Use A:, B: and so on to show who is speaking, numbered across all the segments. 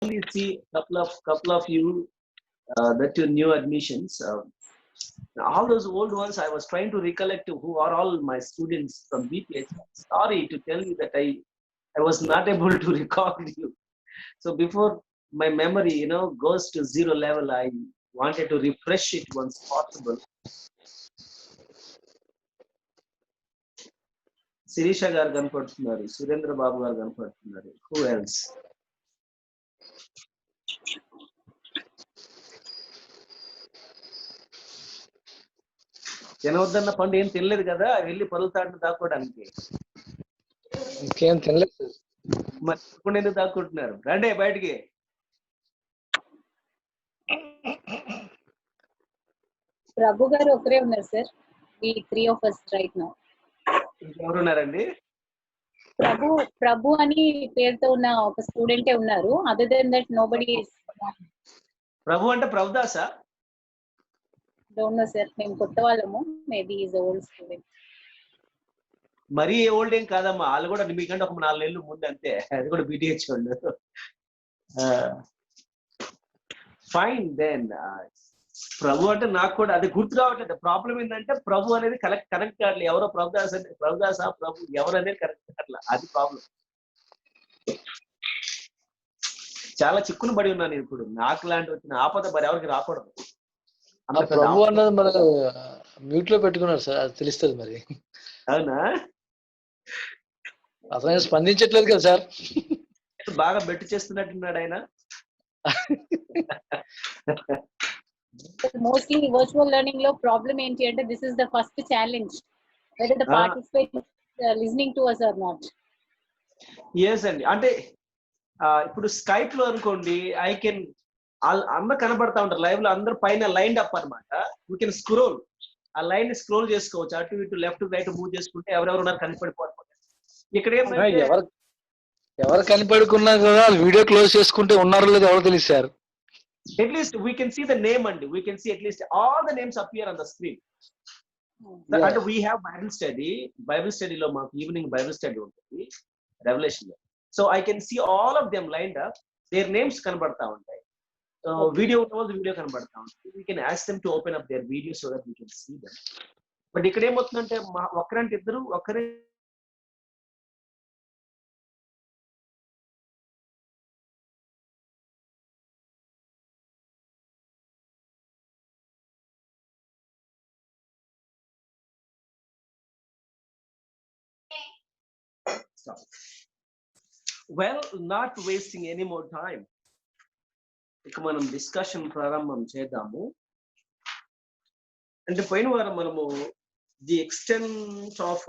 A: only see couple of you that you new admissions. All those old ones, I was trying to recollect who are all my students from BPH. Sorry to tell you that I was not able to recall you. So before my memory, goes to zero level, I wanted to refresh it once possible. Sirisha garu కనపడుతున్నారు, సురేంద్ర బాబు గారు కనపడుతున్నారు. Who else? జనవర్ధన్న పండు ఏం తినలేదు కదా, వెళ్ళి పలుతాడు దాక్కోవడానికి.
B: ఇంకేం తినలేదు.
A: మరి ఎందుకు దాక్కుంటున్నారు? రండి బయటికి.
C: ప్రభు గారు ఒకరే ఉన్నారు సార్. ఈ 3 of us right now.
A: ఎవరున్నారండి?
C: ప్రభు అని పేరుతో ఉన్న ఒక స్టూడెంటే ఉన్నారు. Other than that nobody is.
A: Prabhu అంటే ప్రభుదాసా?
C: డోంట్ నో సార్, మేము కొత్త వాళ్ళము. Maybe is old student.
A: మరీ ఓల్డ్ ఏం కాదమ్మా, వాళ్ళు కూడా మీకంటే ఒక 4 నెలలు ముందు అంతే. అది కూడా బీటీహెచ్ వాళ్ళు. Fine then. ప్రభు అంటే నాకు కూడా అది గుర్తు రావట్లేదు. ప్రాబ్లం ఏంటంటే ప్రభు అనేది కనెక్ట్ కావట్లేదు. ఎవరో ప్రభుదాస్ అంటే ప్రభుదాసా ప్రభు ఎవరు అనేది కరెక్ట్ కావట్లేదు. అది ప్రాబ్లం. చాలా చిక్కును పడి ఉన్నాను ఇప్పుడు. నాకు లాంటి వచ్చిన ఆపద మరి ఎవరికి రాకూడదు.
B: ప్రభు అన్నది మన మ్యూట్ లో పెట్టుకున్నారు సార్, అది తెలుస్తుంది మరి.
A: అవునా?
B: అసలు స్పందించట్లేదు కదా సార్.
A: బాగా బెట్టు చేస్తున్నట్టున్నాడు ఆయన.
C: మోస్ట్లీ వర్చువల్ లెర్నింగ్ లో ప్రాబ్లం ఏంటి అంటే this is the first challenge, whether the participate listening to us or not.
A: yes అండి. అంటే ఇప్పుడు స్కైప్ లో అనుకోండి, ఐ కెన్ అందరు కనబడతా ఉంటారు లైవ్ లో, అందరు పైన లైన్ అప్ అనమాట. వీ కెన్ స్క్రోల్, ఆ లైన్ స్క్రోల్ చేసుకోవచ్చు. అటు ఇటు లెఫ్ట్ రైట్ మూవ్ చేసుకుంటే ఎవరెవరు ఉన్నారు కనిపడిపోతారు. ఇక్కడ
B: ఎవరు కనిపడుకున్నా కదా వీడియో క్లోజ్ చేసుకుంటే ఉన్నారో లేదో ఎవరు తెలుసు sir.
A: at least we can see the name and we can see at least all the names appear on the screen. And we have bible study lo maaku evening bible study untundi revelation lo, so I can see all of them lined up, their names kanabadta untayi. Video kanabadta untundi. We can ask them to open up their video so that we can see them. But ikkada em avutundante okkarante iddaru okkare stop. Well, not wasting any more time, ఇక మనం discussion ప్రారంభం చేద్దాము. అంటే పోయిన వారం మనము the extent of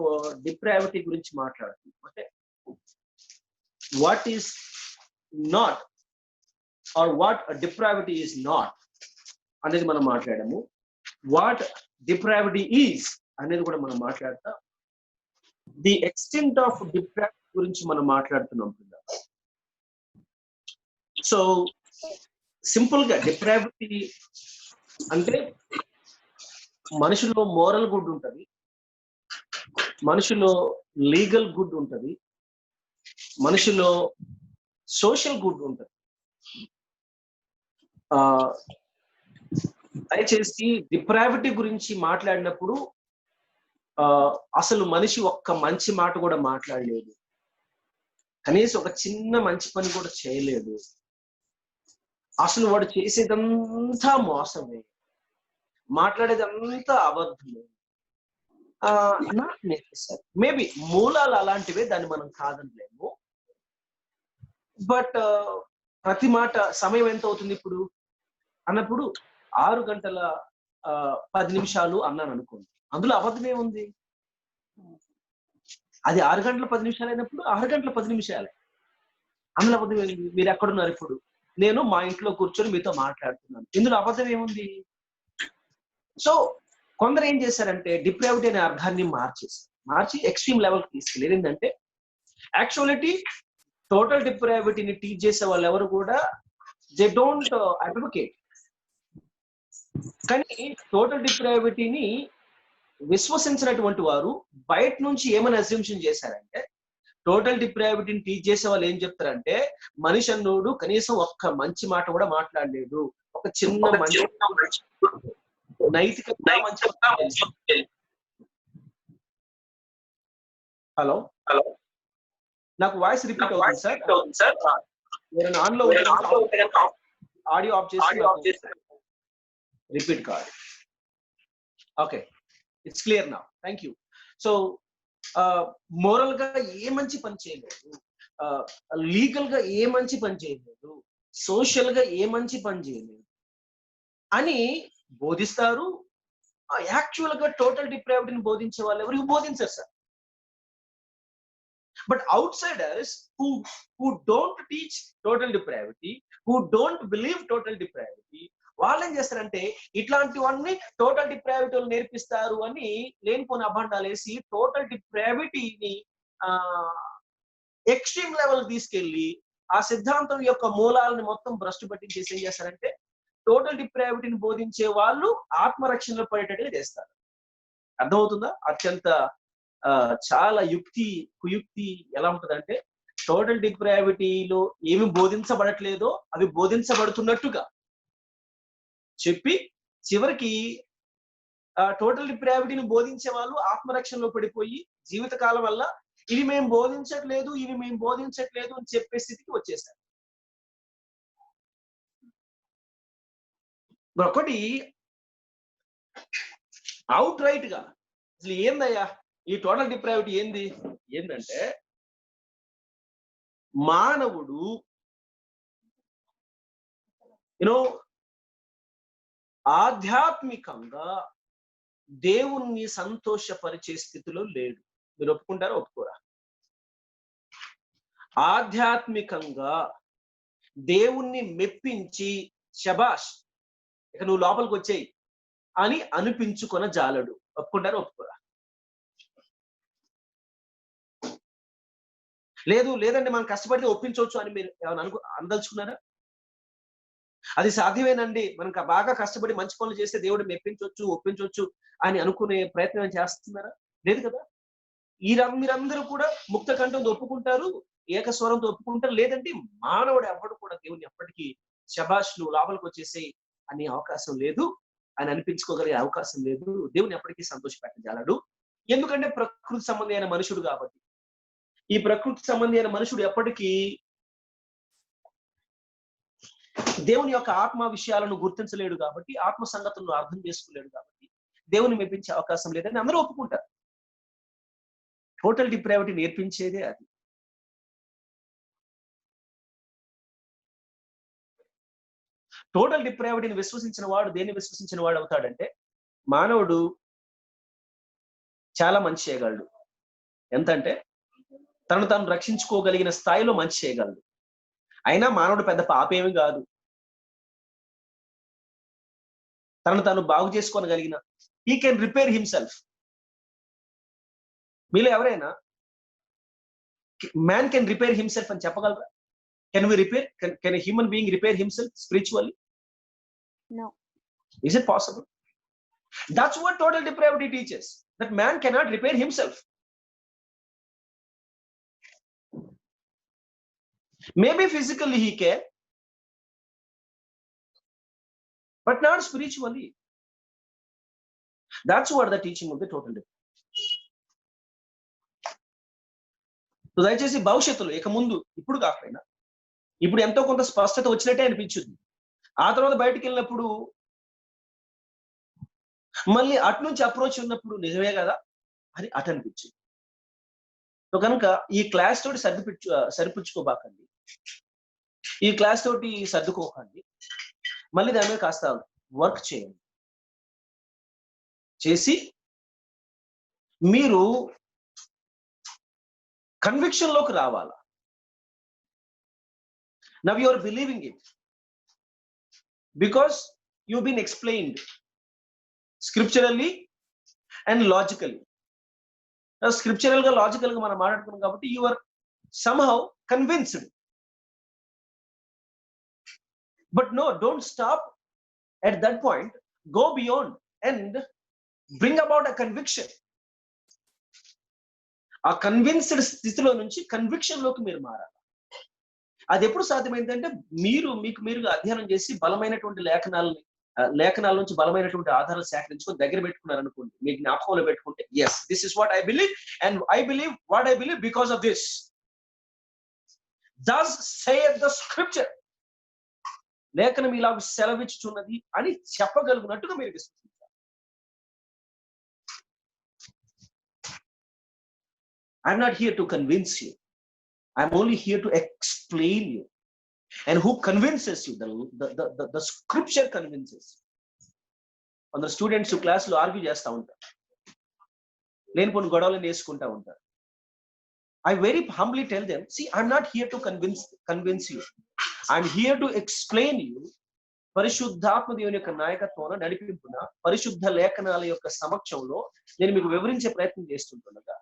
A: డిప్రావిటీ గురించి మాట్లాడుతున్నాం. అంటే what is not or what depravity is not అనేది మనం మాట్లాడాము. వాట్ డిప్రావిటీ ఈజ్ అనేది కూడా మనం మాట్లాడతాం. ది ఎక్స్టెంట్ ఆఫ్ డిప్రావిటీ గురించి మనం మాట్లాడుతున్నాం. సో సింపుల్ గా డిప్రావిటీ అంటే మనిషిలో మోరల్ గుడ్ ఉంటది, మనిషిలో లీగల్ గుడ్ ఉంటది, మనిషిలో సోషల్ గుడ్ ఉంటది. దయచేసి డిప్రావిటీ గురించి మాట్లాడినప్పుడు అసలు మనిషి ఒక్క మంచి మాట కూడా మాట్లాడలేదు, కనీసం ఒక చిన్న మంచి పని కూడా చేయలేదు. అసలు వాడు చేసేదంతా మోసమే, మాట్లాడేదంతా అబద్ధమే. నాట్ నెసెసరీ, మేబీ మూలాలు అలాంటివే, దాన్ని మనం కాదనలేము. బట్ ప్రతి మాట సమయం ఎంత అవుతుంది ఇప్పుడు అన్నప్పుడు 6:10 అన్నాను అనుకోండి, అందులో అబద్ధం ఏముంది? అది 6:10 అయినప్పుడు 6:10 అందులో అబద్ధం ఏముంది? మీరు ఎక్కడున్నారు ఇప్పుడు? నేను మా ఇంట్లో కూర్చొని మీతో మాట్లాడుతున్నాను, ఇందులో అబద్ధం ఏముంది? సో కొందరు ఏం చేశారంటే డిప్రావిటీ అనే అర్థాన్ని మార్చి ఎక్స్ట్రీమ్ లెవెల్ కి తీసుకెళ్ళి ఏంటంటే యాక్చువాలిటీ టోటల్ డిప్రావిటీని టీచ్ చేసే వాళ్ళు ఎవరు కూడా దే డోంట్ అడ్వకేట్. కానీ టోటల్ డిప్రావిటీని విశ్వసించినటువంటి వారు బయట నుంచి ఏమని అస్యూమ్షన్ చేశారంటే టోటల్ డిప్రావిటీని టీచ్ చేసే వాళ్ళు ఏం చెప్తారంటే మనిషి అన్నోడు కనీసం ఒక్క మంచి మాట కూడా మాట్లాడలేడు, ఒక చిన్న మంచి నైతికంగా మంచి. హలో హలో, నాకు వాయిస్ రిపీట్ అవుతుంది సార్. నేను ఆన్ లో ఆడియో ఆఫ్ చేసి రిపీట్ కావాలి. Okay, it's clear now, thank you. So moral గా ఏ మంచి పని చేయలేదు, లీగల్ గా ఏ మంచి పని చేయలేదు, సోషల్ గా ఏ మంచి పని చేయలేదు అని బోధిస్తారు. యాక్చువల్ గా టోటల్ డిప్రావిటీని బోధించే వాళ్ళు ఎవరికి బోధించారు sir. But outsiders who don't teach total depravity, who don't believe total depravity, వాళ్ళు ఏం చేస్తారంటే ఇట్లాంటివన్నీ టోటల్ డిప్రావిటీ వాళ్ళు నేర్పిస్తారు అని లేనిపోని అభండాలు వేసి టోటల్ డిప్రావిటీని ఎక్స్ట్రీమ్ లెవెల్ తీసుకెళ్లి ఆ సిద్ధాంతం యొక్క మూలాలను మొత్తం భ్రష్టు పట్టించేసి ఏం చేస్తారంటే టోటల్ డిప్రావిటీని బోధించే వాళ్ళు ఆత్మరక్షణలో పడేటట్టుగా చేస్తారు. అర్థమవుతుందా? అత్యంత చాలా కుయుక్తి ఎలా ఉంటదంటే టోటల్ డిప్రావిటీలో ఏమి బోధించబడట్లేదో అవి బోధించబడుతున్నట్టుగా చెప్పి చివరికి టోటల్ డిప్రావిటీని బోధించే వాళ్ళు ఆత్మరక్షణలో పడిపోయి జీవితకాలం వల్ల ఇవి మేము బోధించట్లేదు అని చెప్పే స్థితికి వచ్చేసారు. ఒకటి అవుట్ రైట్ గా అసలు ఏందయ్యా ఈ టోటల్ డిప్రావిటీ ఏంటంటే మానవుడు ఆధ్యాత్మికంగా దేవుణ్ణి సంతోషపరిచే స్థితిలో లేడు. మీరు ఒప్పుకుంటారా ఒప్పుకోరా? ఆధ్యాత్మికంగా దేవుణ్ణి మెప్పించి శబాష్ ఇక నువ్వు లోపలికి వచ్చేయి అని అనిపించుకొన జాలడు. ఒప్పుకుంటారా ఒప్పుకోరా? లేదండి మనం కష్టపడితే ఒప్పించవచ్చు అని మీరు ఏమైనా అందలుచుకున్నారా? అది సాధ్యమేనండి, మనం బాగా కష్టపడి మంచి పనులు చేస్తే దేవుడు మెప్పించవచ్చు ఒప్పించవచ్చు అని అనుకునే ప్రయత్నం చేస్తున్నారా? లేదు కదా. మీరందరూ కూడా ముక్త కంఠంతో ఒప్పుకుంటారు, ఏకస్వరంతో ఒప్పుకుంటారు. లేదంటే మానవుడు ఎవ్వడు కూడా దేవుని ఎప్పటికీ శబాష్ నువ్వు లోపలికి వచ్చేసే అనే అవకాశం లేదు, అని అనిపించుకోగలిగే అవకాశం లేదు. దేవుని ఎప్పటికీ సంతోషపెట్టగలడు. ఎందుకంటే ప్రకృతి సంబంధి అయిన మనుషుడు కాబట్టి. ఈ ప్రకృతి సంబంధి అయిన మనుషుడు ఎప్పటికీ దేవుని యొక్క ఆత్మ విషయాలను గుర్తించలేడు కాబట్టి, ఆత్మ సంగతులను అర్థం చేసుకోలేడు కాబట్టి దేవుని మెప్పించే అవకాశం లేదని అందరూ ఒప్పుకుంటారు. టోటల్ డిప్రావిటీ నేర్పించేదే అది. టోటల్ డిప్రావిటీని విశ్వసించిన వాడు దేన్ని విశ్వసించిన వాడు అవుతాడంటే మానవుడు చాలా మంచి చేయగలడు. ఎంతంటే తను తాను రక్షించుకోగలిగిన స్థాయిలో మంచి చేయగలడు. అయినా మానవుడు పెద్ద పాపేమి కాదు. తను తాను బాగు చేసుకోగలిగిన హీ కెన్ రిపేర్ హిమ్సెల్ఫ్. మీలో ఎవరైనా మ్యాన్ కెన్ రిపేర్ హిమ్సెల్ఫ్ అని చెప్పగలరా? Can we repair? Can a human being repair himself spiritually?
C: No.
A: Is it possible? That's what total depravity teaches, that man cannot repair himself. Maybe physically he can, but not spiritually. That's what the teaching of the total depravity. So దయచేసి భవిష్యత్తులో ఇక ముందు ఇప్పుడు కాకపోయినా ఇప్పుడు ఎంతో కొంత స్పష్టత వచ్చినట్టే అనిపించింది. ఆ తర్వాత బయటకు వెళ్ళినప్పుడు మళ్ళీ అటు నుంచి అప్రోచ్ ఉన్నప్పుడు నిజమే కదా అని అటు అనిపించింది. సో కనుక ఈ క్లాస్ తోటి సరిపుచ్చుకోబాకండి, ఈ క్లాస్ తోటి సర్దుకోకండి. మళ్ళీ దాని మీద కాస్త వర్క్ చేయండి. చేసి మీరు కన్విక్షన్ లోకి రావాలా. Now you are believing it because you've been explained scripturally and logically. Now scriptural ga logical ga మనం మాట్లాడుకున్నాం కాబట్టి you are somehow convinced. But no, don't stop at that point. Go beyond and bring about a conviction. ఆ convinced స్థితిలో నుంచి conviction లోకి మీరు మారాలి. అది ఎప్పుడు సాధ్యమైందంటే మీకు మీరుగా అధ్యయనం చేసి బలమైనటువంటి లేఖనాల నుంచి బలమైనటువంటి ఆధారాలు సేకరించుకొని దగ్గర పెట్టుకున్నారనుకోండి, మీ జ్ఞాపకంలో పెట్టుకుంటే, yes, this is what I believe and I believe what I believe because of this. Thus saith the scripture. లేఖనం ఇలా సెలవిచ్చుచున్నది అని చెప్పగలుగునట్టుగా మీరు విశ్వసించాలి. I'm not here to convince you. I'm only here to explain you. And who convinces you? The scripture convinces you. కొందరు students క్లాసులో argue చేస్తూ ఉంటారు, లేనిపోని గొడవలను వేసుకుంటా ఉంటారు. I very humbly tell them, see, I'm not here to convince you. I'm here to explain you. పరిశుద్ధాత్మ దేవుని యొక్క నాయకత్వంలో నడిపింపున పరిశుద్ధ లేఖనాల యొక్క సమక్షంలో నేను మీకు వివరించే ప్రయత్నం చేస్తుంటుండగా,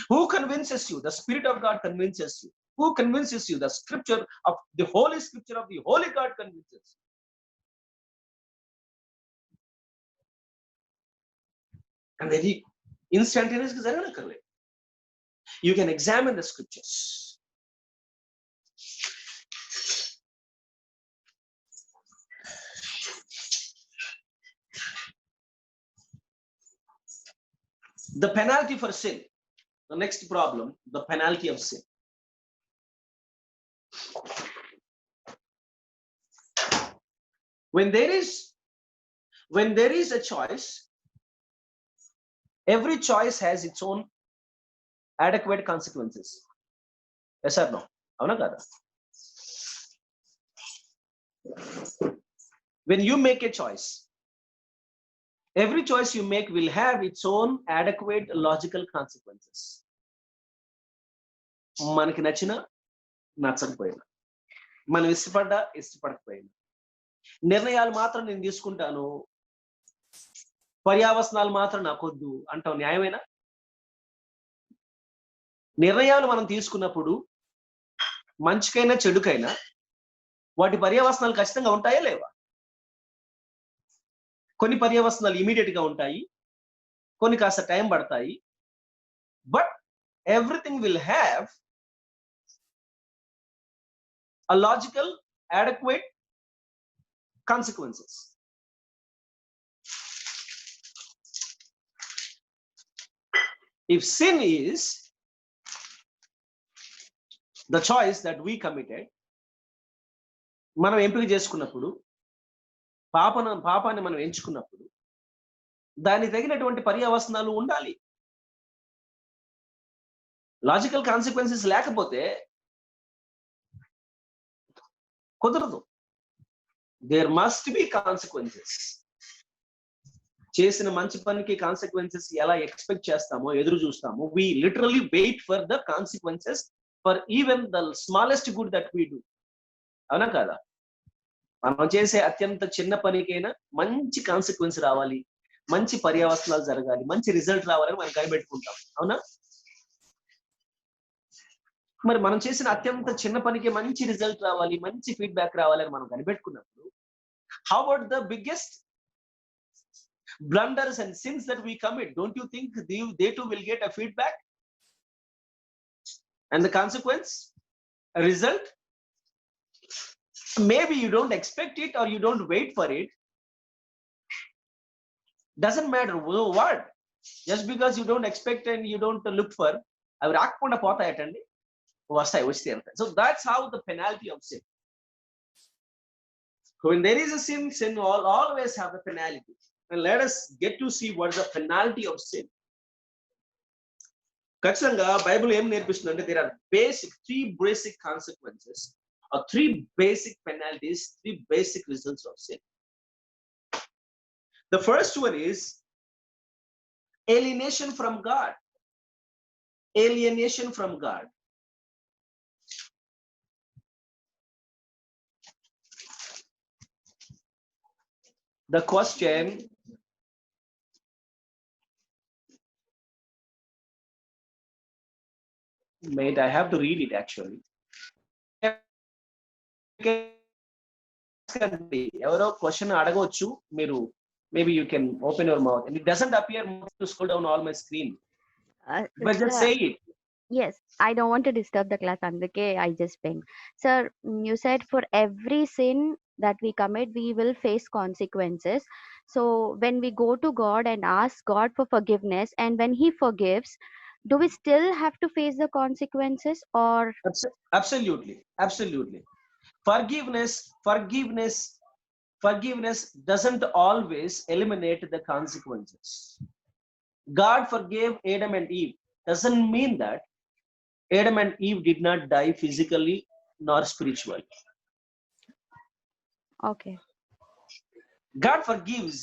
A: who convinces you? The Spirit of God convinces you. Who convinces you? The scripture of the Holy Scripture of the Holy God convinces you. And very instantaneously జరగనక్కర్లేదు. You can examine the scriptures. The penalty for sin. The next problem, the penalty of sin. When there is a choice, every choice has its own adequate consequences. Yes or no? Avuna kada? When you make a choice, every choice you make will have its own adequate logical consequences. మనకి నచ్చిన నచ్చకపోయినా, మనం ఇష్టపడకపోయినా, నిర్ణయాలు మాత్రం నేను తీసుకుంటాను, పర్యావసనాలు మాత్రం నాకొద్దు అంటాం, న్యాయమేనా? నిర్ణయాలు మనం తీసుకున్నప్పుడు మంచికైనా చెడుకైనా వాటి పర్యవసనాలు ఖచ్చితంగా ఉంటాయా లేవా? కొన్ని పర్యవసనాలు ఇమీడియట్ గా ఉంటాయి, కొన్ని కాస్త టైం పడతాయి. But everything will have a logical adequate consequences. If sin is the choice that we committed, మనం ఎంపిక చేసుకున్నప్పుడు, పాపాన్ని మనం ఎంచుకున్నప్పుడు దానికి తగినటువంటి పర్యవసనాలు ఉండాలి. లాజికల్ కాన్సిక్వెన్సెస్ లేకపోతే కుదరదు. There must be consequences. చేసిన మంచి పనికి కాన్సిక్వెన్సెస్ ఎలా ఎక్స్పెక్ట్ చేస్తామో, ఎదురు చూస్తామో, we literally wait for the consequences for even the smallest good that we do. అవునా కాదా? మనం చేసే అత్యంత చిన్న పనికైనా మంచి కాన్సిక్వెన్స్ రావాలి, మంచి పర్యవసనాలు జరగాలి, మంచి రిజల్ట్ రావాలని మనం కనిపెట్టుకుంటాం. అవునా? మరి మనం చేసిన అత్యంత చిన్న పనికి మంచి రిజల్ట్ రావాలి, మంచి ఫీడ్బ్యాక్ రావాలని మనం కనిపెట్టుకున్నప్పుడు, how about the biggest blunders and sins that we commit? Don't you think they too will get a feedback and the consequence, a result? Maybe you don't expect it or you don't wait for it. Doesn't matter what. Just because you don't expect and you don't look for, అవి రాకుండా పోతాయటండి, వస్తాయి, వచ్చి అంటాయి. So that's how the penalty of sin. When there is a sin will always have a penalty. And let us get to see what is the penalty of sin. ఖచ్చితంగా Bible ఏం నేర్పిస్తుందంటే, there are three basic consequences or three basic penalties, three basic results of sin. The first one is alienation from God. Alienation from God. The question made, I have to read it actually. ఎవరో question అడగవచ్చు మీరు, maybe you can open your mouth and it doesn't appear to scroll down all my screen. but just
D: Sir,
A: say it.
D: yes, I don't want to disturb the class. అందుకే I just ping. Sir, you said for every sin that we commit, we will face consequences. So when we go to God and ask God for forgiveness, and when He forgives, do we still have to face the consequences, or
A: Absolutely. Forgiveness doesn't always eliminate the consequences. God forgave Adam and Eve doesn't mean that Adam and Eve did not die physically nor spiritually.
D: okay?
A: God forgives,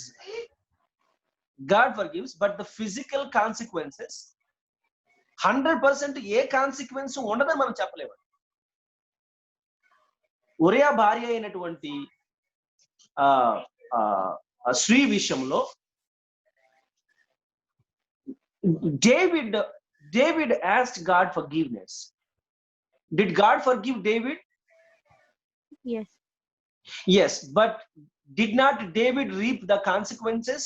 A: but the physical consequences 100% A consequence ఉండదని మనం చెప్పలేము. ఒరియా భార్య అయినటువంటి స్త్రీ విషయంలో David asked God forgiveness. Did God forgive David?
D: Yes.
A: Yes, but did not David reap the consequences?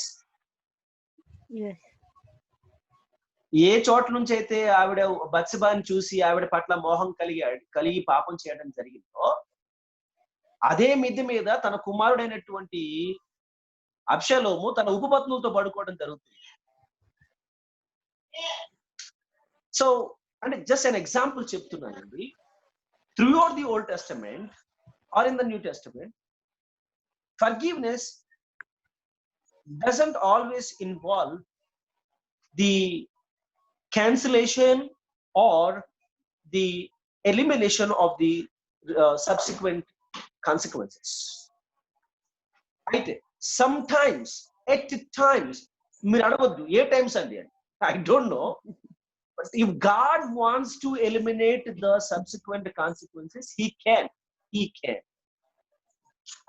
D: Yes.
A: ఏ చోట నుంచి అయితే ఆవిడ బత్సెబాని చూసి ఆవిడ పట్ల మోహం కలిగి పాపం చేయడం జరిగిందో అదే మిద్దె మీద తన కుమారుడైనటువంటి అబ్షలోము తన ఉపపత్నులతో పడుకోవడం జరుగుతుంది. సో అంటే జస్ట్ an ఎగ్జాంపుల్ చెప్తున్నానండి. Throughout the Old Testament or in the New Testament, forgiveness doesn't always involve the cancellation or the elimination of the subsequent consequences. అయితే sometimes at times మీరు అడగొద్దు ఏ టైమ్స్ అండి అని, I don't know, but if God wants to eliminate the subsequent consequences, he can.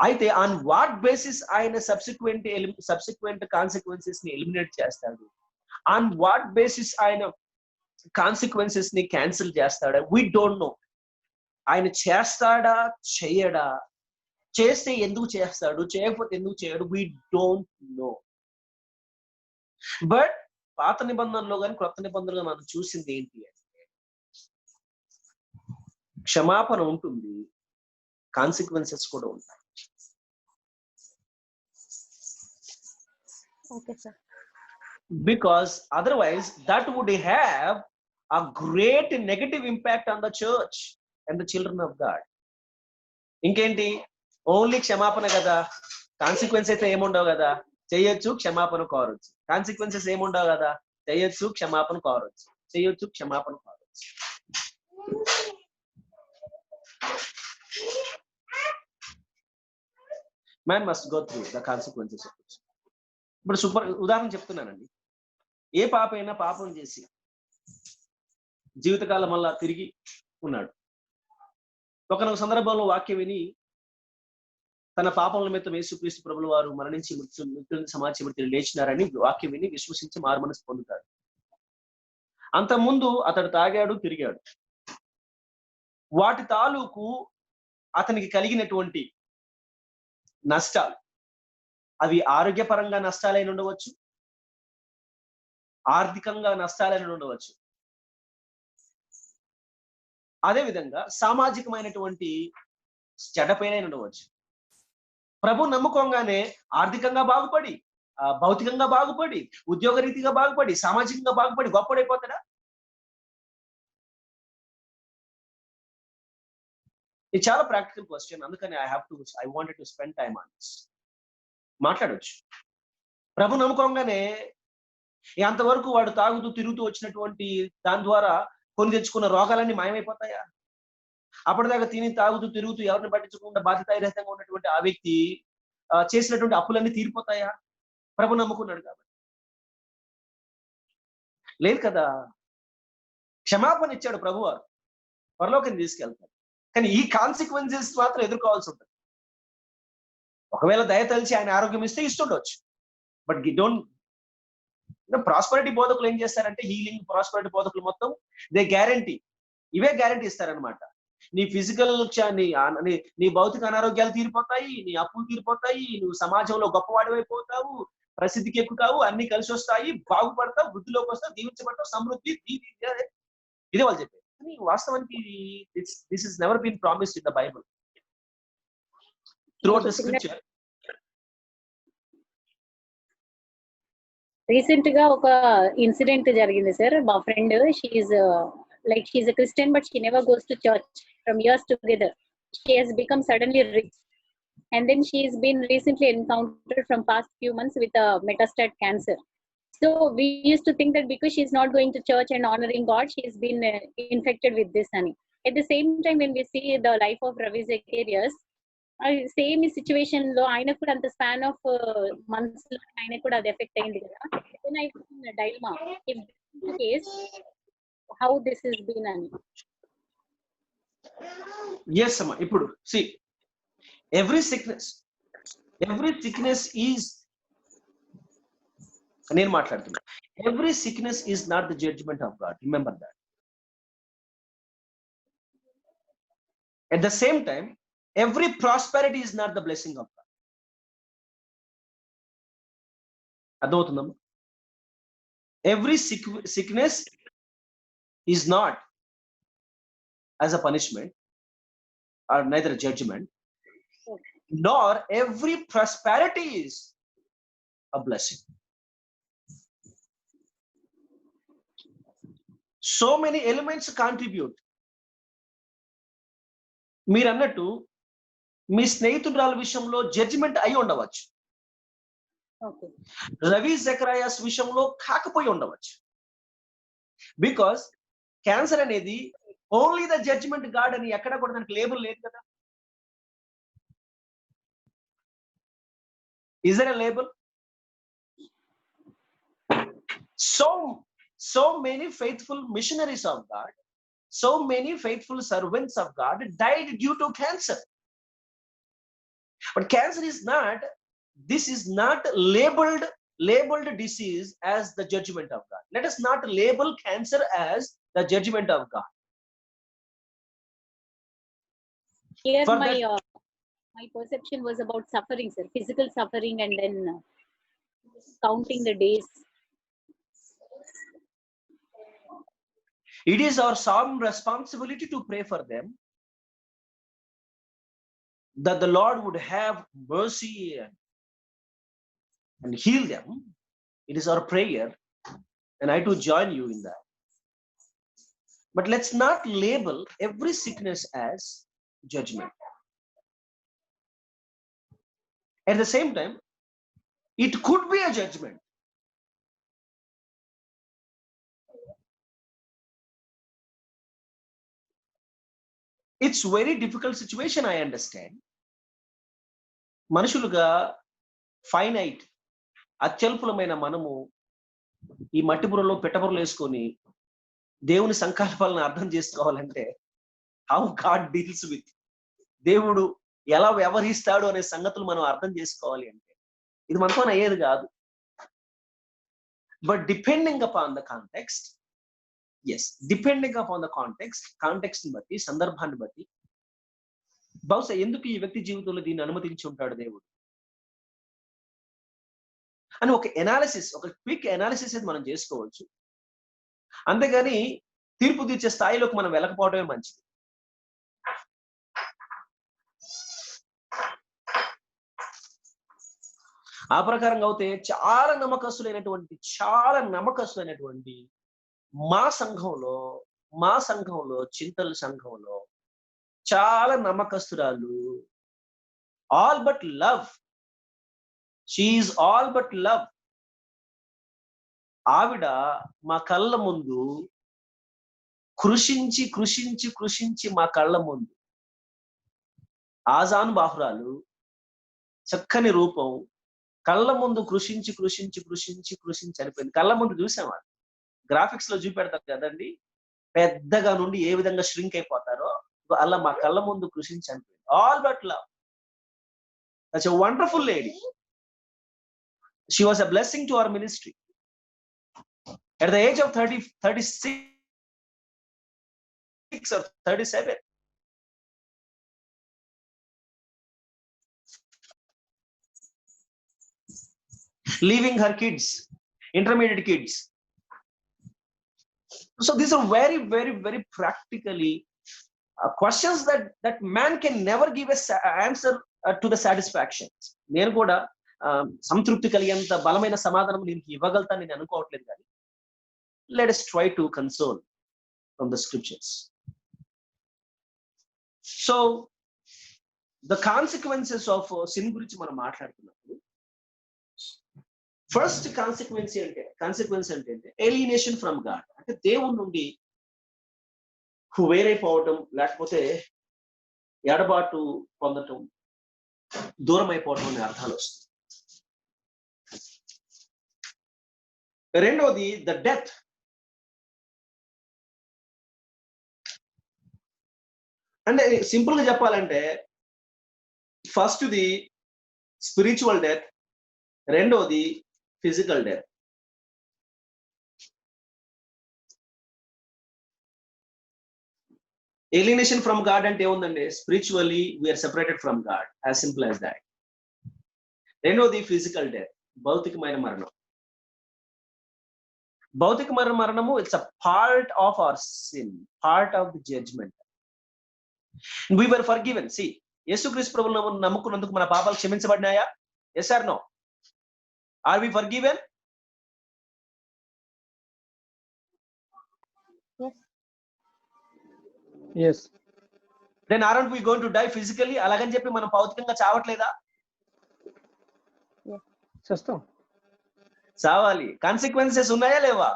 A: అయితే on what basis ఆయన subsequent consequences ని eliminate చేస్తాడు, on what basis ఆయన consequences ని క్యాన్సిల్ చేస్తాడా, we don't know. ఆయన చేస్తాడా చేయడా, చేస్తే ఎందుకు చేస్తాడు, చేయకపోతే ఎందుకు చేయడు, we don't know. బట్ పాత నిబంధనలో కానీ క్రొత్త నిబంధనలో మనం చూసింది ఏంటి అంటే క్షమాపణ ఉంటుంది, కాన్సిక్వెన్సెస్ కూడా ఉంటాయి.
D: Okay, sir.
A: Because otherwise that would have a great negative impact on the church and the children of God. ఇంకేంటి, ఓన్లీ క్షమాపణ కదా, కాన్సిక్వెన్స్ అయితే ఏముండవు కదా, చేయొచ్చు క్షమాపణ కోరొచ్చు. కాన్సిక్వెన్సెస్ ఏముండవు కదా, చేయొచ్చు క్షమాపణ కోరొచ్చు, చేయొచ్చు క్షమాపణ కోరొచ్చు. Man must go through the consequences of it. ఇప్పుడు ఉదాహరణ చెప్తున్నానండి. ఏ పాప అయినా పాపం చేసి జీవితకాలం వల్ల తిరిగి ఉన్నాడు. ఒకనొక సందర్భంలో వాక్యం విని తన పాపముల నిమిత్తం యేసుక్రీస్తు ప్రభుల వారు మరణించి మృతుల సమాజం లేచినారని వాక్యం విని విశ్వసించి మారుమనసు పొందుతాడు. అంతకుముందు అతడు తాగాడు, తిరిగాడు. వాటి తాలూకు అతనికి కలిగినటువంటి నష్టాలు, అవి ఆరోగ్యపరంగా నష్టాలైన ఉండవచ్చు, ఆర్థికంగా నష్టాలైన ఉండవచ్చు, అదేవిధంగా సామాజికమైనటువంటి చెడ్డపైన ఉండవచ్చు. ప్రభు నమ్ముకోగానే ఆర్థికంగా బాగుపడి, భౌతికంగా బాగుపడి, ఉద్యోగ రీతిగా బాగుపడి, సామాజికంగా బాగుపడి గొప్పడైపోతాడా? ఇది చాలా ప్రాక్టికల్ క్వశ్చన్. అందుకని I wanted to spend time on this. మాట్లాడొచ్చు. ప్రభు నమ్ముకోగానే అంతవరకు వాడు తాగుతూ తిరుగుతూ వచ్చినటువంటి దాని ద్వారా కొని తెచ్చుకున్న రోగాలన్నీ మాయమైపోతాయా? అప్పటిదాకా తిని తాగుతూ తిరుగుతూ ఎవరిని పట్టించకుండా బాధ్యతారహితంగా ఉన్నటువంటి ఆ వ్యక్తి చేసినటువంటి అప్పులన్నీ తీరిపోతాయా? ప్రభు నమ్ముకున్నాడు కాబట్టి. లేదు కదా. క్షమాపణ ఇచ్చాడు ప్రభు వారు, పరలోకం తీసుకెళ్తాడు. కానీ ఈ కాన్సిక్వెన్సెస్ మాత్రం ఎదుర్కోవాల్సి ఉంటుంది. ఒకవేళ దయ తలిచి ఆయన ఆరోగ్యం ఇస్తే ఇస్తుండొచ్చు. బట్ డోంట్ ప్రాస్పరిటీ బోధకులు ఏం చేస్తారంటే, హీలింగ్ ప్రాస్పరిటీ బోధకులు మొత్తం దే గ్యారంటీ, ఇవే గ్యారంటీ ఇస్తారనమాట. నీ ఫిజికల్ నీ భౌతిక అనారోగ్యాలు తీరిపోతాయి, నీ అప్పులు తీరిపోతాయి, నువ్వు సమాజంలో గొప్పవాడివైపోతావు, ప్రసిద్ధికి ఎక్కుతావు, అన్ని కలిసి వస్తాయి, బాగుపడతావు, వృద్ధిలోకి వస్తావు, దీవించబడతావు, సమృద్ధి ఇదే వాళ్ళు చెప్పారు. కానీ వాస్తవానికి this is never been promised in the Bible throughout the scripture.
C: Recent గా ఒక ఇన్సిడెంట్ జరిగింది సార్. మా friend she's a Christian but she never goes to church from years together. She has become suddenly rich, and then she's been recently encountered from past few months with a metastatic cancer. So we used to think that because she's not going to church and honoring God, she's been infected with this honey. At the same time, when we see the life of Ravi Zacharias, same situation లో ఆయన కూడా అంత span of months లో ఆయన కూడా అది effect అయింది కదా. Then I dilemma if case how this is been అని.
A: yes amma, ఇప్పుడు see, every sickness is, నేను మాట్లాడుతున్నా, every sickness is not the judgment of God, remember that. At the same time, every prosperity is not the blessing of God. అర్థమవుతుందమ్మా? Every sickness is not as a punishment or neither a judgment, nor every prosperity is a blessing. So many elements contribute. మీరు అన్నట్టు మీ స్నేహితురాల విషయంలో judgement అయి ఉండవచ్చు, రవి జకరాయాస్ విషయంలో కాకపోయి ఉండవచ్చు. Because cancer అనేది only the judgement God అని ఎక్కడ కూడా దానికి లేబుల్ లేదు కదా. Is there a label? So many faithful missionaries of God, so many faithful servants of God died due to cancer. But cancer is not, this is not labeled disease as the judgment of God. Let us not label cancer as the judgment of God.
C: Here my perception was about suffering, sir, physical suffering, and then counting the days.
A: It is our solemn responsibility to pray for them, that the Lord would have mercy and heal them. It is our prayer, and I too join you in that. But let's not label every sickness as judgment. At the same time, it could be a judgment. It's very difficult situation, I understand. మనుషులుగా finite అత్యల్పులమైన మనము ఈ మట్టిబుర్రలో పెట్టబుర్రలు వేసుకొని దేవుని సంకల్పాలను అర్థం చేసుకోవాలంటే how God deals with, దేవుడు ఎలా వ్యవహరిస్తాడు అనే సంగతులు మనం అర్థం చేసుకోవాలి అంటే ఇది మనతో అయ్యేది కాదు. But depending upon the context, yes, depending upon the context ని బట్టి, సందర్భాన్ని బట్టి, బహుశా ఎందుకు ఈ వ్యక్తి జీవితంలో దీన్ని అనుమతించి ఉంటాడు దేవుడు అని ఒక ఎనాలిసిస్, ఒక క్విక్ ఎనాలిసిస్ అయితే మనం చేసుకోవచ్చు. అంతేగాని తీర్పు తీర్చే స్థాయిలోకి మనం వెళ్ళకపోవడమే మంచిది. ఆ ప్రకారంగా అయితే చాలా నమ్మకస్తులైనటువంటి మా సంఘంలో చింతల సంఘంలో చాలా నమ్మకస్తురాలు, all but love, she is all but love. ఆవిడ మా కళ్ళ ముందు కృషించి మా కళ్ళ ముందు ఆజాను బాహురాలు, చక్కని రూపం, కళ్ళ ముందు కృషించి చనిపోయింది. కళ్ళ ముందు చూసామా? గ్రాఫిక్స్ లో చూపెడతారు కదండి, పెద్దగా నుండి ఏ విధంగా ష్రింక్ అయిపోతారో అలా మా కళ్ళ ముందు కృషించి చనిపోయింది. All but love. Such a wonderful lady. She was a blessing to our ministry. At the age of 36 or 37, leaving her kids, intermediate kids. So these are very, very, very practically questions that man can never give a answer to the satisfaction. నేను కూడా సంతృప్తి కలిగేంత బలమైన సమాధానం దీనికి ఇవ్వగలుగుతాను నేను అనుకోవట్లేదు, కానీ let us try to console from the scriptures. So the consequences of sin గురించి మనం మాట్లాడుతున్నప్పుడు ఫస్ట్ కాన్సిక్వెన్స్ అంటే alienation from God, అంటే దేవుని నుండి వేరైపోవటం, లేకపోతే ఎడబాటు పొందటం, దూరం అయిపోవటం అనే అర్థాలు వస్తాయి. రెండవది ద డెత్. అంటే సింపుల్ గా చెప్పాలంటే ఫస్ట్ ది స్పిరిచువల్ డెత్, రెండవది physical death. Alienation from God అంటే ఏముందండి? Spiritually we are separated from God, as simple as that. రెండోది ఫిజికల్ డెత్, భౌతికమైన మరణం. భౌతికమైన మరణము it's a part of our sin, part of the judgement. We were forgiven. See, యేసుక్రీస్తు ప్రభువును నమ్ముకున్నందుకు మన పాపాలు క్షమించబడినాయా? Yes or no? Are we forgiven?
B: Yes.
A: Then aren't we going to die physically? అలాగని చెప్పి మనం భౌతికంగా చావట్లేదా?
B: చేస్తాం,
A: చావాలి. కాన్సిక్వెన్సెస్ ఉన్నాయా లేవా?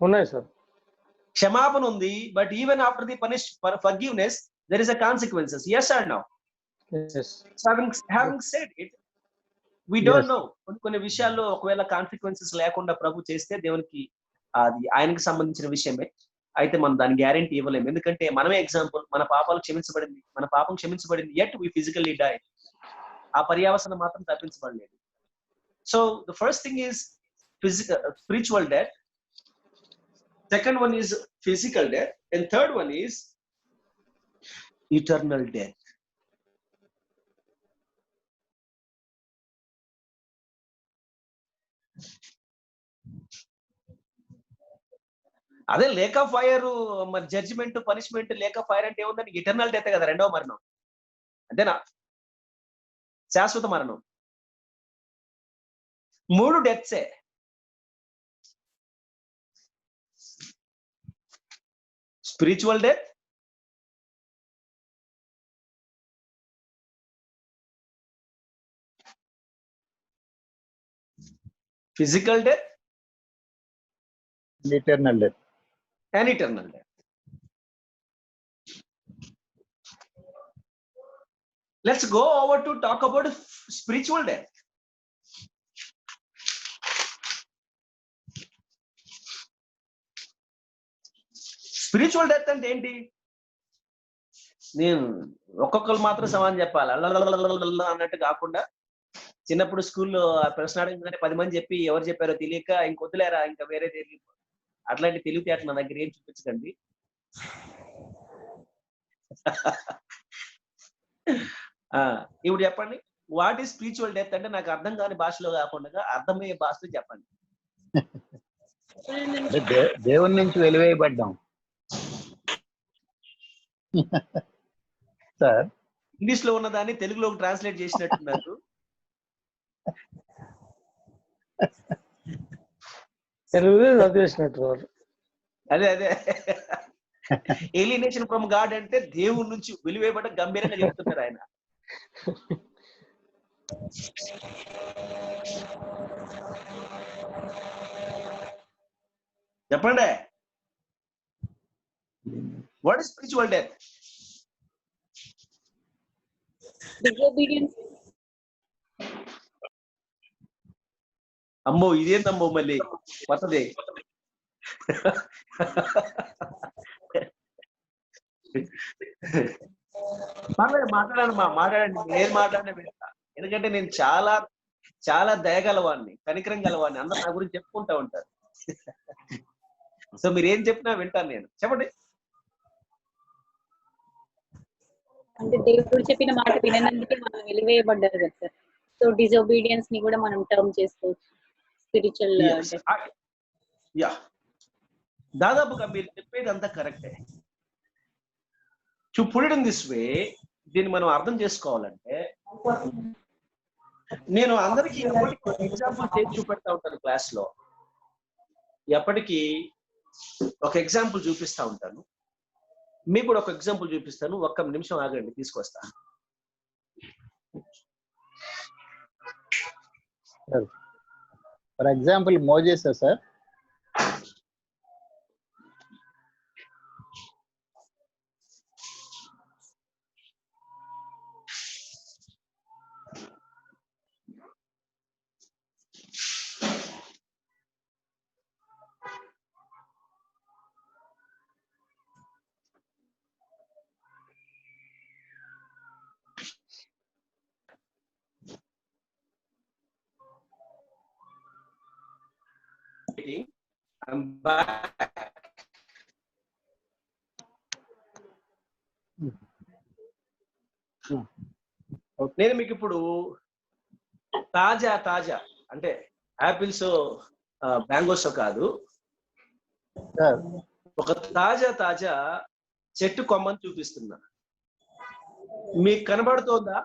B: ఉన్నాయి సార్.
A: క్షమాపణ ఉంది, but even after the forgiveness there is a consequences. Yes or no?
B: Yes.
A: So having said it, we don't
B: Yes.
A: know. కొన్ని విషయాల్లో ఒకవేళ కాన్సిక్వెన్సెస్ లేకుండా ప్రభు చేస్తే దేవునికి అది ఆయనకి సంబంధించిన విషయమే, అయితే మనం దాని గ్యారెంటీ ఇవ్వలేము. ఎందుకంటే మనమే ఎగ్జాంపుల్, మన పాపం క్షమించబడింది, yet we physically die. ఆ పర్యావసనం మాత్రం తప్పించబడలేదు. So the first thing is spiritual death, second one is physical death, and third one is eternal death. అదే లేక్ ఆఫ్ ఫైర్, మరి judgement, punishment, lake of fire అంటే ఏముందని? ఇటర్నల్ డెత్ కదా, రెండవ మరణం. అంతేనా? శాశ్వత మరణం. 3 డెత్సే. Spiritual death, physical death,
E: eternal death.
A: and eternal death. Let's go over to talk about spiritual death. Spiritual death అంటే ఏంటి? నేను ఒక్కొక్కరు మాత్రం సమానం చెప్పాలి, అన్నట్టు కాకుండా, చిన్నప్పుడు స్కూల్లో ప్రశ్న అడగగానే 10 మంది చెప్పి ఎవరు చెప్పారో తెలియక ఇంకొద్దులేరా ఇంకా వేరే తెలియదు, అట్లాంటి తెలివితేటలు నా దగ్గర ఏం చూపించకండి. ఇప్పుడు చెప్పండి, వాట్ ఈస్ స్పిరిచువల్ డెత్ అంటే నాకు అర్థం కాని భాషలో కాకుండా అర్థమయ్యే భాషలో చెప్పండి.
E: దేవుని నుంచి వెలివేయబడ్డాం సార్.
A: ఇంగ్లీష్ లో ఉన్నదాన్ని తెలుగులోకి ట్రాన్స్లేట్ చేసినట్టున్నారు.
B: తెలుగు చదివేసినట్టు.
A: అదే ఏలినేషన్ ఫ్రమ్ గాడ్ అంటే దేవుడి నుంచి వెలివేయబడ్డ, గంభీరంగా చెప్తున్నారు ఆయన. చెప్పండి, what is spiritual death?
C: Disobedience.
A: అమ్మో, ఇదేందమ్మో మళ్ళీ కొత్తది. మాట్లాడండి, నేను మాట్లాడిన వింటా. ఎందుకంటే నేను చాలా చాలా దయగలవాడిని, కనికరం గలవాడిని, అందరూ నా గురించి చెప్పుకుంటా ఉంటారు. సో మీరు ఏం చెప్పినా వింటాను నేను. చెప్పండి.
C: అంటే దేవుడు చెప్పిన మాట విననందుకే మనం వెలివేయబడ్డారు కదా సార్. సో సో డిజోబీడియన్స్ ని కూడా మనం టర్మ్ చేసుకోవచ్చు స్పిరిచువల్
A: యా, దాదాపుగా మీరు చెప్పేది అంతా కరెక్టే. To put it in this way, దీన్ని మనం అర్థం చేసుకోవాలంటే, నేను అందరికీ ఎప్పటికీ ఎగ్జాంపుల్ చేసి చూపెడతా ఉంటాను క్లాస్ లో. ఎప్పటికీ ఒక ఎగ్జాంపుల్ చూపిస్తా ఉంటాను. మీకు కూడా ఒక ఎగ్జాంపుల్ చూపిస్తాను. ఒక్క నిమిషం ఆగండి, తీసుకొస్తా.
E: For example Moses sir.
A: I'm back. నేను మీకు ఇప్పుడు తాజా అంటే యాపిల్స్ మ్యాంగోస్ కాదు, ఒక తాజా చెట్టు కొమ్మని చూపిస్తున్నా. మీకు కనబడుతోందా?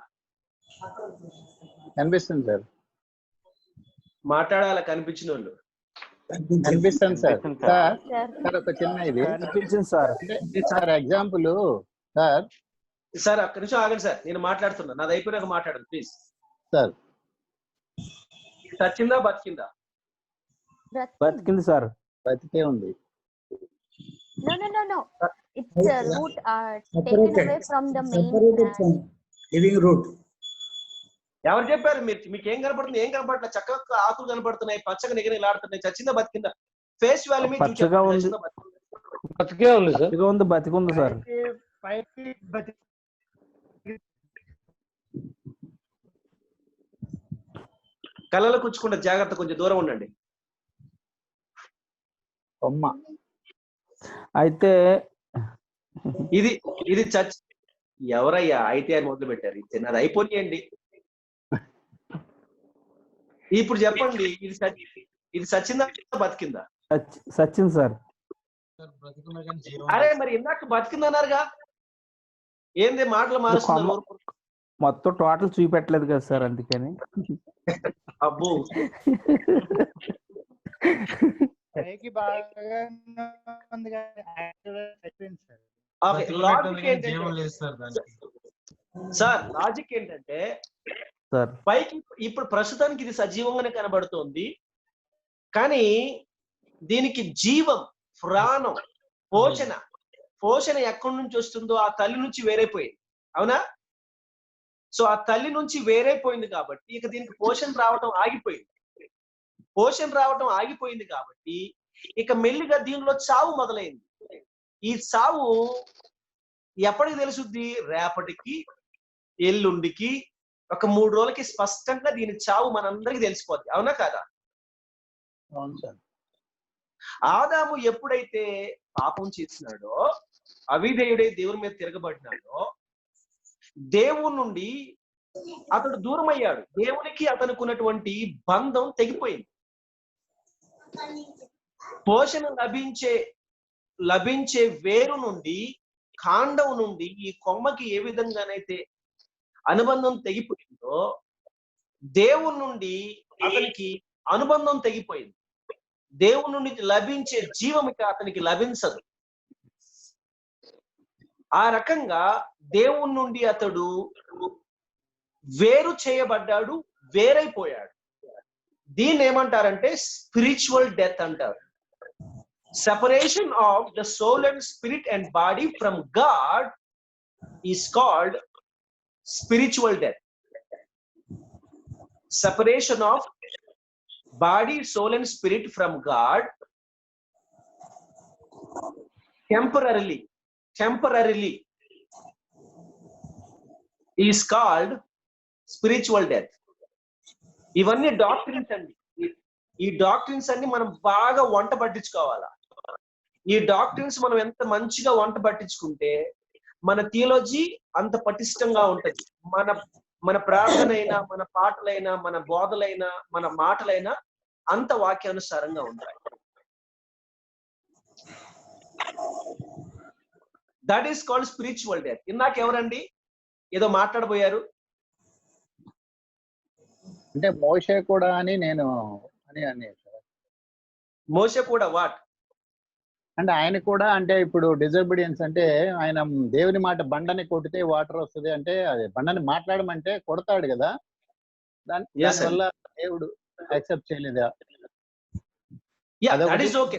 E: కనిపిస్తుంది సార్.
A: మాట్లాడాల కనిపించిన వాళ్ళు.
E: కనిపిస్తుంది సార్. సార్ ఒక చిన్న ఇది
B: కనిపించింది సార్.
E: సార్ ఎగ్జాంపుల్
A: సార్ ఒక్క నిమిషం ఆగండి సార్, నేను మాట్లాడుతున్నా. నాది అయిపోయినాక మాట్లాడండి ప్లీజ్.
E: సార్
A: చచ్చిందా బతికిందా?
B: బతికింది సార్.
E: బతికే ఉంది.
D: No. It's a root taken away from the main plant.
F: Living root.
A: ఎవరు చెప్పారు? మీకు ఏం కనపడుతుంది? ఏం కనపడట్లేదు. చక్కగా ఆకులు కనపడుతున్నాయి, పచ్చగా నిగనిలాడుతున్నాయి. చచ్చిందా బతికిందా? ఫేస్ వాల్యూ మీద
B: పచ్చగా ఉంది.
G: బతికే ఉంది సార్.
B: బతికుంది సార్.
A: కళ్ళలో కూర్చుకుంటే జాగ్రత్త, కొంచెం దూరం ఉండండి.
E: కొమ్మ
B: అయితే
A: ఇది చచ్చి ఎవరయ్యా అయితే అని మొదలు పెట్టారు. ఇది అయిపోయింది. ఇప్పుడు చెప్పండి, ఇది సచ్చిందా బతికిందా?
B: సచిన్ సార్.
A: అరే మరి ఇందాక బతికిందన్నారుగా, ఏంది మాటలు మారుస్తున్నారు?
B: మొత్తం టోటల్ చూపెట్టలేదు కదా సార్, అందుకని.
A: అబ్బో, సార్ లాజిక్ ఏంటంటే, పైకి ఇప్పుడు ప్రస్తుతానికి ఇది సజీవంగానే కనబడుతోంది, కానీ దీనికి జీవం, ప్రాణం, పోషణ ఎక్కడి నుంచి వస్తుందో ఆ తల్లి నుంచి వేరైపోయింది. అవునా? సో ఆ తల్లి నుంచి వేరైపోయింది కాబట్టి ఇక దీనికి పోషణ రావటం ఆగిపోయింది కాబట్టి ఇక మెల్లిగా దీనిలో చావు మొదలైంది. ఈ చావు ఎప్పటికి తెలుసుద్ది? రేపటికి, ఎల్లుండికి, ఒక 3 రోజులకి స్పష్టంగా దీని చావు మనందరికీ తెలిసిపోద్ది. అవునా కాదా?
E: అవును సార్.
A: ఆదాము ఎప్పుడైతే పాపం చేసినాడో, అవిధేయుడై దేవుని మీద తిరగబడినాడో, దేవుని నుండి అతడు దూరం అయ్యాడు. దేవునికి అతనుకున్నటువంటి బంధం తెగిపోయింది. పోషణ లభించే వేరు నుండి, కాండం నుండి ఈ కొమ్మకి ఏ విధంగానైతే అనుబంధం తెగిపోయిందో, దేవుని నుండి అతనికి అనుబంధం తెగిపోయింది. దేవుని నుండి లభించే జీవమిక అతనికి లభించదు. ఆ రకంగా దేవుని నుండి అతడు వేరు చేయబడ్డాడు, వేరైపోయాడు. దీన్ని ఏమంటారంటే స్పిరిచువల్ డెత్ అంటారు. Separation of the soul and spirit and body from God is called spiritual death. Separation of body, soul and spirit from God temporarily is called spiritual death. ఇవన్నీ డాక్ట్రిన్స్ అండి. ఈ డాక్ట్రిన్స్ అన్ని మనం బాగా వంట పట్టించుకోవాలా. ఈ doctrines మనం ఎంత మంచిగా వంట పట్టించుకుంటే మన థియాలజీ అంత పటిష్టంగా ఉంటది, మన మన ప్రార్థనైనా, మన పాటలైనా, మన బోధలైనా, మన మాటలైనా అంత వాక్యానుసారంగా ఉంటాయి. That is called spiritual death. ఇందాక ఎవరండి ఏదో మాట్లాడబోయారు?
E: అంటే మోషే కూడా అని నేను అని సార్.
A: మోషే కూడా వాట్?
E: అంటే ఆయన కూడా అంటే ఇప్పుడు డిజోబీడియన్స్ అంటే ఆయన దేవుని మాట బండని కొడితే వాటర్ వస్తుంది అంటే అది బండని మాట్లాడమంటే కొడతాడు కదా, దానివల్ల దేవుడు యాక్సెప్ట్ చేయలేదా?
A: That is okay.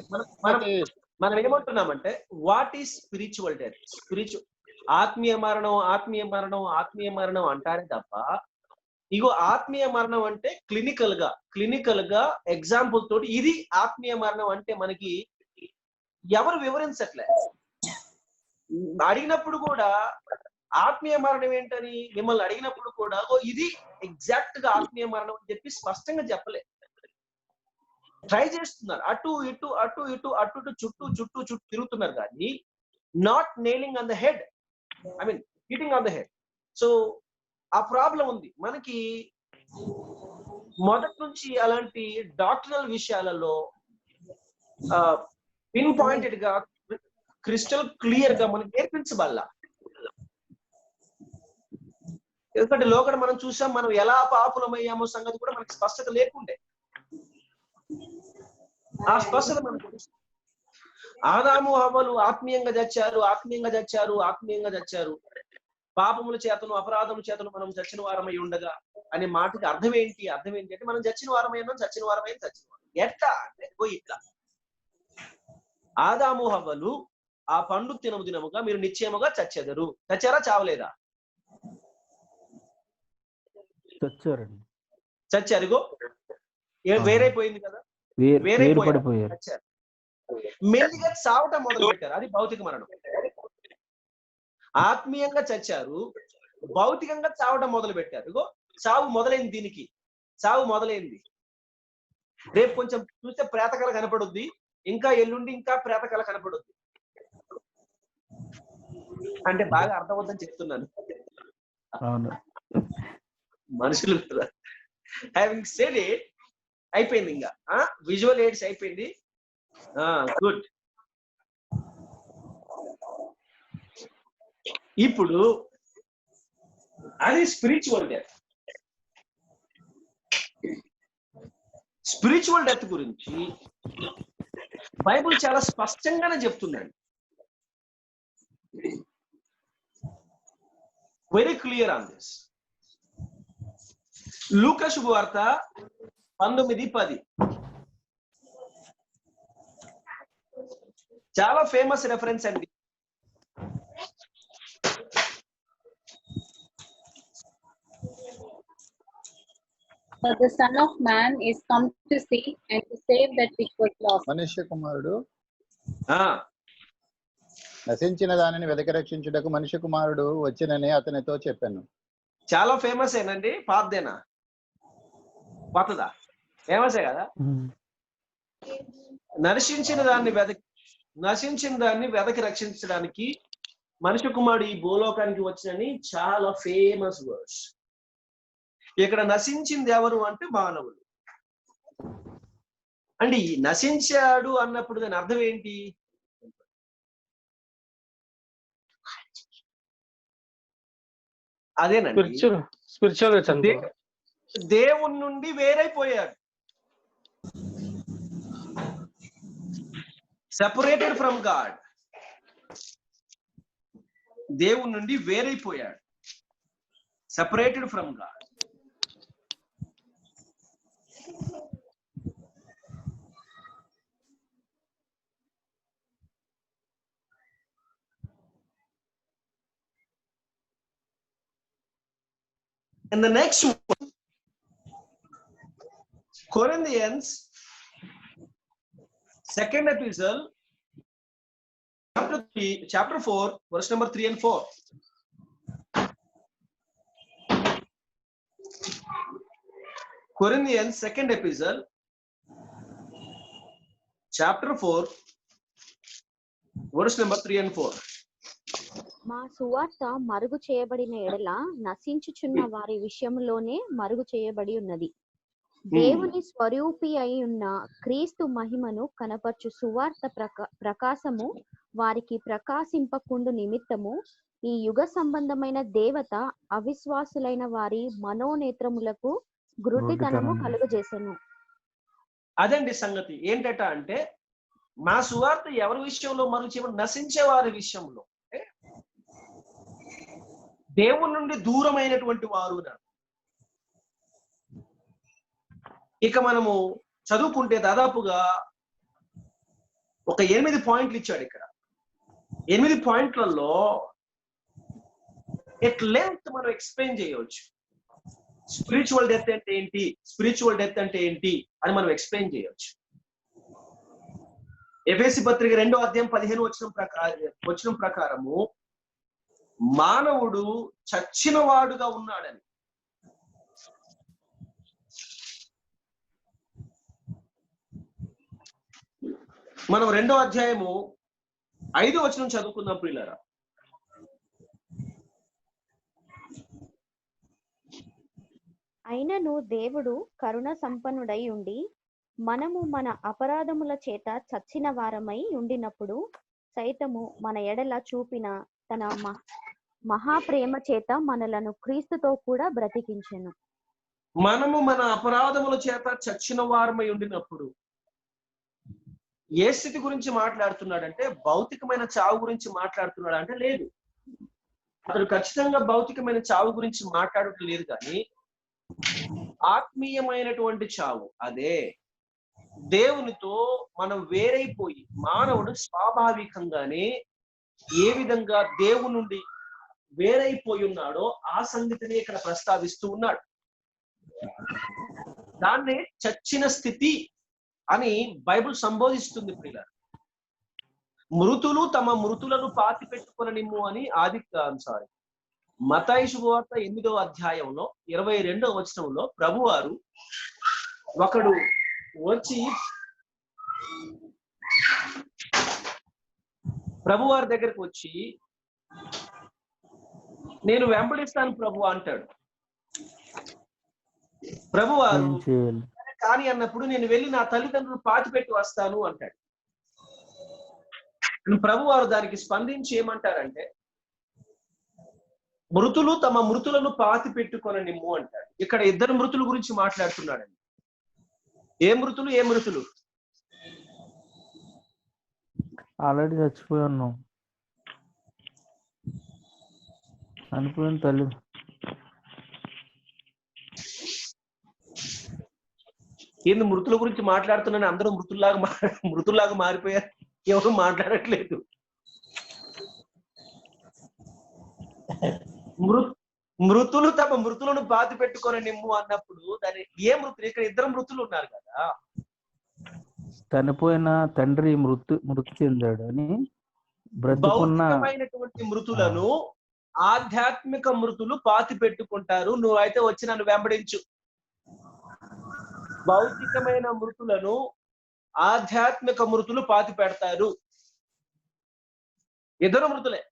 A: మనం ఏమంటున్నామంటే వాట్ ఈస్ స్పిరిచువల్ డెత్? ఆత్మీయ మరణం, ఆత్మీయ మరణం, ఆత్మీయ మరణం అంటారే తప్ప, ఇగో ఆత్మీయ మరణం అంటే క్లినికల్ గా ఎగ్జాంపుల్ తోటి ఇది ఆత్మీయ మరణం అంటే మనకి ఎవరు వివరించట్లే. అడిగినప్పుడు కూడా ఆత్మీయ మరణం ఏంటని మిమ్మల్ని అడిగినప్పుడు కూడా ఇది ఎగ్జాక్ట్ గా ఆత్మీయ మరణం అని చెప్పి స్పష్టంగా చెప్పలే. ట్రై చేస్తున్నారు, అటు ఇటు అటు ఇటు అటు ఇటు చుట్టూ చుట్టూ చుట్టూ తిరుగుతున్నారు కానీ not nailing on the head, I mean hitting on the head. So ఆ ప్రాబ్లం ఉంది మనకి. మొదటి నుంచి అలాంటి డాక్టరల్ విషయాలలో పిన్ పాయింటెడ్ గా క్రిస్టల్ క్లియర్ గా మనకి నేర్పించబల్లా. ఎందుకంటే లోకడ మనం చూసాం, మనం ఎలా పాపులమయ్యామో సంగతి కూడా మనకి స్పష్టత లేకుండే. ఆ స్పష్టత మనకు ఆదాము హవ్వలు ఆత్మీయంగా చచ్చారు. పాపముల చేతను అపరాధముల చేతను మనం చచ్చిన వారమై ఉండగా అనే మాటకి అర్థం ఏంటి అంటే మనం చచ్చిన వారమైనా ఎట్లా అంటే ఇట్లా ఆదాము హవ్వలు ఆ పండు దినముగా మీరు నిశ్చయముగా చచ్చెదరు. చచ్చారా? చావలేదా? చచ్చారుగో వేరైపోయింది కదా, వేరైపోయారు, చచ్చారు. మెల్లిగా చావటం మొదలు పెట్టారు. అది భౌతిక మరణం. ఆత్మీయంగా చచ్చారు, భౌతికంగా చావటం మొదలు పెట్టారు. ఇగో చావు మొదలైంది, దీనికి చావు మొదలైంది. రేపు కొంచెం చూస్తే ప్రేతకళ కనపడుద్ది, ఇంకా ఎల్లుండి ఇంకా ప్రేతకళ కనపడుద్ది. అంటే బాగా అర్థమవుతుందని చెప్తున్నాను. మనుషులు హ్యావింగ్ సెడ్ ఇట్ అయిపోయింది, ఇంకా విజువల్ ఎయిడ్స్ అయిపోయింది. గుడ్. ఇప్పుడు అది స్పిరిచువల్ డెత్. స్పిరిచువల్ డెత్ గురించి బైబుల్ చాలా స్పష్టంగానే చెప్తుందండి. Very clear on this. లూకా శుభవార్త 19:10 చాలా ఫేమస్ రెఫరెన్స్ అండి.
C: For the Son of Man is come to seek and to save that which was lost.
E: మనుష్య కుమారుడు
A: ఆ
E: నశించిన దానిని వెదకి రక్షించుటకు మనుష్య కుమారుడు వచ్చినని అతనితో చెప్పాను.
A: చాలా ఫేమస్ ఏనండి. పాతదేనా కొత్తదా? ఫేమసే కదా. నశించిన దాన్ని వెదకి రక్షించడానికి మనుష్య కుమారుడు ఈ భూలోకానికి వచ్చినని చాలా ఫేమస్ వర్డ్స్. ఇక్కడ నశించింది ఎవరు అంటే మానవులు. అంటే ఈ నశించాడు అన్నప్పుడు దాని అర్థం ఏంటి? అదేనండి, దేవుని నుండి వేరైపోయాడు. Separated from God. దేవుని నుండి వేరైపోయాడు, separated from God. And the next one, Corinthians, 2nd epistle, chapter 4, verse number 3 and 4. Corinthians, 2nd epistle, chapter 4, verse number 3 and 4.
D: మా సువార్త మరుగు చేయబడిన ఎడల నశించుచున్న వారి విషయంలోనే మరుగు చేయబడి ఉన్నది. దేవుని స్వరూపి అయి ఉన్న క్రీస్తు మహిమను కనపరచు సువార్త ప్రకాశము వారికి ప్రకాశింపకుండు నిమిత్తము ఈ యుగ సంబంధమైన దేవత అవిశ్వాసులైన వారి మనోనేత్రములకు గ్రుడ్డితనము కలుగజేసెను.
A: అదండి సంగతి. ఏంటట అంటే మా సువార్త ఎవరి విషయంలో మరుగు చేయబడి, నశించే వారి విషయంలో, దేవుని నుండి దూరమైనటువంటి వారు. ఇక మనము చదువుకుంటే దాదాపుగా ఒక 8 పాయింట్లు ఇచ్చాడు ఇక్కడ. 8 పాయింట్లలో ఎట్ లెంత్ మనం ఎక్స్ప్లెయిన్ చేయవచ్చు. స్పిరిచువల్ డెత్ అంటే ఏంటి, స్పిరిచువల్ డెత్ అంటే ఏంటి అని మనం ఎక్స్ప్లెయిన్ చేయవచ్చు. ఎఫెసీ పత్రిక 2వ అధ్యాయం 15వ వచనం ప్రకారము మానవుడు చచ్చిన వాడుగా ఉన్నాడని. మనం 2వ అధ్యాయము 5వ వచనం చదువుకుందాం ప్రియులారా.
D: అయినను దేవుడు కరుణ సంపన్నుడై ఉండి మనము మన అపరాధముల చేత చచ్చిన వారమై ఉండినప్పుడు సైతము మన ఎడల చూపిన తన మహాప్రేమ చేత మనలను క్రీస్తుతో కూడా బ్రతికించెను.
A: మనము మన అపరాధముల చేత చచ్చిన వారమై ఉండినప్పుడు ఏ స్థితి గురించి మాట్లాడుతున్నాడంటే భౌతికమైన చావు గురించి మాట్లాడుతున్నాడు అంటే లేదు. అతడు ఖచ్చితంగా భౌతికమైన చావు గురించి మాట్లాడటం లేదు, కానీ ఆత్మీయమైనటువంటి చావు. అదే దేవునితో మనం వేరైపోయి మానవుడు స్వాభావికంగానే ఏ విధంగా దేవుని నుండి వేరైపోయి ఉన్నాడో ఆ సంగతిని ఇక్కడ ప్రస్తావిస్తూ ఉన్నాడు. దాన్నే చచ్చిన స్థితి అని బైబిల్ సంబోధిస్తుంది ప్రియులారా. మృతులు తమ మృతులను పాతి పెట్టుకొననిమ్ము అని మత్తయి శుభవార్త 8వ అధ్యాయంలో 22వ వచనంలో ప్రభువారు ఒకడు వచ్చి ప్రభువారి దగ్గరకు వచ్చి నేను వెంబడిస్తాను ప్రభు అంటాడు. ప్రభువారు కానీ అన్నప్పుడు నేను వెళ్ళి నా తల్లిదండ్రులు పాతి పెట్టి వస్తాను అంటాడు. ప్రభువారు దానికి స్పందించి ఏమంటారంటే మృతులు తమ మృతులను పాతి పెట్టుకొననిమ్ము అంటాడు. ఇక్కడ 2 మృతుల గురించి మాట్లాడుతున్నాడండి. ఏ మృతులు? ఏ మృతులు?
F: ఆల్రెడీ చచ్చిపోయి ఉన్నాం, చనిపోయిన తల్లి.
A: ఏంది మృతుల గురించి మాట్లాడుతున్నాను? అందరూ మృతుల్లాగా మారిపోయారు, ఎవరు మాట్లాడట్లేదు. మృతులు తమ మృతులను పాతి పెట్టుకొని నిమ్ము అన్నప్పుడు దాని ఏ మృతులు? ఇక్కడ 2 మృతులు ఉన్నారు కదా.
F: చనిపోయిన తండ్రి మృతి చెందాడు అని
A: భౌతికమైనటువంటి మృతులను ఆధ్యాత్మిక మృతులు పాతి పెట్టుకుంటారు. నువ్వైతే వచ్చి నన్ను వెంబడించు. భౌతికమైన మృతులను ఆధ్యాత్మిక మృతులు పాతి పెడతారు. 2 మృతులే.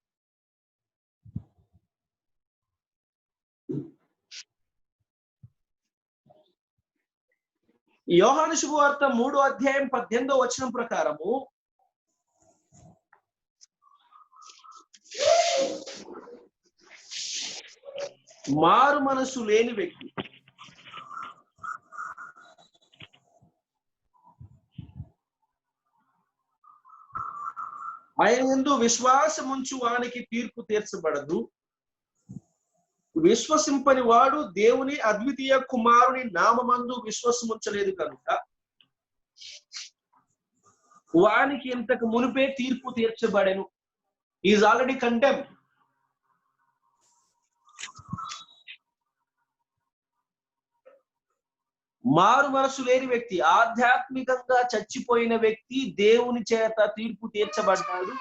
A: యోహాను శుభవార్త 3వ అధ్యాయం 18వ వచనం ప్రకారము మారు మనసు లేని వ్యక్తి ఆయన యందు విశ్వాసముంచు వానికి తీర్పు తీర్చబడదు. విశ్వసింపని వాడు దేవుని అద్వితీయ కుమారుని నామమందు విశ్వాసముంచలేదు కనుక వానికి ఇంతకు మునిపే తీర్పు తీర్చబడెను. Is already condemn. మారు మనసు లేని వ్యక్తి, ఆధ్యాత్మికంగా చచ్చిపోయిన వ్యక్తి దేవుని చేత తీర్పు తీర్చబడ్డాడు.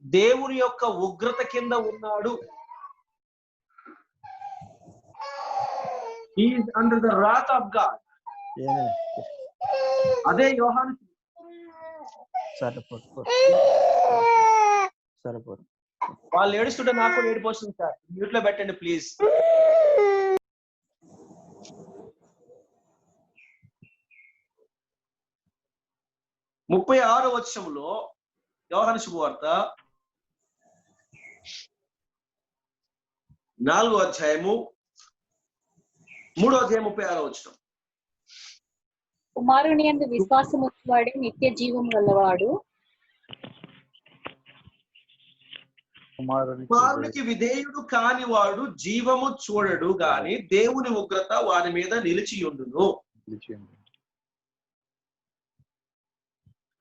A: దేవుని యొక్క ఉగ్రత కింద ఉన్నాడు. He is under the wrath of God. అదే యోహాను
F: సరిపోదు.
A: వాళ్ళు ఏడుస్తుంటే నాకు కూడా ఏడుపు వస్తుంది సార్. మ్యూట్ లో పెట్టండి ప్లీజ్. 36వ వచనంలో యోహాను శుభవార్త 4వ అధ్యాయము 3వ అధ్యాయం 36వ వచనం.
C: కుమారుని యందు విశ్వాసము ఉంచువాడే నిత్య జీవం గలవాడు,
A: కుమారునికి విధేయుడు కానివాడు జీవము చూడడు గాని దేవుని ఉగ్రత వారి మీద నిలిచియుండును.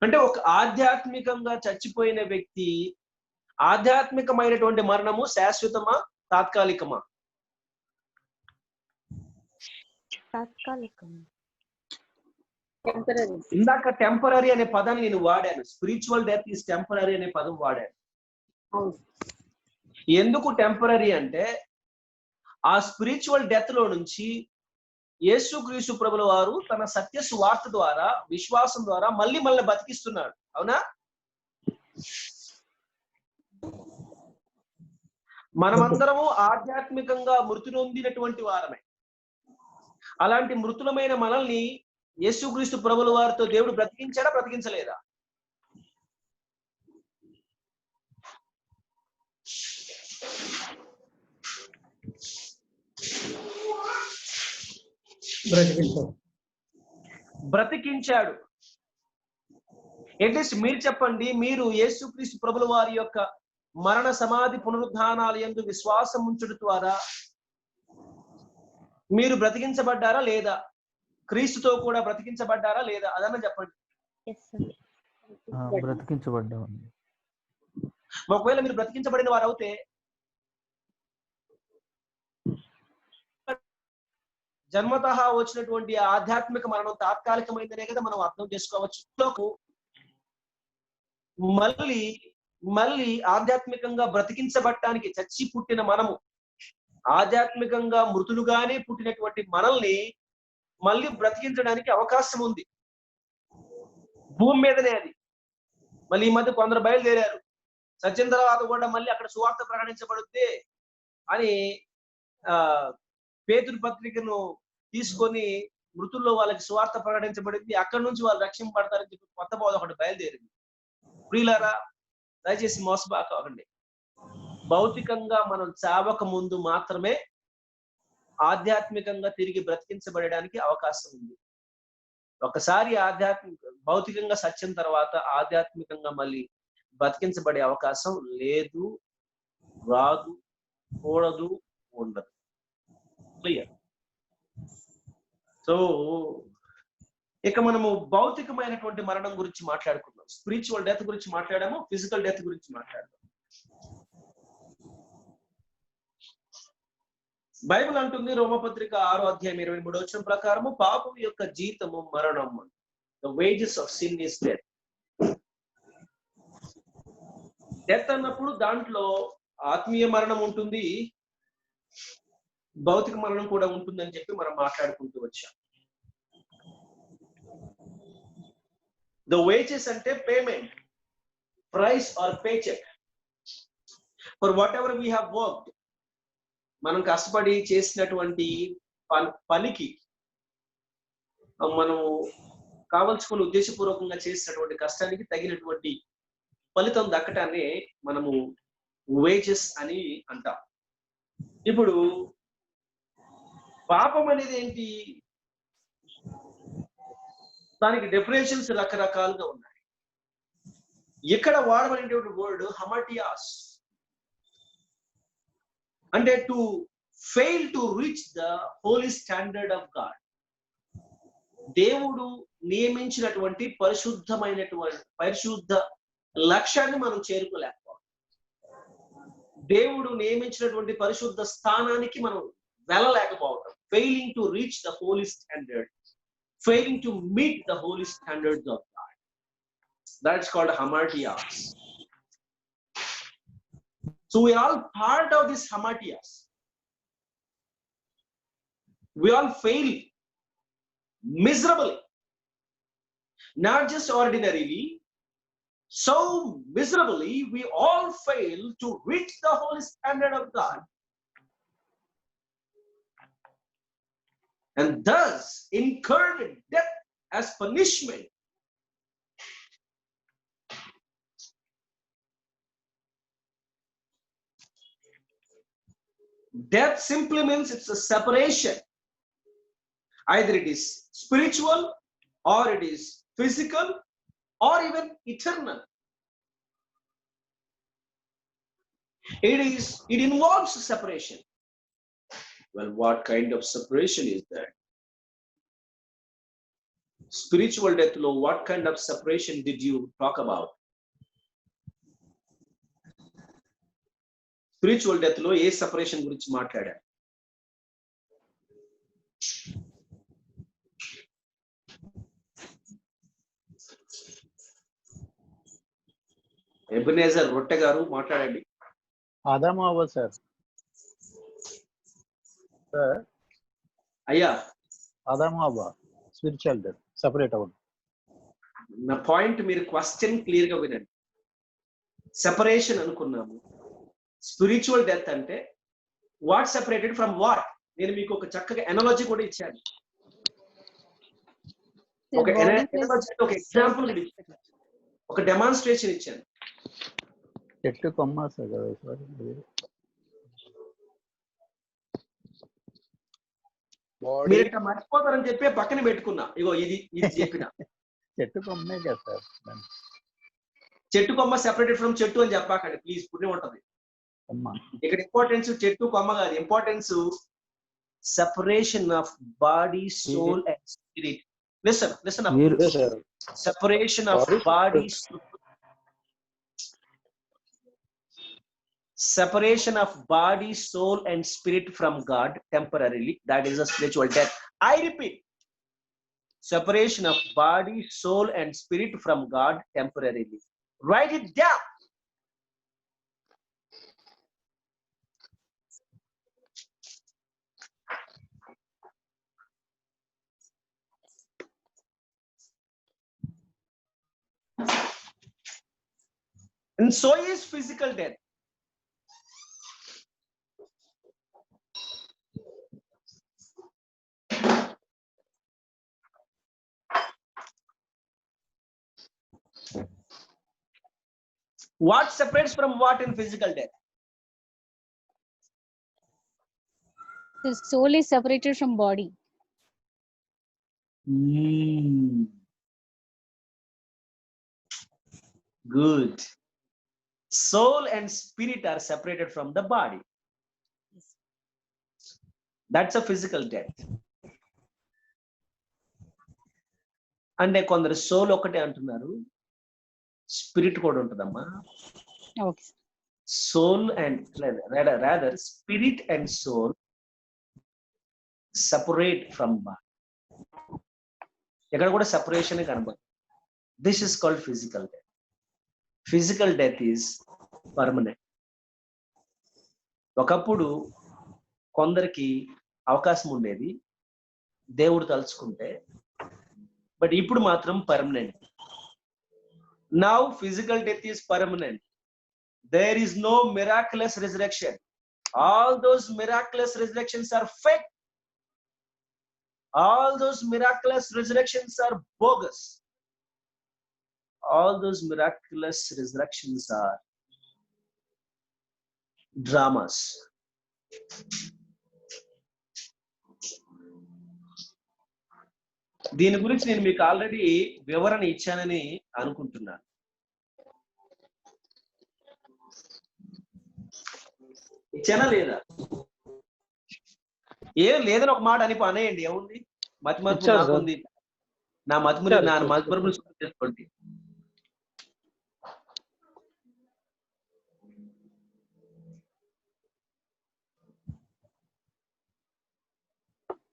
A: అంటే ఒక ఆధ్యాత్మికంగా చచ్చిపోయిన వ్యక్తి ఆధ్యాత్మికమైనటువంటి మరణము శాశ్వతమా తాత్కాలికమా?
D: తాత్కాలికం.
C: టెంపరరీ.
A: ఇందాక టెంపరరీ అనే పదాన్ని నేను వాడాను. స్పిరిచువల్ డెత్ ఈస్ టెంపరరీ అనే పదం వాడాను.
C: అవును.
A: ఎందుకు టెంపరరీ అంటే ఆ స్పిరిచువల్ డెత్ లో నుంచి యేసుక్రీస్తు ప్రభుల వారు తన సత్య సువార్త ద్వారా విశ్వాసం ద్వారా మళ్ళీ బతికిస్తున్నాడు. అవునా? మనమందరము ఆధ్యాత్మికంగా మృతి నొందినటువంటి వారమే. అలాంటి మృతులమైన మనల్ని యేసుక్రీస్తు ప్రభుల వారితో దేవుడు బ్రతికించాడా బ్రతికించలేదా? బ్రతికించాడు. అట్లీస్ట్ మీరు చెప్పండి, మీరు యేసుక్రీస్తు ప్రభుల వారి యొక్క మరణ సమాధి పునరుద్ధానాల యందు విశ్వాసం ఉంచుట ద్వారా మీరు బ్రతికించబడ్డారా లేదా? క్రీస్తుతో కూడా బ్రతికించబడ్డారా లేదా? అదన్నా చెప్పండి.
F: బ్రతికించబడ్డామండి.
A: ఒకవేళ మీరు బ్రతికించబడిన వారు అవుతే జన్మతః వచ్చినటువంటి ఆధ్యాత్మిక మరణం తాత్కాలికమైందనే కదా మనం అర్థం చేసుకోవచ్చు. మళ్ళీ ఆధ్యాత్మికంగా బ్రతికించబడటానికి చచ్చి పుట్టిన మనము ఆధ్యాత్మికంగా మృతులుగానే పుట్టినటువంటి మనల్ని మళ్ళీ బ్రతికించడానికి అవకాశం ఉంది భూమి మీదనే. అది మళ్ళీ ఈ మధ్య కొందరు బయలుదేరారు, సత్యం తర్వాత కూడా మళ్ళీ అక్కడ సువార్త ప్రకటించబడుద్ది అని పేతురు పత్రికను తీసుకొని మృతుల్లో వాళ్ళకి సువార్త ప్రకటించబడింది, అక్కడి నుంచి వాళ్ళు రక్షింపబడతారని చెప్పి కొత్త బోధ ఒకటి బయలుదేరింది. ప్రియులారా, దయచేసి మోసపోకండి. భౌతికంగా మనం చావక ముందు మాత్రమే ఆధ్యాత్మికంగా తిరిగి బ్రతికించబడడానికి అవకాశం ఉంది. ఒకసారి భౌతికంగా సత్యం తర్వాత ఆధ్యాత్మికంగా మళ్ళీ బ్రతికించబడే అవకాశం లేదు, రాదు, కూడదు, ఉండదు. క్లియర్? సో ఇక మనము భౌతికమైనటువంటి మరణం గురించి మాట్లాడుకున్నాం, స్పిరిచువల్ డెత్ గురించి మాట్లాడాము, ఫిజికల్ డెత్ గురించి మాట్లాడాము. బైబిల్ అంటుంది రోమపత్రిక 6వ అధ్యాయం 23వ వచనం ప్రకారము పాపం యొక్క జీతము మరణం. The wages of sin is death. Death అన్నప్పుడు దాంట్లో ఆత్మీయ మరణం ఉంటుంది, భౌతిక మరణం కూడా ఉంటుందని చెప్పి మనం మాట్లాడుకుంటూ వచ్చాం. The wages అంటే payment, price or pay cheque for whatever we have worked. మనం కష్టపడి చేసినటువంటి పనికి మనం కావలసుకుని ఉద్దేశపూర్వకంగా చేసినటువంటి కష్టానికి తగినటువంటి ఫలితం దక్కటాన్ని మనము వేజెస్ అని అంటాం. ఇప్పుడు పాపం అనేది ఏంటి? దానికి డెఫినేషన్స్ రకరకాలుగా ఉన్నాయి. ఇక్కడ వాడబడినటువంటి వర్డ్ హమాటియాస్, అంటే to fail to reach the holy standard of God. దేవుడు నియమించినటువంటి పరిశుద్ధ లక్ష్యాన్ని మనం చేరుకోలేకపోవడం, దేవుడు నియమించినటువంటి పరిశుద్ధ స్థానానికి మనం వెళ్ళలేకపోవడం, failing to reach the holy standard, failing to meet the holy standards of God. That's called hamartias. So we are all part of this hamartias. We all fail miserably, not just ordinarily, So miserably, we all fail to reach the holy standard of God, and thus incurred death as punishment. Death simply means it's a separation. Either it is spiritual, or it is physical, or even eternal. It involves separation. Well, what kind of separation is that? Spiritual death lo, what kind of separation did you talk about? Spiritual death lo A separation గురించి మాట్లాడారు? Ebenezer రొట్టె గారు మాట్లాడండి.
E: ఆదాము అవ్వ sir. Sir
A: అయ్యా,
E: ఆదాము అవ్వ స్పిరిచువల్ డెత్ సెపరేట్ అవ్వడం.
A: నా పాయింట్ మీరు క్వశ్చన్ క్లియర్ గా వినండి. సెపరేషన్ అనుకున్నాము. స్పిరిచువల్ డెత్ అంటే వాట్ సెపరేటెడ్ ఫ్రమ్ వాట్? నేను మీకు ఒక చక్కగా ఎనాలజీ కూడా ఇచ్చాను. ఒక ఎగ్జాంపుల్, ఒక డెమాన్స్ట్రేషన్ ఇచ్చాను.
E: చెట్టు కొమ్మ సార్ కదా సార్.
A: మీరు ఇట్లా మర్చిపోతారని చెప్పి పక్కన పెట్టుకున్నా. ఇగో ఇది చెప్పిన
E: చెట్టు కొమ్మే కదా సార్.
A: చెట్టు కొమ్మ సెపరేటెడ్ ఫ్రమ్ చెట్టు అని చెప్పాకండి ప్లీజ్, పుణ్యం ఉంటది. ఇక్కడ ఇంపార్టెన్స్ చెట్టు కొమ్మ కాదు, importance separation of body, soul and spirit. Listen separation of body, separation of body, soul and spirit from God temporarily, that is a spiritual death. I repeat, separation of body, soul and spirit from God temporarily. Write it down. And so is physical death. What separates from what in physical death?
H: The soul is separated from body.
A: Good. Soul and spirit are separated from the body. That's a physical death. అంటే కొందరు soul ఒకటే అంటున్నారు, spirit కూడా ఉంటుందమ్మా.
H: Okay.
A: Soul and rather spirit and soul separate from body. ఎక్కడ కూడా separation కనబడదు. This is called physical death. Physical death is permanent. ఒకప్పుడు కొందరికి అవకాశం ఉండేది దేవుడు తలుచుకుంటే, బట్ ఇప్పుడు మాత్రం permanent. Now physical death is permanent. There is no miraculous resurrection. All those miraculous resurrections are fake. All those miraculous resurrections are bogus. All those miraculous resurrections are dramas. దీని గురించి నేను మీకు ఆల్రెడీ వివరణ ఇచ్చానని అనుకుంటున్నాను. ఇచ్చానా లేదా? ఏం లేదని ఒక మాట అనేయండి. ఏముంది? మతిమరుపు నాకుంది. నా మతిమరుపును చేసుకోండి.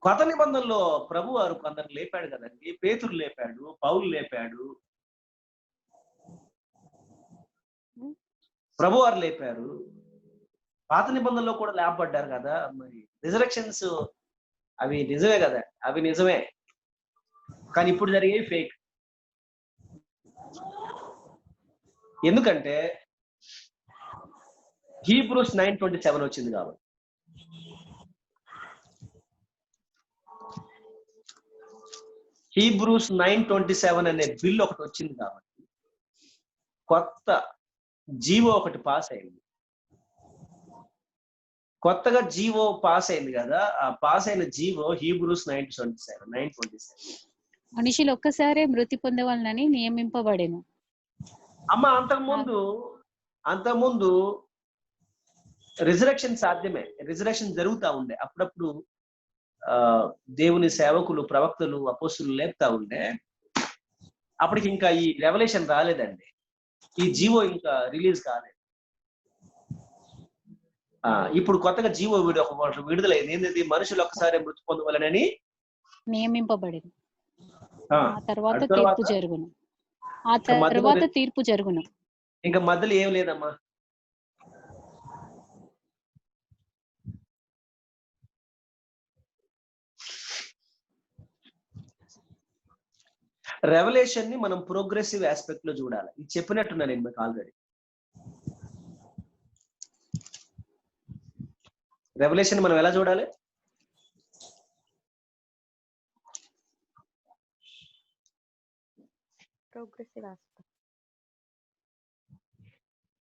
A: కొత్త నిబంధనలో ప్రభు వారు కొందరు లేపాడు కదండి. పేతురు లేపాడు, పౌలు లేపాడు, ప్రభు వారు లేపారు. పాత నిబంధనలో కూడా లేపబడ్డారు కదా. మరి రిజరెక్షన్స్ అవి నిజమే కదా, అవి నిజమే. కానీ ఇప్పుడు జరిగే ఫేక్. ఎందుకంటే హీబ్రూస్ 9:27 వచ్చింది కాబట్టి. హీబ్రూస్ 9:27 అనే బిల్ ఒకటి వచ్చింది కాబట్టి కొత్త జీవో ఒకటి పాస్ అయింది. కొత్తగా జీవో పాస్ అయింది కదా, ఆ పాస్ అయిన జీవో హీబ్రూస్ 9:27.
H: మనుషులు ఒక్కసారే మృతి పొందవాలని నియమింపబడెను.
A: అమ్మ అంతకుముందు రిజరెక్షన్ సాధ్యమే, రిజరెక్షన్ జరుగుతా ఉండే. అప్పుడప్పుడు దేవుని సేవకులు, ప్రవక్తలు, అపోస్తులు లేపుతా ఉండే. అప్పటికి ఇంకా ఈ రెవల్యూషన్ రాలేదండి, ఈ జీవో ఇంకా రిలీజ్ కాలేదు. ఇప్పుడు కొత్తగా జీవో విడుదలైంది. ఏంటంటే మనుషులు ఒక్కసారి మృతి పొందవాలని
H: నియమింపబడెను. ఆ తర్వాత తీర్పు జరుగును.
A: ఇంకా మధ్యలో ఏం లేదమ్మా. రెవల్యూషన్ ని మనం ప్రోగ్రెసివ్ ఆస్పెక్ట్ లో చూడాలి. ఇది చెప్పినట్టున్నా నేను మీకు ఆల్రెడీ. రెవల్యూషన్ మనం ఎలా చూడాలి?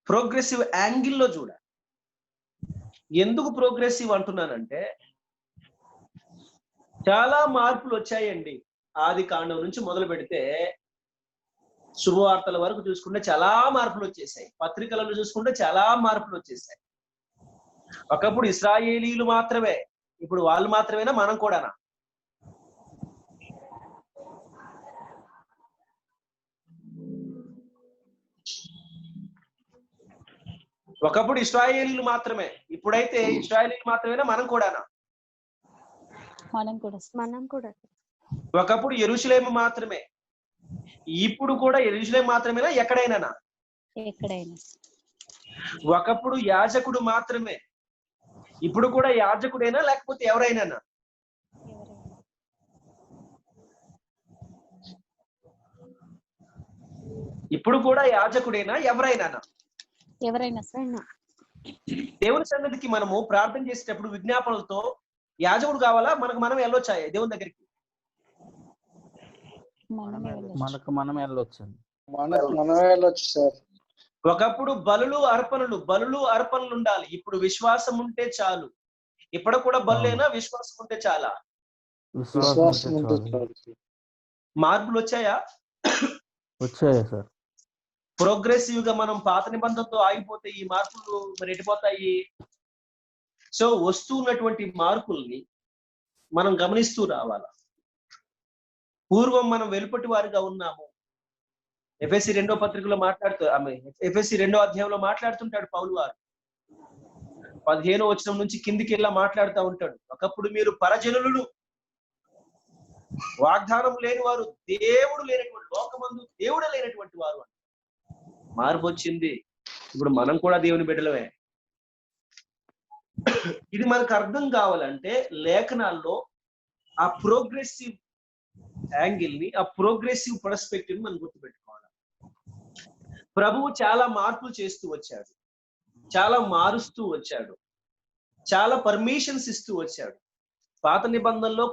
A: ప్రోగ్రెసివ్ యాంగిల్లో చూడాలి. ఎందుకు ప్రోగ్రెసివ్ అంటున్నానంటే చాలా మార్పులు వచ్చాయండి. ఆది కాండం నుంచి మొదలు పెడితే శుభవార్తల వరకు చూసుకుంటే చాలా మార్పులు వచ్చేసాయి. పత్రికలను చూసుకుంటే చాలా మార్పులు వచ్చేసాయి. ఒకప్పుడు ఇశ్రాయేలీలు మాత్రమే, ఇప్పుడు వాళ్ళు మాత్రమేనా, మనం కూడానా? ఒకప్పుడు ఇశ్రాయేలీలు మాత్రమే, ఇప్పుడైతే ఇశ్రాయేలీలు మాత్రమేనా, మనం కూడానా?
H: మనం కూడా.
A: ఒకప్పుడు యెరూషలేము మాత్రమే, ఇప్పుడు కూడా యెరూషలేము మాత్రమేనా, ఎక్కడైనా? ఒకప్పుడు యాజకుడు మాత్రమే, ఇప్పుడు కూడా యాజకుడైనా లేకపోతే ఎవరైనా? ఇప్పుడు కూడా యాజకుడైనా ఎవరైనా? దేవుని సన్నిధికి మనము ప్రార్థన చేసేటప్పుడు విజ్ఞాపనలతో యాజకుడు కావాలా, మనం వెళ్ళొచ్చా దేవుని దగ్గరికి?
F: మనం వెళ్ళొచ్చు
B: సార్.
A: ఒకప్పుడు బలులు అర్పణలు ఉండాలి, ఇప్పుడు విశ్వాసం ఉంటే చాలు. ఇప్పుడు కూడా బలులేనా, విశ్వాసం ఉంటే చాలా? మార్పులు వచ్చాయా
F: సార్?
A: ప్రోగ్రెసివ్ గా మనం పాత నిబంధనతో ఆగిపోతే ఈ మార్పులు మరి ఎటుపోతాయి? సో వస్తున్నటువంటి మార్పుల్ని మనం గమనిస్తూ రావాలి. పూర్వం మనం వెలుపటి వారిగా ఉన్నాము. ఎఫెసీ 2వ పత్రికలో ఎఫెసీ 2వ అధ్యాయంలో మాట్లాడుతుంటాడు పౌలు వారు. 15వ వచనం నుంచి కిందికి ఇలా మాట్లాడుతూ ఉంటాడు. ఒకప్పుడు మీరు పరజనులు, వాగ్దానం లేని వారు, దేవుడు లేనటువంటి, లోకమందు దేవుడు లేనటువంటి వారు. మార్పు వచ్చింది, ఇప్పుడు మనం కూడా దేవుని బిడ్డలమే. ఇది మనకు అర్థం కావాలంటే లేఖనాల్లో ఆ ప్రోగ్రెసివ్ యాంగిల్ ని, ఆ ప్రోగ్రెసివ్ పర్స్పెక్టివ్ మనం గుర్తుపెట్టుకోవాలి. ప్రభువు చాలా మార్పులు చేస్తూ వచ్చాడు, చాలా మారుస్తూ వచ్చాడు, చాలా పర్మిషన్స్ ఇస్తూ వచ్చాడు. పాత నిబంధనలో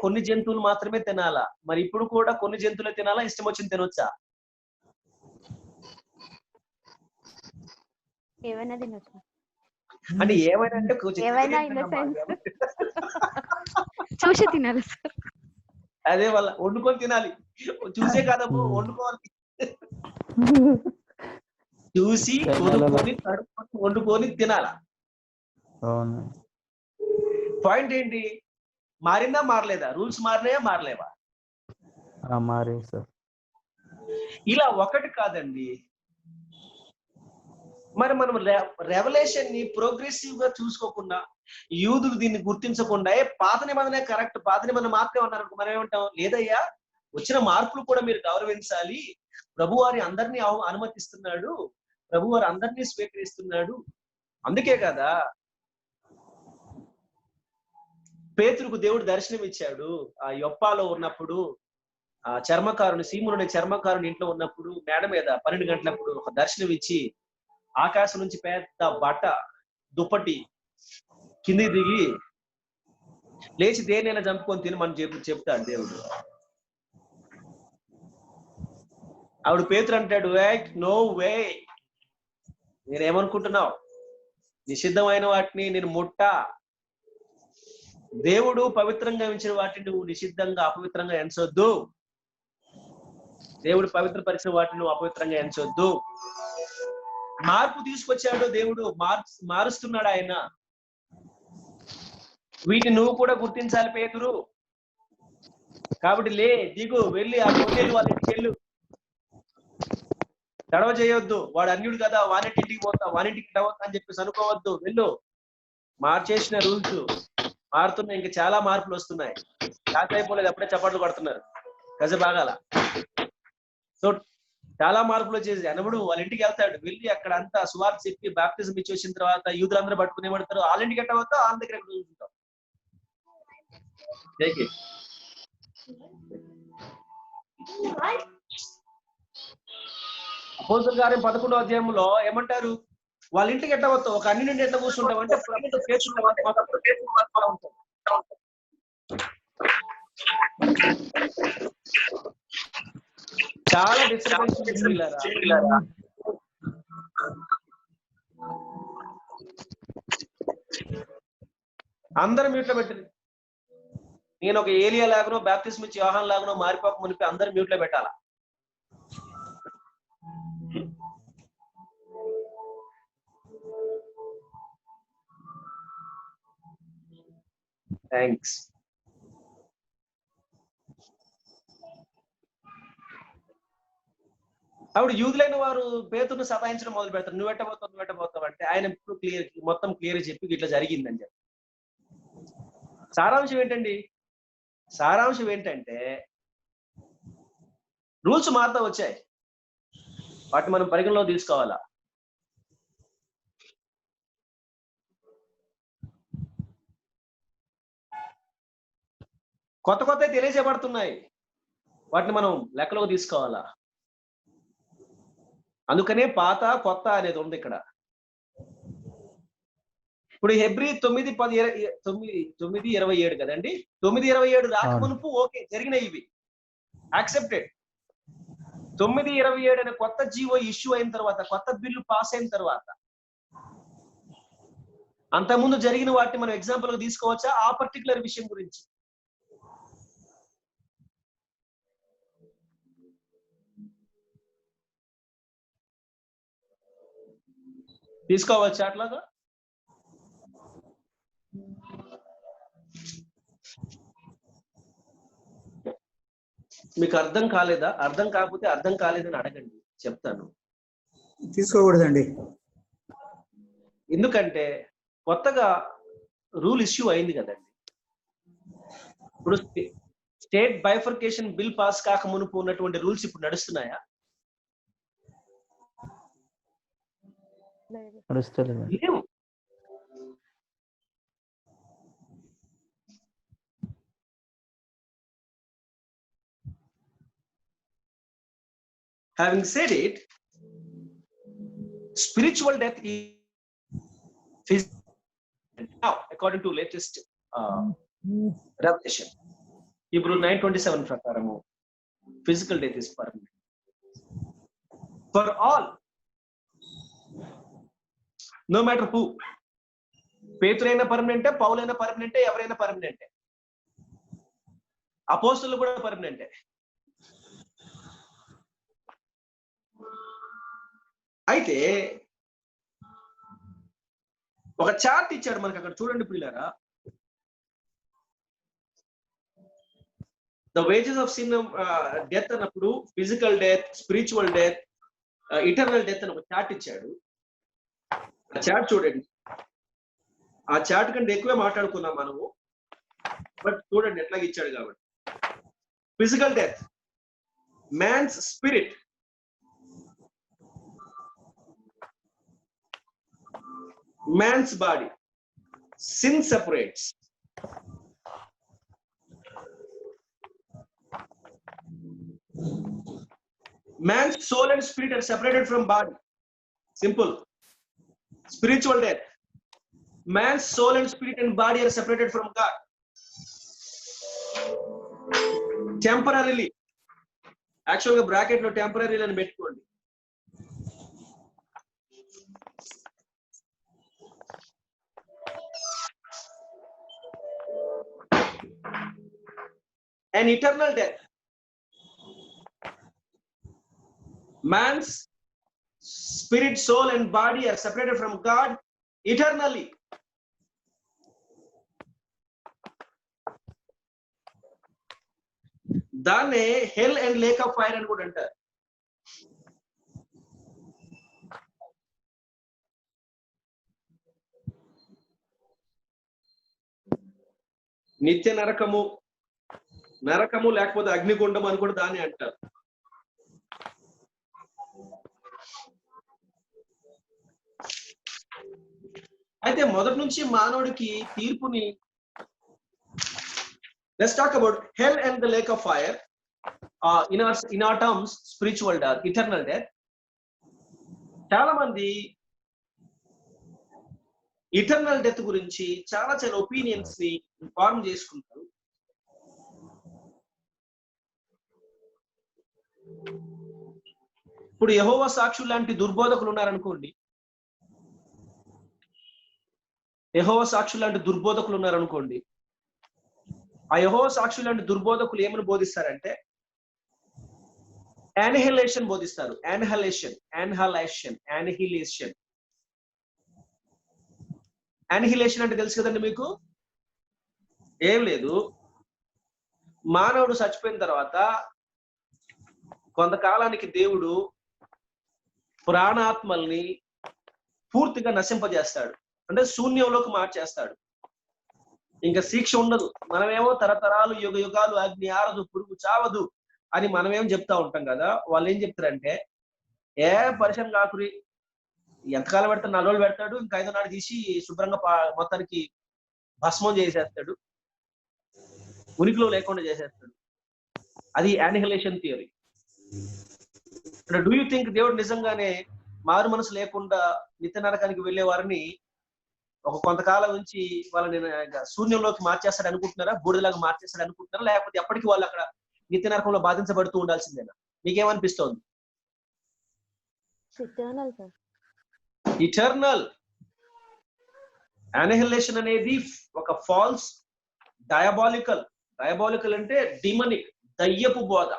A: కొన్ని జంతువులు మాత్రమే తినాలా, మరి ఇప్పుడు కూడా కొన్ని జంతువులే తినాలా, ఇష్టం వచ్చింది తినొచ్చా?
D: ఏమైనా తినొచ్చు
A: అంటే ఏమైనా అంటే
D: చూసి తినాలి సార్.
A: అదే వాళ్ళ వండుకొని తినాలి, చూసే కాదమ్మో వండుకోవాలి. చూసి కొనుక్కొని కడుక్కొని వండుకొని తినాలా? పాయింట్ ఏంటి? మారిందా మారలేదా? రూల్స్ మారినాయా మారలేవా?
F: మారే సార్.
A: ఇలా ఒకటి కాదండి. మరి మనం రెవల్యూషన్ ని ప్రోగ్రెసివ్ గా చూసుకోకుండా, యూదులు దీన్ని గుర్తించకుండా పాత నిబంధన కరెక్ట్, పాత నిబంధన మాత్రమే ఉన్నారు, మనం ఏమంటాం? లేదయ్యా, వచ్చిన మార్పులు కూడా మీరు గౌరవించాలి. ప్రభువారి అందరినీ అనుమతిస్తున్నాడు, ప్రభువారు అందరినీ స్వీకరిస్తున్నాడు. అందుకే కదా పేతురుకు దేవుడు దర్శనం ఇచ్చాడు ఆ యొప్పాలో ఉన్నప్పుడు. ఆ చర్మకారుని సీమునుడి చర్మకారుని ఇంట్లో ఉన్నప్పుడు మేడ మీద 12 గంటలప్పుడు ఒక దర్శనం ఇచ్చి ఆకాశం నుంచి పెద్ద బట్ట దుప్పటి కింది దిగి లేచి దేనైనా చంపుకొని తిని మనం చెప్తాడు దేవుడు. ఆవిడ పేతురు అంటాడు, నో వే, నేనేమనుకుంటున్నావు, నిషిద్ధమైన వాటిని నేను దేవుడు పవిత్రంగా ఉంచిన వాటిని నువ్వు నిషిద్ధంగా అపవిత్రంగా ఎంచొద్దు. దేవుడు పవిత్రపరిచిన వాటిని నువ్వు అపవిత్రంగా ఎంచొద్దు. మార్పు తీసుకొచ్చాడు దేవుడు, మారుస్తున్నాడు ఆయన. వీటిని నువ్వు కూడా గుర్తించాలి పేతురు. కాబట్టి దిగు, వెళ్ళి ఆ కొన్నేళ్ళు వాళ్ళ ఇంటికి వెళ్ళు, గడవ చేయొద్దు. వాడు అన్యుడు కదా, వానింటికి పోతా, వానింటికి రావద్దు అని చెప్పేసి అనుకోవద్దు. వెళ్ళు. మార్చేసిన రూల్స్ మారుతున్నాయి, ఇంకా చాలా మార్పులు వస్తున్నాయి. కాక అయిపోలేదు, అప్పుడే చప్పట్లు కొడుతున్నారు గజ బాగాల. సో చాలా మార్పులు వచ్చేసి అనముడు వాళ్ళ ఇంటికి వెళ్తాడు. వెళ్ళి అక్కడ అంతా సువార్త చెప్పి బాప్టిజం ఇచ్చి వచ్చిన తర్వాత యూదులందరూ పట్టుకుని ఏమంటారు, వాళ్ళ ఇంటికి ఎట్ట పోతావు, వాళ్ళ దగ్గర ఎక్కడ చూసుకుంటాం. అపోస్తలుల కార్యం 11వ అధ్యాయంలో ఏమంటారు, వాళ్ళ ఇంటికి ఎట్లా పోతావు, ఒక అన్ని నుండి ఎట్లా కూర్చుంటావు అంటే చాలా డిస్టర్బెన్స్. అందరు మ్యూట్ లో పెట్టింది. నేను ఒక ఏలియా లాగనో బాప్తిస్మ ఇచ్చి యోహాన్ లాగనో మారిపోక మునిపి అందరు మ్యూట్ లో పెట్టాలా. థ్యాంక్స్. అప్పుడు యూదులైన వారు పేతురును సతాయించడం మొదలు పెడతారు. నువ్వు ఎట్టబోతావు అంటే ఆయన ఎప్పుడు మొత్తం క్లియర్ చెప్పి ఇట్లా జరిగిందని చెప్పి. సారాంశం ఏంటంటే రూల్స్ మారుతా వచ్చాయి, వాటిని మనం పరిగణలో తీసుకోవాలా. కొత్త తెలియజేయబడుతున్నాయి, వాటిని మనం లెక్కలోకి తీసుకోవాలా. అందుకనే పాత కొత్త అనేది ఉంది ఇక్కడ. ఇప్పుడు హెబ్రీ 9:27 కదండి. 9:27 రాకమునుపు ఓకే జరిగినాయి, ఇవి యాక్సెప్టెడ్. 9:27 అనే కొత్త జీవో ఇష్యూ అయిన తర్వాత, కొత్త బిల్లు పాస్ అయిన తర్వాత అంతకుముందు జరిగిన వాటిని మనం ఎగ్జాంపుల్ తీసుకోవచ్చా ఆ పర్టికులర్ విషయం గురించి? తీసుకోవచ్చా అట్లాగా? మీకు అర్థం కాలేదా? అర్థం కాకపోతే అర్థం కాలేదని అడగండి, చెప్తాను.
I: తీసుకోకూడదండి.
A: ఎందుకంటే కొత్తగా రూల్ ఇష్యూ అయింది కదండి. ఇప్పుడు స్టేట్ బైఫర్కేషన్ బిల్ పాస్ కాక మునుపు ఉన్నటువంటి రూల్స్ ఇప్పుడు నడుస్తున్నాయా? లేవు. Having said it, spiritual death is physical. Now, according to latest revelation, Hebrew 9:27 ప్రకారము physical death is permanent for all, no matter who. పేతురైనా పర్మనెంటే, పౌలైనా పర్మనెంటే, ఎవరైనా పర్మనెంటే, అపోస్తలులు కూడా పర్మనెంటే. అయితే ఒక చార్ట్ ఇచ్చాడు మనకి అక్కడ, చూడండి పిల్లరా. The wages of sin, death అన్నప్పుడు physical death, spiritual death, eternal death అని ఒక చార్ట్ ఇచ్చాడు. ఆ చార్ట్ చూడండి. ఆ చార్ట్ కంటే ఎక్కువే మాట్లాడుకున్నాం మనము, బట్ చూడండి ఎట్లాగ ఇచ్చాడు కాబట్టి. Physical death, man's spirit, man's body, sin separates. Man's soul and spirit are separated from body. Simple. Spiritual death. Man's soul and spirit and body are separated from God. Temporarily. Actually, bracket lo temporarily అని పెట్టుకోండి. An eternal death. Man's spirit, soul, and body are separated from God eternally. దాన్నే hell and lake of fire అని కూడా అంటారు. నిత్య నరకము, నరకము లేకపోతే అగ్నిగుండం అని కూడా దాన్ని అంటారు. అయితే మొదటి నుంచి మానవుడికి తీర్పుని, let's talk about hell and the lake of fire. In our terms, spiritual death, eternal death. చాలా మంది ఇటర్నల్ డెత్ గురించి చాలా ఒపీనియన్స్ ని ఫార్మ్ చేసుకుంటారు. ఇప్పుడు యెహోవా సాక్షులు లాంటి దుర్బోధకులు ఉన్నారనుకోండి, యెహోవా సాక్షులు లాంటి దుర్బోధకులు ఉన్నారనుకోండి, ఆ యెహోవా సాక్షులు లాంటి దుర్బోధకులు ఏమని బోధిస్తారంటే యానిహిలేషన్ బోధిస్తారు. యానిహిలేషన్ అంటే తెలుసు కదండి మీకు. ఏం లేదు, మానవుడు చచ్చిపోయిన తర్వాత కొంతకాలానికి దేవుడు ప్రాణాత్మల్ని పూర్తిగా నశింపజేస్తాడు, అంటే శూన్యంలోకి మార్చేస్తాడు. ఇంకా శిక్ష ఉండదు. మనమేమో తరతరాలు యుగ యుగాలు అగ్ని ఆరదు పురుగు చావదు అని మనమేం చెప్తా ఉంటాం కదా. వాళ్ళు ఏం చెప్తారంటే, ఏ పరిశ్రమ కాకురి, ఎంతకాలం పెడతాడు, 4 రోజులు పెడతాడు, ఇంకా 5వ నాడు తీసి శుభ్రంగా మొత్తానికి భస్మం చేసేస్తాడు, ఉనికిలో లేకుండా చేసేస్తాడు. అది యానిహిలేషన్ థియరీ. అంటే డూ యూ థింక్ దేవుడు నిజంగానే మారు మనసు లేకుండా నిత్య నరకానికి వెళ్లే వారిని ఒక కొంతకాలం నుంచి వాళ్ళని శూన్యంలోకి మార్చేస్తాడు అనుకుంటున్నారా? బూడిదలాగా మార్చేస్తాడు అనుకుంటున్నారా? లేకపోతే ఎప్పటికీ వాళ్ళు అక్కడ నిత్య నరకంలో బాధించబడుతూ ఉండాల్సిందేనా? మీకేమనిపిస్తోంది? ఇటర్నల్. యానిహిలేషన్ అనేది ఒక ఫాల్స్ డయాబాలికల్ అంటే డిమనిక్, దయ్యపు బోధ.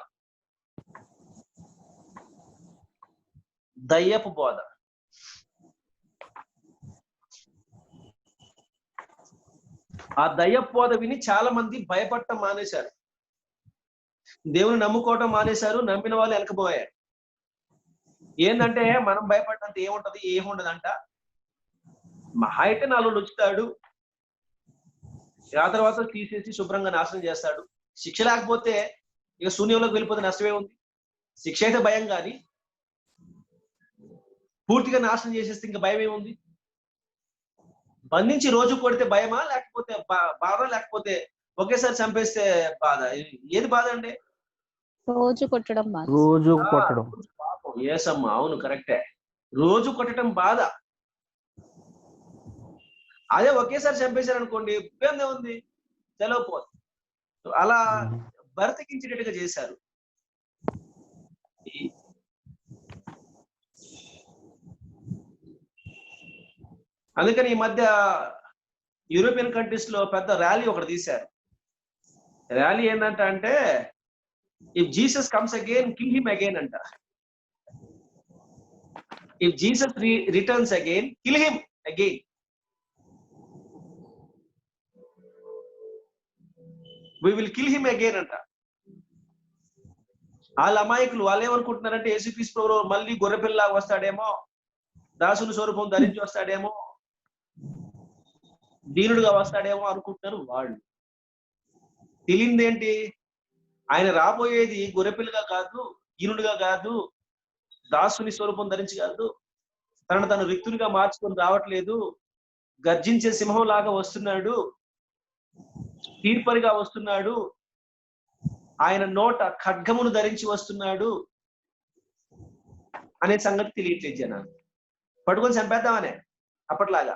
A: ఆ దయ్యపు బోధ విని చాలా మంది భయపడటం మానేశారు, దేవుని నమ్ముకోవటం మానేశారు, నమ్మిన వాళ్ళు వెనకపోయారు. ఏంటంటే మనం భయపడినంత ఏముండదంట, మహా అయితే 4 రోజులు వచ్చుతాడు, ఆ తర్వాత తీసేసి శుభ్రంగా నాశనం చేస్తాడు. శిక్ష లేకపోతే ఇక శూన్యంలోకి వెళ్ళిపోతే నష్టమే ఉంది. శిక్ష అయితే భయం, కానీ పూర్తిగా నాశనం చేసేస్తే ఇంకా భయం ఏముంది? బంధించి రోజు కొడితే భయమా, లేకపోతే బాధ, లేకపోతే ఒకేసారి చంపేస్తే బాధ? ఏది బాధ అండి?
H: రోజు కొట్టడం బాధ.
F: రోజు కొట్టడం.
A: ఏసమ్మా, అవును, కరెక్టే. రోజు కొట్టడం బాధ. అదే ఒకేసారి చంపేశారు అనుకోండి, ఇబ్బంది ఉంది, తెలవపోదు. అలా బ్రతికించేటట్టుగా చేశారు. అందుకని ఈ మధ్య యూరోపియన్ కంట్రీస్ లో పెద్ద ర్యాలీ ఒకటి తీశారు. ర్యాలీ ఏంటంటే, if Jesus comes again, kill him again అంట. If Jesus returns again, kill him again. we will kill him again అంట. వాళ్ళ అమాయకులు వాళ్ళు ఏమనుకుంటున్నారంటే, యేసుక్రీస్తు ప్రభువు మళ్ళీ గొర్రెపిల్లలాగా వస్తాడేమో, దాసుని స్వరూపం ధరించి వస్తాడేమో, దీనుడుగా వస్తాడేమో అనుకుంటున్నారు వాళ్ళు. తెలియదేంటి, ఆయన రాబోయేది గొర్రెపిల్లగా కాదు, దీనుడుగా కాదు, దాసుని స్వరూపం ధరించి కాదు, తను రిక్తునిగా మార్చుకొని రావట్లేదు, గర్జించే సింహం లాగా వస్తున్నాడు, తీర్పరిగా వస్తున్నాడు, ఆయన నోట ఖడ్గమును ధరించి వస్తున్నాడు అనే సంగతి తెలియట్లేదు జనాలు. పట్టుకొని చంపేద్దామనే అప్పట్లాగా.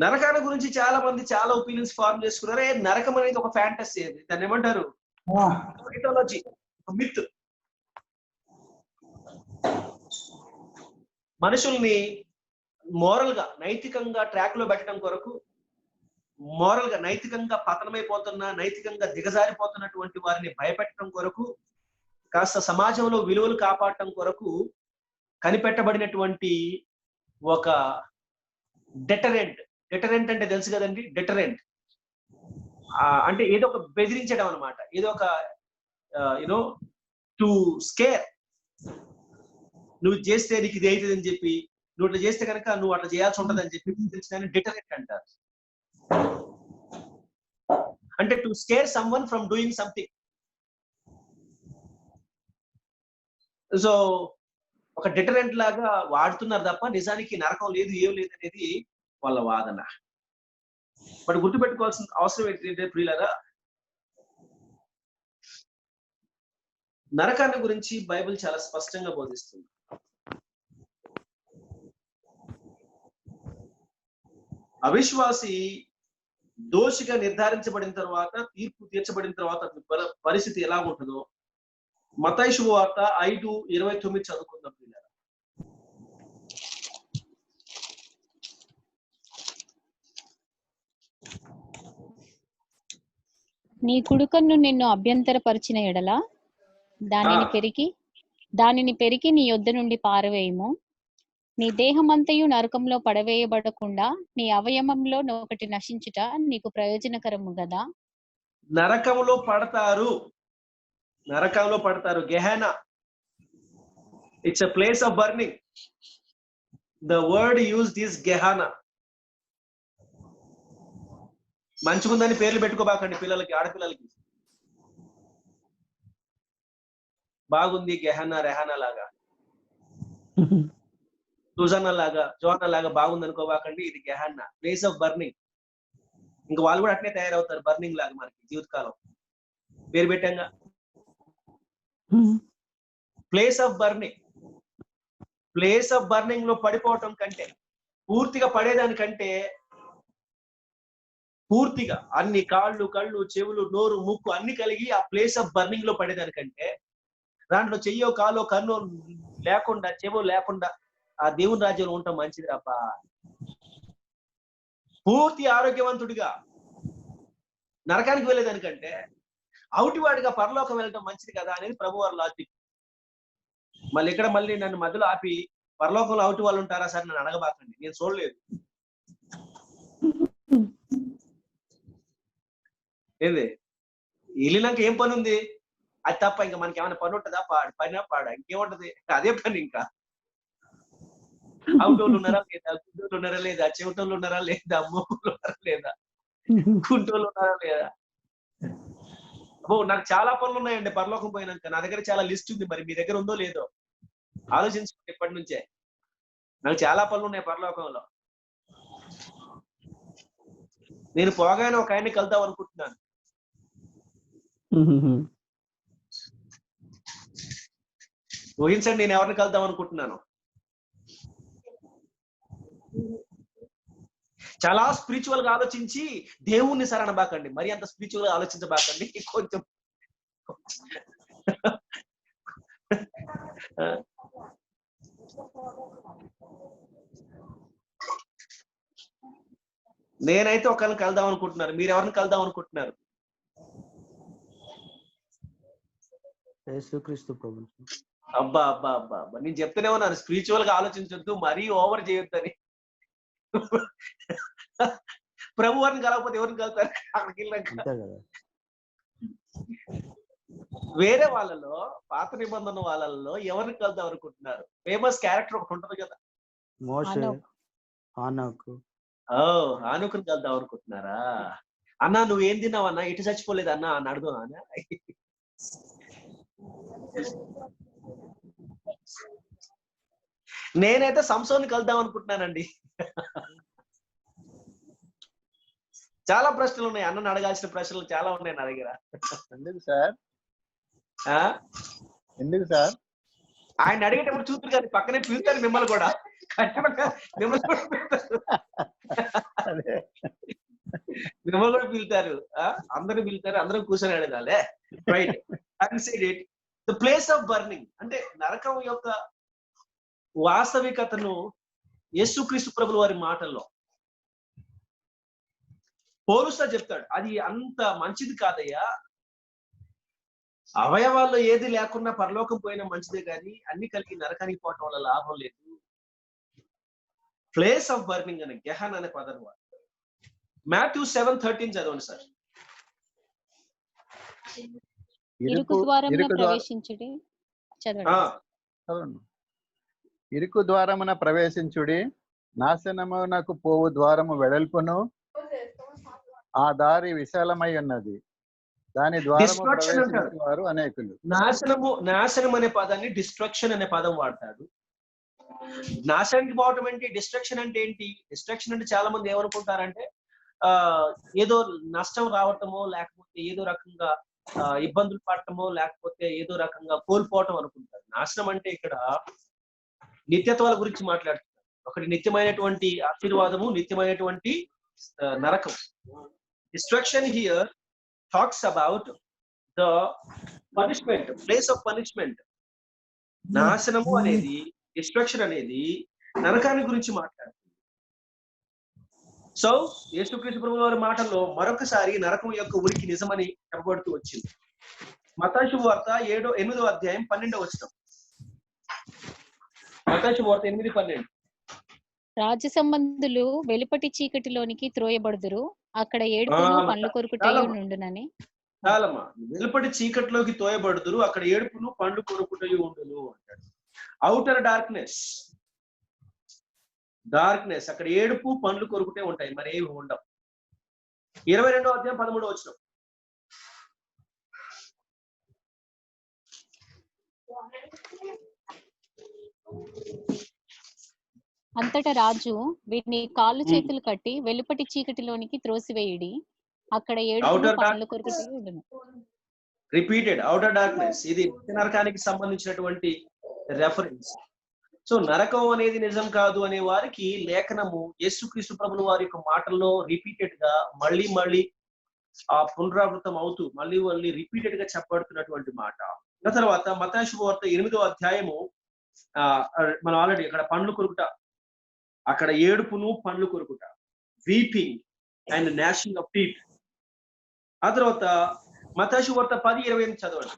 A: నరకాల గురించి చాలా మంది చాలా ఒపీనియన్స్ ఫార్మ్ చేసుకున్నారు. నరకం అనేది ఒక ఫ్యాంటసీ, దాన్ని ఏమంటారు, మైథాలజీ, మిత్. మనుషుల్ని మోరల్ గా నైతికంగా ట్రాక్ లో పెట్టడం కొరకు, మోరల్ గా నైతికంగా పతనమైపోతున్న, నైతికంగా దిగజారిపోతున్నటువంటి వారిని భయపెట్టడం కొరకు, కాస్త సమాజంలో విలువలు కాపాడటం కొరకు కనిపెట్టబడినటువంటి ఒక డెటరెంట్. డెటరెంట్ అంటే తెలుసు కదండి, డెటరెంట్ అంటే ఏదో ఒక బెదిరించడం అనమాట, ఏదో ఒక యూనో టు స్కేర్. నువ్వు చేస్తే నీకు ఇది అవుతుంది అని చెప్పి, నువ్వు అట్లా చేస్తే కనుక నువ్వు అట్లా చేయాల్సి ఉంటుంది అని చెప్పి బెదిరించడాన్ని డెటరెంట్ అంటారు. అంటే to scare someone from doing something. So ఒక డెటరెంట్ లాగా వాడుతున్నారు తప్ప నిజానికి నరకం లేదు, ఏం లేదు అనేది వాళ్ళ వాదన. బట్ గుర్తుపెట్టుకోవాల్సిన అవసరం ఏంటంటే ప్రియులారా, నరకాన్ని గురించి బైబిల్ చాలా స్పష్టంగా బోధిస్తుంది. అవిశ్వాసి దోషిగా నిర్ధారించబడిన తర్వాత, తీర్పు తీర్చబడిన తర్వాత అతని పరిస్థితి ఎలా ఉంటుందో మత్తయి శుభవార్త 5:29 చదువుకుందాం పిల్లలు.
H: నీ కుడుకన్ను నిన్ను అభ్యంతరపరిచిన ఎడల దానిని పెరికి నీ యొద్ద నుండి పారవేయము. నీ దేహమంతయు నరకంలో పడవేయబడకుండా నీ అవయవంలో ఒకటి నశించుట నీకు ప్రయోజనకరము కదా.
A: నరకంలో పడతారు, నరకంలో పడతారు. Gehenna, it's a place of burning. The word used is Gehenna. మంచిగుందని పేర్లు పెట్టుకోబాకండి పిల్లలకి, ఆడపిల్లలకి. బాగుంది గెహనా, రెహానా లాగా, సుజానా లాగా, జోనా లాగా బాగుంది అనుకోబాకండి. ఇది గెహన్నా, ప్లేస్ ఆఫ్ బర్నింగ్. ఇంకా వాళ్ళు కూడా అట్నే తయారవుతారు, బర్నింగ్ లాగా. మనకి జీవితకాలం పేరు పెట్టంగా, place of burning. Place of burning లో పడిపోవటం కంటే, పూర్తిగా పడేదానికంటే, పూర్తిగా అన్ని కాళ్ళు, కళ్ళు, చెవులు, నోరు, ముక్కు అన్ని కలిగి ఆ ప్లేస్ ఆఫ్ బర్నింగ్ లో పడేదానికంటే, దాంట్లో చెయ్యో కాలో కన్ను లేకుండా, చెవు లేకుండా ఆ దేవుని రాజ్యంలో ఉండటం మంచిది అబ్బా. పూర్తి ఆరోగ్యవంతుడిగా నరకానికి వెళ్ళేదానికంటే అవుటివాడిగా పరలోకం వెళ్ళటం మంచిది కదా అనేది ప్రభువారి లాజిక్. మళ్ళీ ఇక్కడ మళ్ళీ నన్ను మధ్యలో ఆపి పరలోకంలో అవుటి వాళ్ళు ఉంటారా సార్ నన్ను అడగబాకండి, నేను చూడలేదు. ఏంది వెళ్ళినాక ఏం పని ఉంది? అది తప్ప ఇంకా మనకి ఏమైనా పని ఉంటుందా? పాడా ఇంకేముంటది, అదే పని. ఇంకా అవుటోళ్ళు ఉన్నారా లేదా, గుడ్డోళ్ళు ఉన్నారా లేదా, చెవిటోళ్ళు ఉన్నారా లేదా, మూకులు ఉన్నారా లేదా, కుంటోళ్ళు ఉన్నారా లేదా. నాకు చాలా పనులు ఉన్నాయండి పరలోకం పోయినాక. నా దగ్గర చాలా లిస్ట్ ఉంది, మరి మీ దగ్గర ఉందో లేదో ఆలోచించుకోండి ఇప్పటి నుంచే. నాకు చాలా పనులు ఉన్నాయి పరలోకంలో. నేను పోగానే ఒక ఆయన్ని కలుద్దాం అనుకుంటున్నాను. ఊహించండి నేను ఎవరిని కలుద్దాం అనుకుంటున్నాను. చాలా స్పిరిచువల్ గా ఆలోచించి దేవుణ్ణి సరణబాకండి, మరి అంత స్పిరిచువల్ గా ఆలోచించబాకండి. కొంచెం నేనైతే ఒకరిని కలుద్దాం అనుకుంటున్నాను. మీరు ఎవరిని కలుద్దాం అనుకుంటున్నారు?
F: యేసుక్రీస్తు ప్రభు.
A: అబ్బా అబ్బా అబ్బా అబ్బా, నేను చెప్తూనే ఉన్నాను స్పిరిచువల్ గా ఆలోచించొద్దు, మరీ ఓవర్ చేయొద్దని. ప్రభు వారిని కలగకపోతే ఎవరిని కలుగుతారు అక్కడికి వెళ్ళాక? వేరే వాళ్ళలో, పాత నిబంధన వాళ్ళలో ఎవరిని కలుద్దాం అనుకుంటున్నారు? ఫేమస్ క్యారెక్టర్ ఒకటి ఉంటుంది కదా,
F: మోషే, హానోకు.
A: హానోకుని కలుద్దాం అనుకుంటున్నారా? అన్నా నువ్వేం తిన్నావు అన్నా, ఇటు చచ్చిపోలేదు అన్నా అని అడుగు అన్నా. నేనైతే సంసోన్ని కలుద్దాం అనుకుంటున్నానండి. చాలా ప్రశ్నలు ఉన్నాయి, అన్నను అడగాల్సిన ప్రశ్నలు చాలా ఉన్నాయి నా దగ్గర.
E: ఎందుకు సార్?
A: ఆ?
E: ఎందుకు సార్?
A: ఆయన అడిగేటప్పుడు చూతురు కానీ పక్కనే పిలుతారు మిమ్మల్ని కూడా, మిమ్మల్ని కూడా పిలుతారు, మిమ్మల్ని కూడా పిలుతారు, అందరూ పిలుతారు, అందరం కూర్చొని అడగాలే. Right, the place of burning అంటే నరకం యొక్క వాస్తవికతను యేసుక్రీస్తు ప్రభుల వారి మాటల్లో పోలుస్తా చెప్తాడు. అది అంత మంచిది కాదయ్యా, అవయవాల్లో ఏది లేకున్నా పరలోకం పోయినా మంచిదే కానీ అన్ని కలిగి నరకానికి పోవటం వల్ల లాభం లేదు. ప్లేస్ ఆఫ్ బర్నింగ్ అనే గెహన్ అనే పదం వాడు. మాథ్యూ 7:13 చదవండి సార్.
H: ఇరుకు ద్వారమున ప్రవేశించుడి. చదవండి.
E: ఇరుకు ద్వారమున ప్రవేశించుడి, నాశనమునకు పోవు ద్వారము వెడల్పును, ఆ దారి విశాలమై ఉన్నది, దాని ద్వారము ప్రవేశించేవారు అనేకులు.
A: నాశనం అనే పదాన్ని డిస్ట్రక్షన్ అనే పదం వాడతాడు. నాశనానికి పోవటం ఏంటి? డిస్ట్రక్షన్ అంటే ఏంటి? డిస్ట్రక్షన్ అంటే చాలా మంది ఏమనుకుంటారంటే ఏదో నష్టం రావటమో, లేకపోతే ఏదో రకంగా ఇబ్బందులు పడటమో, లేకపోతే ఏదో రకంగా కోల్పోవటం అనుకుంటారు. నాశనం అంటే ఇక్కడ నిత్యత్వాల గురించి మాట్లాడుతున్నారు. ఒకటి నిత్యమైనటువంటి ఆశీర్వాదము, నిత్యమైనటువంటి నరకం. Destruction here talks about the punishment, place of punishment. నాశనము అనేది, డిస్ట్రక్షన్ అనేది నరకాన్ని గురించి మాట్లాడుతుంది. సో యేసుక్రీస్తు ప్రభువు వారి మాటల్లో మరొకసారి నరకం యొక్క ఉనికి నిజమని చెప్పబడుతూ వచ్చింది. మత్తయి శుభవార్త 8వ అధ్యాయం 12వ వచనం. మత్తయి శుభవార్త 8:12.
H: రాజ్య సంబంధులు వెలుపటి చీకటిలోనికి త్రోయబడుదురు, అక్కడ ఏడుపును పండ్లు కొరుకుటయు నుండునని.
A: చాలమ్మా, వెలుపటి చీకటిలోకి తోయబడుదురు, అక్కడ ఏడుపును పండ్లు కొరుకుటయు ఉండును అంటాడు. ఔటర్ డార్క్నెస్, అక్కడ ఏడుపు పండ్లు కొరుకుటే ఉంటాయి, మరి ఏమి ఉండవు. 22వ అధ్యాయం 13వ వచనం.
H: అంతటా రాజు వీటిని కాళ్ళు చేతులు కట్టి వెలుపటి చీకటిలోనికి త్రోసివేయుడి, అక్కడ ఏడుపును పండ్లు కొరుకుటయు ఉండును.
A: రిపీటెడ్ ఔటర్ డార్క్నెస్, ఇది నరకానికి సంబంధించినటువంటి రెఫరెన్స్. సో నరకం అనేది నిజం కాదు అనే వారికి లేఖనము యేసుక్రీస్తు ప్రభుల వారి యొక్క మాటల్లో రిపీటెడ్ గా మళ్ళీ ఆ పునరావృతం అవుతూ మళ్ళీ రిపీటెడ్ గా చెప్పబడుతున్నటువంటి మాట. ఆ తర్వాత మత్తయి శుభవార్త 8వ అధ్యాయము మనం ఆల్రెడీ అక్కడ పండ్లు కొరుకుట, అక్కడ ఏడుపును పండ్లు కొరుకుట, weeping and gnashing of teeth. ఆ తర్వాత మత్తయి శుభవార్త 10:28 చదవండి.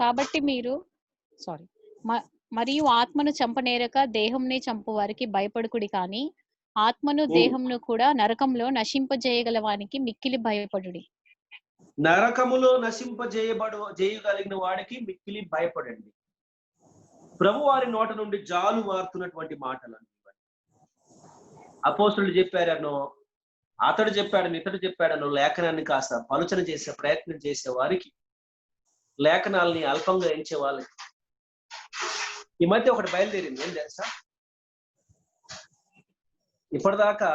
H: కాబట్టి మీరు మరియు ఆత్మను చంపనేరక దేహంనే చంపు వారికి భయపడుకుడి, కానీ ఆత్మను దేహంను కూడా నరకంలో నశింపజేయగలవానికి మిక్కిలి భయపడుడి.
A: నరకములో చేయగలిగిన వాడికి మిక్కిలి భయపడండి. ప్రభు వారి నోట నుండి జాలు మారుతున్నటువంటి మాటలు. అపోస్తులు చెప్పారనో, అతడు చెప్పాడని, ఇతడు చెప్పాడనో లేఖనాన్ని కాస్త పలుచన చేసే ప్రయత్నం చేసే వారికి, లేఖనాలని అల్పంగా ఎంచే వాళ్ళకి ఈ మధ్య ఒకటి బయలుదేరింది. ఏం తెలుసా? ఇప్పటిదాకా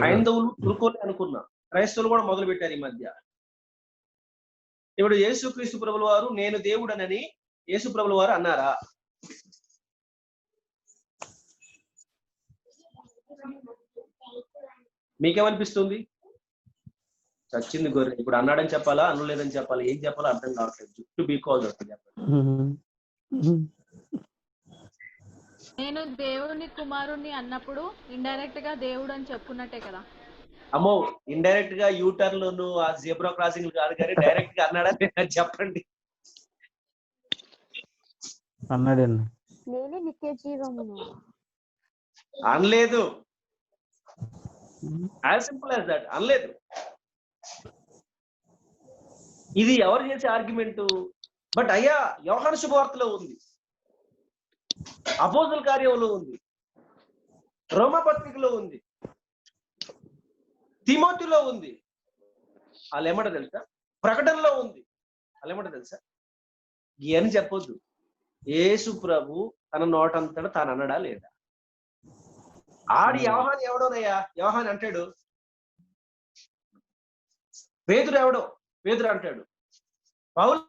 A: హైందవులు తురుకోలే అనుకున్నా, క్రైస్తవులు కూడా మొదలు పెట్టారు ఈ మధ్య. ఇప్పుడు యేసుక్రీస్తు ప్రభుల వారు నేను దేవుడనని యేసు ప్రభుల వారు అన్నారా? మీకేమనిపిస్తుంది? చచ్చింది గొర్రె. ఇప్పుడు అన్నాడని చెప్పాలా, అనలేదని చెప్పాలా, ఏం చెప్పాలో అర్థం కావట్లేదు. జుట్టు బీకోవాల్సి వస్తుంది.
J: నేను దేవుని కుమారుణ్ణి అన్నప్పుడు ఇండైరెక్ట్ గా దేవుడు అని చెప్పుకున్నట్టే కదా.
A: అమ్మో, ఇండైరెక్ట్ గా యూటర్న్ లోను ఆ జీబ్రా క్రాసింగ్ కాదు కానీ డైరెక్ట్ గా అన్నాడా చెప్పండి.
D: అన్నాడండి. నేనే నిత్య జీవమును
A: అనలేదు. As simple as that. అనలేదు. ఇది ఎవరు చేసే ఆర్గ్యుమెంట్? బట్ అయ్యా యోహాను శుభవార్తలో ఉంది, అపోస్తల కార్యంలో ఉంది, రోమా పత్రికలో ఉంది, తిమోతిలో ఉంది. వాళ్ళు ఏమంట తెలుసా? ప్రకటనలో ఉంది. వాళ్ళు ఏమంట తెలుసా? అని చెప్పొద్దు. యేసు ప్రభు తన నోటంతటా తాను అన్నడా లేదా? ఆడి యోహాన్ ఎవడోనయ్యా? యోహాన్ అంటాడు. పేతురు ఎవడో? పేతురు అంటాడు. పౌలు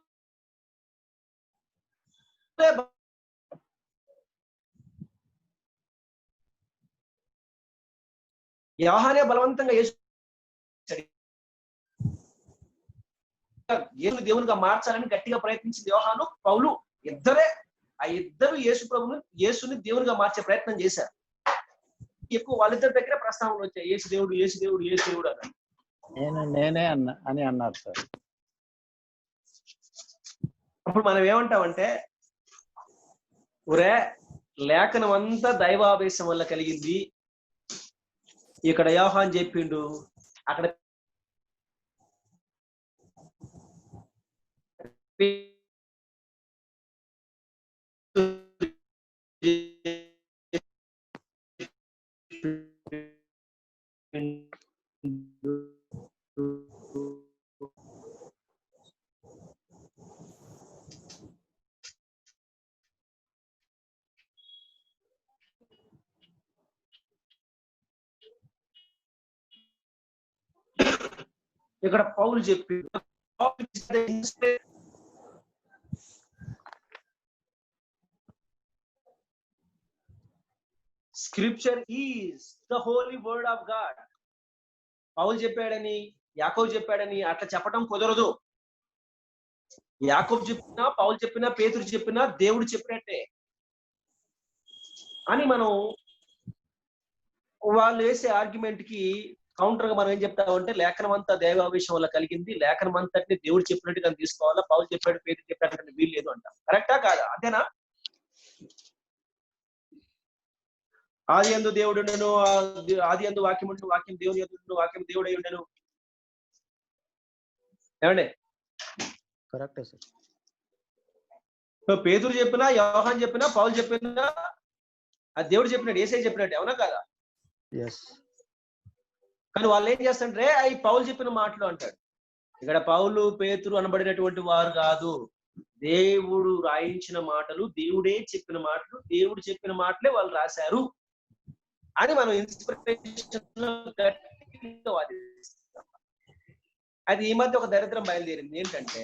A: యోహానే బలవంతంగా యేసు దేవునిగా మార్చాలని గట్టిగా ప్రయత్నించింది యోహాను, పౌలు ఇద్దరే. ఆ ఇద్దరు యేసుని దేవునిగా మార్చే ప్రయత్నం చేశారు. ఎక్కువ వాళ్ళిద్దరి దగ్గర ప్రస్తావనలు వచ్చాయి, యేసు దేవుడు యేసు దేవుడు యేసు దేవుడు అని.
E: నేనే అని అన్నారు సార్.
A: అప్పుడు మనం ఏమంటామంటే, ఒరే లేఖనం అంతా దైవావేశం వల్ల కలిగింది, ఇక్కడ యోహాన్ చెప్పిండు, అక్కడ ఇక్కడ పౌలు చెప్పిండు. Scripture is the holy word of God. పౌలు చెప్పాడని, యాకోబు చెప్పాడని అట్లా చెప్పడం కుదరదు. యాకోబు చెప్పినా, పౌలు చెప్పినా, పేతురు చెప్పినా దేవుడు చెప్పినట్టే అని మనం వాళ్ళు వేసే ఆర్గ్యుమెంట్ కి కౌంటర్ గా మనం ఏం చెప్తామంటే, లేఖనం అంతా దైవావేశం వల్ల కలిగింది, లేఖనం అంతటిని దేవుడు చెప్పినట్టుగా తీసుకోవాలా, పౌలు చెప్పాడు పేతురు చెప్పాడు వీలు లేదు అంటాం. కరెక్టా కాదా? అంతేనా? ఆది యందు దేవుడు ఉండెను, ఆది యందు వాక్యం ఉండెను, వాక్యం దేవుని యందు ఉండెను, వాక్యం దేవుడై ఉండెను. ఏమండి?
F: కరెక్టే సార్.
A: పేతురు చెప్పినా, యోహాన్ చెప్పినా, పౌలు చెప్పినా అది దేవుడు చెప్పినట్టు, యేసయ్య చెప్పినట్టు, అవునా కాదా? కానీ వాళ్ళు ఏం చేస్తారంటే, అవి పౌలు చెప్పిన మాటలు అంటాడు. ఇక్కడ పౌలు పేతురు అనబడినటువంటి వారు కాదు, దేవుడు రాయించిన మాటలు, దేవుడే చెప్పిన మాటలు, దేవుడు చెప్పిన మాటలే వాళ్ళు రాశారు అని మనం ఇన్స్పిరేషన్ వాదిస్తాం. అది ఈ మధ్య ఒక దరిద్రం బయలుదేరింది. ఏంటంటే,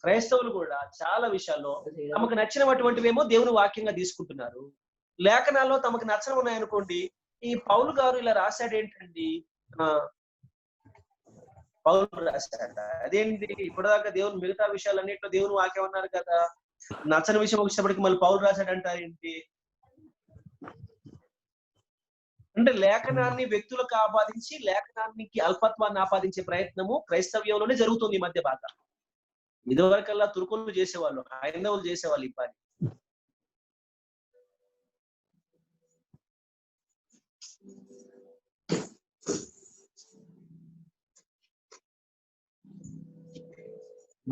A: క్రైస్తవులు కూడా చాలా విషయాల్లో తమకు నచ్చినటువంటివేమో దేవుని వాక్యంగా తీసుకుంటున్నారు, లేఖనాల్లో తమకు నచ్చని ఉన్నాయనుకోండి, ఈ పౌలు గారు ఇలా రాశాడు ఏంటండి, పౌలు రాశాడ అదేంటి, ఇప్పటిదాకా దేవుని మిగతా విషయాలన్నింటిలో దేవుని వాక్యం అన్నారు కదా, నచ్చని విషయం వచ్చేటప్పటికి మళ్ళీ పౌలు రాశాడంటారు ఏంటి అంటే, లేఖనాన్ని వ్యక్తులకు ఆపాదించి లేఖనానికి అల్పత్వాన్ని ఆపాదించే ప్రయత్నము క్రైస్తవ్యంలోనే జరుగుతుంది ఈ మధ్య బాగా. ఇదివరకల్లా తుర్కులు చేసేవాళ్ళు, హైందవులు చేసేవాళ్ళు ఈ పని.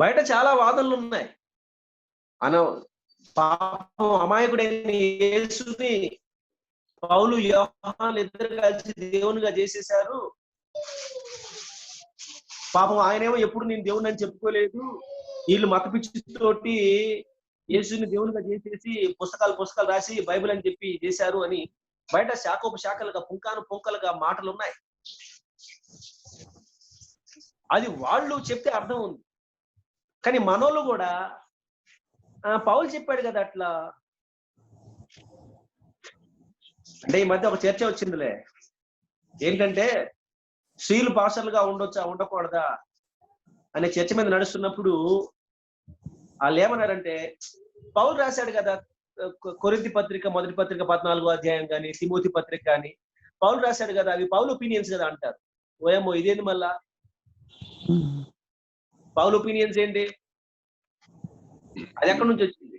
A: బయట చాలా వాదనలు ఉన్నాయి. పాపం అమాయకుడైన యేసుని పౌలు యోహాను ఇద్దరు కలిసి దేవునిగా చేసేశారు. పాపం ఆయనేమో ఎప్పుడు నేను దేవుని అని చెప్పుకోలేదు, వీళ్ళు మత పిచ్చితోటి యేసుని దేవునిగా చేసేసి పుస్తకాలు రాసి బైబిల్ అని చెప్పి చేశారు అని బయట శాఖలుగా పుంకాలుగా మాటలు ఉన్నాయి. అది వాళ్ళు చెప్తే అర్థం ఉంది. కానీ మనోళ్ళు కూడా పౌలు చెప్పాడు కదా అట్లా అంటే, ఈ మధ్య ఒక చర్చ వచ్చిందిలే, ఏంటంటే స్త్రీలు పాస్టర్లుగా ఉండొచ్చా ఉండకూడదా అనే చర్చ మీద నడుస్తున్నప్పుడు వాళ్ళు ఏమన్నారంటే, పౌలు రాశాడు కదా కొరింథీ పత్రిక మొదటి పత్రిక 14వ అధ్యాయం కానీ, తిమోతి పత్రిక కానీ, పౌలు రాశాడు కదా, అవి పౌలు ఒపీనియన్స్ కదా అంటారు. ఓయేమో ఇదేంది మళ్ళా పౌలు ఒపీనియన్స్ ఏంటి, అది ఎక్కడి నుంచి వచ్చింది?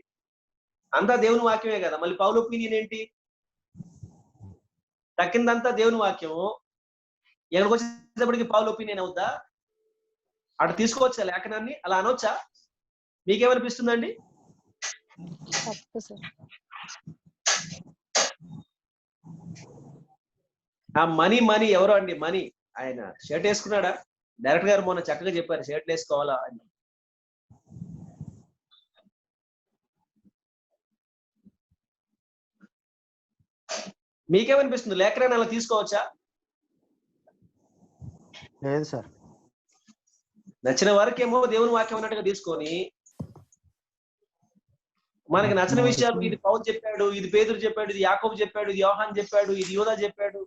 A: అంతా దేవుని వాక్యమే కదా, మళ్ళీ పౌలు ఒపీనియన్ ఏంటి? తక్కిందంతా దేవుని వాక్యము, ఎక్కడికి వచ్చేటప్పటికి పౌలు ఒపీనియన్ అవుద్దా? అటు తీసుకోవచ్చా లేఖనాన్ని? అలా అనొచ్చా? మీకేమనిపిస్తుందండి? ఆ మనీ ఎవరో అండి, మనీ ఆయన షర్ట్ వేసుకున్నాడా? డైరెక్టర్ గారు మొన్న చక్కగా చెప్పారు, షర్ట్ వేసుకోవాలా అని. మీకేమనిపిస్తుంది? లేఖనాన్ని అలా తీసుకోవచ్చా?
F: లేదు సార్.
A: నచ్చిన వారికేమో దేవుని వాక్యం అన్నట్టుగా తీసుకొని, మనకి నచ్చిన విషయాలు ఇది పౌలు చెప్పాడు, ఇది పేతురు చెప్పాడు, ఇది యాకోబు చెప్పాడు, ఇది యోహాన్ చెప్పాడు, ఇది యూదా చెప్పాడు,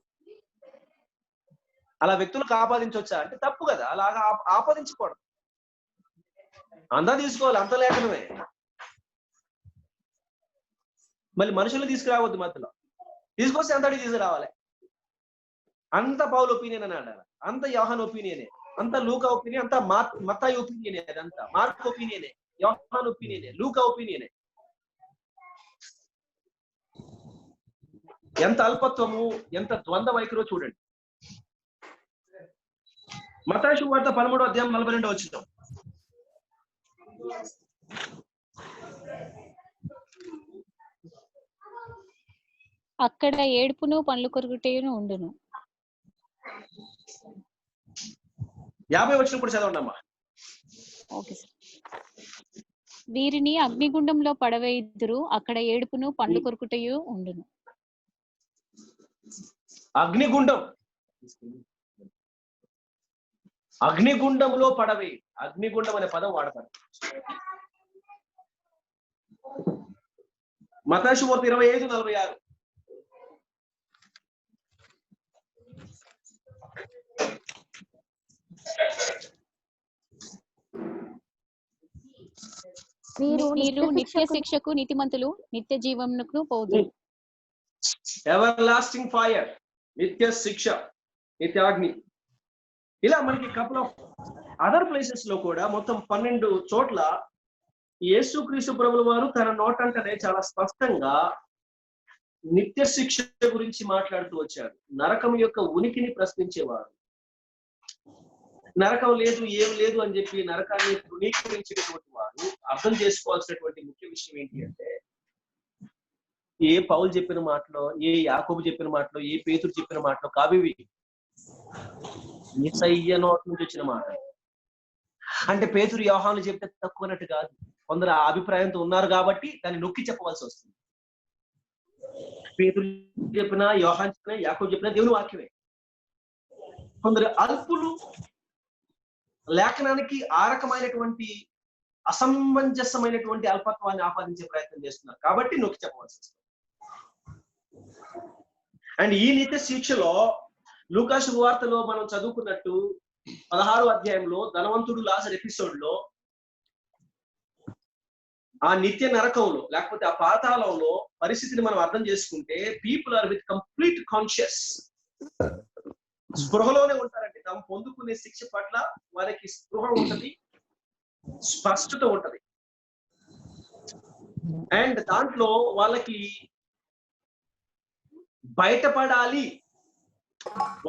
A: అలా వ్యక్తులకు ఆపాదించవచ్చా అంటే తప్పు కదా. అలాగా ఆపాదించకూడదు. అంతా తీసుకోవాలి, అంత లేఖనమే. మళ్ళీ మనుషులు తీసుకురావద్దు మధ్యలో. తీసుకొస్తే అంతటి తీసుకురావాలి. అంత పౌలు ఒపీనియన్ అని అనాలి, అంత యోహాన్ ఒపీనియనే, అంత లూకా ఒపీనియన్, అంత మత్తాయి ఒపీనియనే, అదంతా మార్క్ ఒపీనియనే, యోహాన్ ఒపీనియనే, లూకా ఒపీనియనే. ఎంత అల్పత్వము, ఎంత ద్వంద్వ వైఖరో చూడండి. మత్తయి సువార్త 13వ అధ్యాయం 42వ వచనం.
H: అక్కడ ఏడుపును పండ్లు కొరుకుటేను ఉండును.
A: 50వ వచనం కూడా చదవండి అమ్మా.
H: Okay sir. వీరిని అగ్నిగుండంలో పడవేయుదురు, అక్కడ ఏడుపును పండ్లు కొరుకుటయు ఉండును.
A: అగ్నిగుండం, అగ్నిగుండంలో పడవే. అగ్నిగుండం అనే పదం వాడతారు. మత్తయి సువార్త 25:46.
H: మీరు నిత్య శిక్షకు, నీతిమంతులు నిత్య జీవమునకు పోదురు.
A: ఎవర్ లాస్టింగ్ ఫైర్, నిత్య శిక్ష, నిత్యాగ్ని. ఇలా మనకి కపుల్ ఆఫ్ అదర్ ప్లేసెస్ లో కూడా మొత్తం 12 చోట్ల యేసుక్రీస్తు ప్రభుల వారు తన నోటంటనే చాలా స్పష్టంగా నిత్య శిక్ష గురించి మాట్లాడుతూ వచ్చాడు. నరకం యొక్క ఉనికిని ప్రశ్నించేవారు. నరకం లేదు, ఏం లేదు అని చెప్పి నరకాన్ని తృణీకరించేటువంటి వారు అర్థం చేసుకోవాల్సినటువంటి ముఖ్య విషయం ఏంటి అంటే, ఏ పౌలు చెప్పిన మాటలో, ఏ యాకోబు చెప్పిన మాటలో, ఏ పేతురు చెప్పిన మాటలో కావివి, యేసయ్య నోటి నుంచి వచ్చిన మాట. అంటే పేతురు యోహాను చెప్తే తక్కువనట్టు కాదు. కొందరు ఆ అభిప్రాయంతో ఉన్నారు కాబట్టి దాన్ని నొక్కి చెప్పవలసి వస్తుంది. పేతురు చెప్పినా, యోహాన్ చెప్పినా, యాకోబు చెప్పినా దేవుని వాక్యమే. కొందరు అల్పులు లేఖనానికి ఆ రకమైనటువంటి అసమంజసమైనటువంటి అల్పత్వాన్ని ఆపాదించే ప్రయత్నం చేస్తున్నారు కాబట్టి నొక్కి చెప్పవలసి వస్తుంది. అండ్ ఈ నిత్య శిక్షలో లూకా శుభవార్తలో మనం చదువుకున్నట్టు 16వ అధ్యాయంలో ధనవంతుడు లాజరు ఎపిసోడ్ లో ఆ నిత్య నరకంలో లేకపోతే ఆ పాతాళంలో పరిస్థితిని మనం అర్థం చేసుకుంటే, people are with complete conscious, స్పృహలోనే ఉంటారండి. తాము పొందుకునే శిక్ష పట్ల వారికి స్పృహ ఉంటది, స్పష్టత ఉంటది. అండ్ దాంట్లో వాళ్ళకి బయటపడాలి,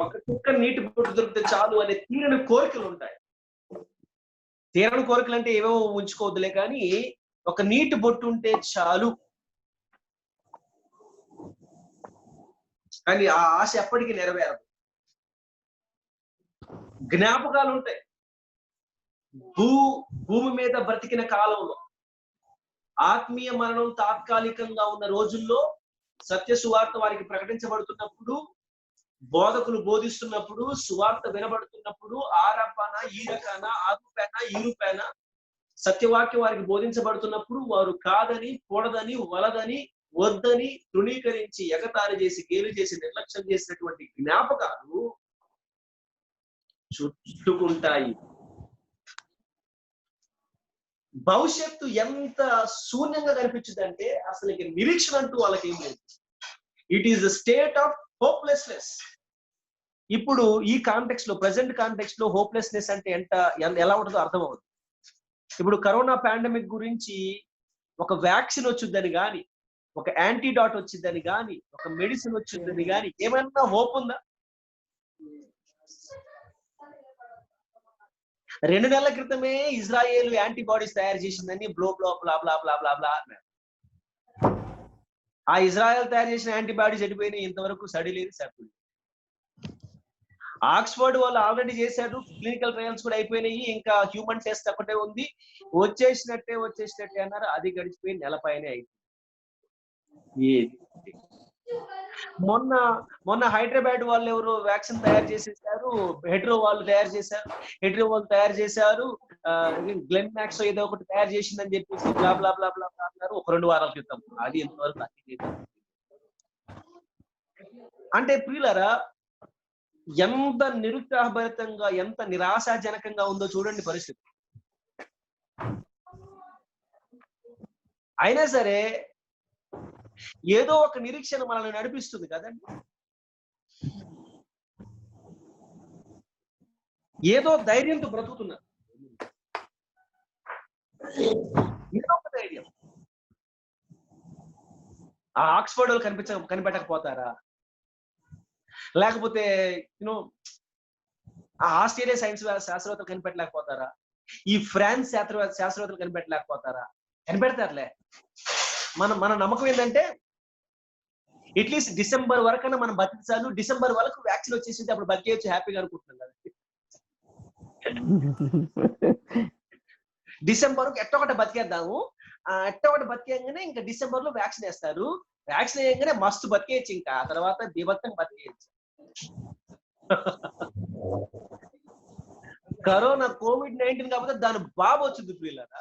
A: ఒక చుక్క నీటి బొట్టు దొరికితే చాలు అనే తీరని కోరికలు ఉంటాయి. తీరని కోరికలు అంటే ఏవేవో ఉంచుకోవద్దులే, కానీ ఒక నీటి బొట్టు ఉంటే చాలు. కానీ ఆ ఆశ ఎప్పటికీ నెరవేరదు. జ్ఞాపకాలు ఉంటాయి. భూమి మీద బ్రతికిన కాలంలో ఆత్మీయ మరణం తాత్కాలికంగా ఉన్న రోజుల్లో సత్య సువార్త వారికి ప్రకటించబడుతున్నప్పుడు, బోధకులు బోధిస్తున్నప్పుడు, సువార్త వినబడుతున్నప్పుడు, ఆ రకాన ఈ రకాన, ఆ రూపాన ఈ రూపాన సత్యవాక్యం వారికి బోధించబడుతున్నప్పుడు వారు కాదని, కూడదని, వలదని, వద్దని తృణీకరించి ఎగతాళి చేసి, గేలు చేసి, నిర్లక్ష్యం చేసినటువంటి జ్ఞాపకాలు చుట్టుకుంటాయి. భవిష్యత్తు ఎంత శూన్యంగా కనిపించిందంటే అసలు నిరీక్షణ అంటూ వాళ్ళకి ఏం లేదు. It is the state of hopelessness. ఇప్పుడు ఈ కాంటెక్స్ట్ లో, ప్రెసెంట్ కాంటెక్స్ట్ లో హోప్లెస్నెస్ అంటే ఎలా ఉంటుందో అర్థం అవుతుంది. ఇప్పుడు కరోనా పాండమిక్ గురించి ఒక వ్యాక్సిన్ వచ్చిందని గాని, ఒక యాంటీడాట్ వచ్చిందని గాని, ఒక మెడిసిన్ వచ్చిందని గాని ఏమన్నా హోప్ ఉందా? 2 నెలల క్రితమే ఇజ్రాయేల్ యాంటీబాడీస్ తయారు చేసిందని బ్లా బ్లా బ్లా బ్లా బ్లా బ్లా బ్లా అన్నారు. ఆ ఇజ్రాయెల్ తయారు చేసిన యాంటీబాడీస్ ఎడిపోయినాయి, ఇంతవరకు స్టడీ లేదు, సర్టిఫికేట్. ఆక్స్ఫర్డ్ వాళ్ళు ఆల్రెడీ చేశారు, క్లినికల్ ట్రయల్స్ కూడా అయిపోయినాయి, ఇంకా హ్యూమన్ టెస్ట్ ఒకటే ఉంది, వచ్చేసినట్టే అన్నారు. అది గడిచిపోయి నెల పైనే అయిపోయింది. మొన్న హైదరాబాద్ వాళ్ళు ఎవరు వ్యాక్సిన్ తయారు చేసేసారు, హెడ్రో వాళ్ళు తయారు చేశారు, గ్లెన్ మ్యాక్స్ ఏదో ఒకటి తయారు చేసిందని చెప్పేసి బ్లా బ్లా బ్లా బ్లా అన్నారు ఒక 2 వారాల క్రితం. అది ఎంతవరకు అంటే ప్రియులారా, ఎంత నిరుత్సాహభరితంగా, ఎంత నిరాశాజనకంగా ఉందో చూడండి పరిస్థితి. అయినా సరే ఏదో ఒక నిరీక్షణ మనల్ని నడిపిస్తుంది కదండి. ఏదో ధైర్యంతో బ్రతుకుతున్నారు, ఏదో ఒక ధైర్యం. ఆ ఆక్స్ఫర్డ్ వాళ్ళు కనిపెట్టకపోతారా? లేకపోతే ఆ ఆస్ట్రేలియా శాస్త్రవేత్తలు కనిపెట్టలేకపోతారా? ఈ ఫ్రాన్స్ శాస్త్రవేత్తలు కనిపెట్టలేకపోతారా? కనిపెడతారులే. మన నమ్మకం ఏంటంటే అట్లీస్ట్ డిసెంబర్ వరకన్నా మనం బతికించాలి, డిసెంబర్ వరకు వ్యాక్సిన్ వచ్చేసింది, అప్పుడు బతికేయచ్చు హ్యాపీగా అనుకుంటున్నాం కదా. డిసెంబర్ ఎట్టొకటి బతికేద్దాము, ఎట్టొకటి బతికేయంగానే ఇంకా డిసెంబర్ లో వ్యాక్సిన్ వేస్తారు, వ్యాక్సిన్ వేయగానే మస్తు బతికేయచ్చు, ఇంకా ఆ తర్వాత బీభత్సంగా బతికేయచ్చు. కరోనా COVID-19 కాకపోతే దాని బాబు వచ్చింది పిల్లరా.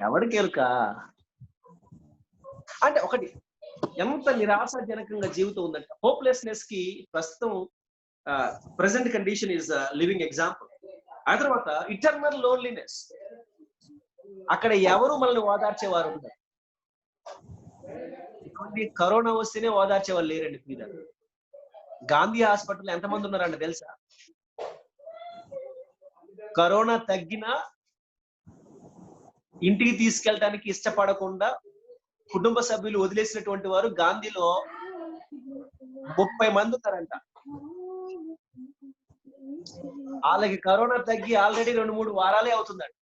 A: ఎవరికి ఎరుక? అంటే ఒకటి, ఎంత నిరాశాజనకంగా జీవితం ఉందంటే హోప్లెస్నెస్ కి ప్రస్తుతం present condition is living example. ఆ తర్వాత ఇటర్నల్ లోన్లీనెస్, అక్కడ ఎవరు మనల్ని ఓదార్చేవారు ఉండరు. కరోనా వస్తేనే ఓదార్చే వాళ్ళు లేరండి. మీద గాంధీ హాస్పిటల్ ఎంతమంది ఉన్నారండి తెలుసా? కరోనా తగ్గినా ఇంటికి తీసుకెళ్ళడానికి ఇష్టపడకుండా కుటుంబ సభ్యులు వదిలేసినటువంటి వారు గాంధీలో 30 మంది ఉన్నారంట. వాళ్ళకి కరోనా తగ్గి ఆల్రెడీ 2-3 వారాలే అవుతుందండి.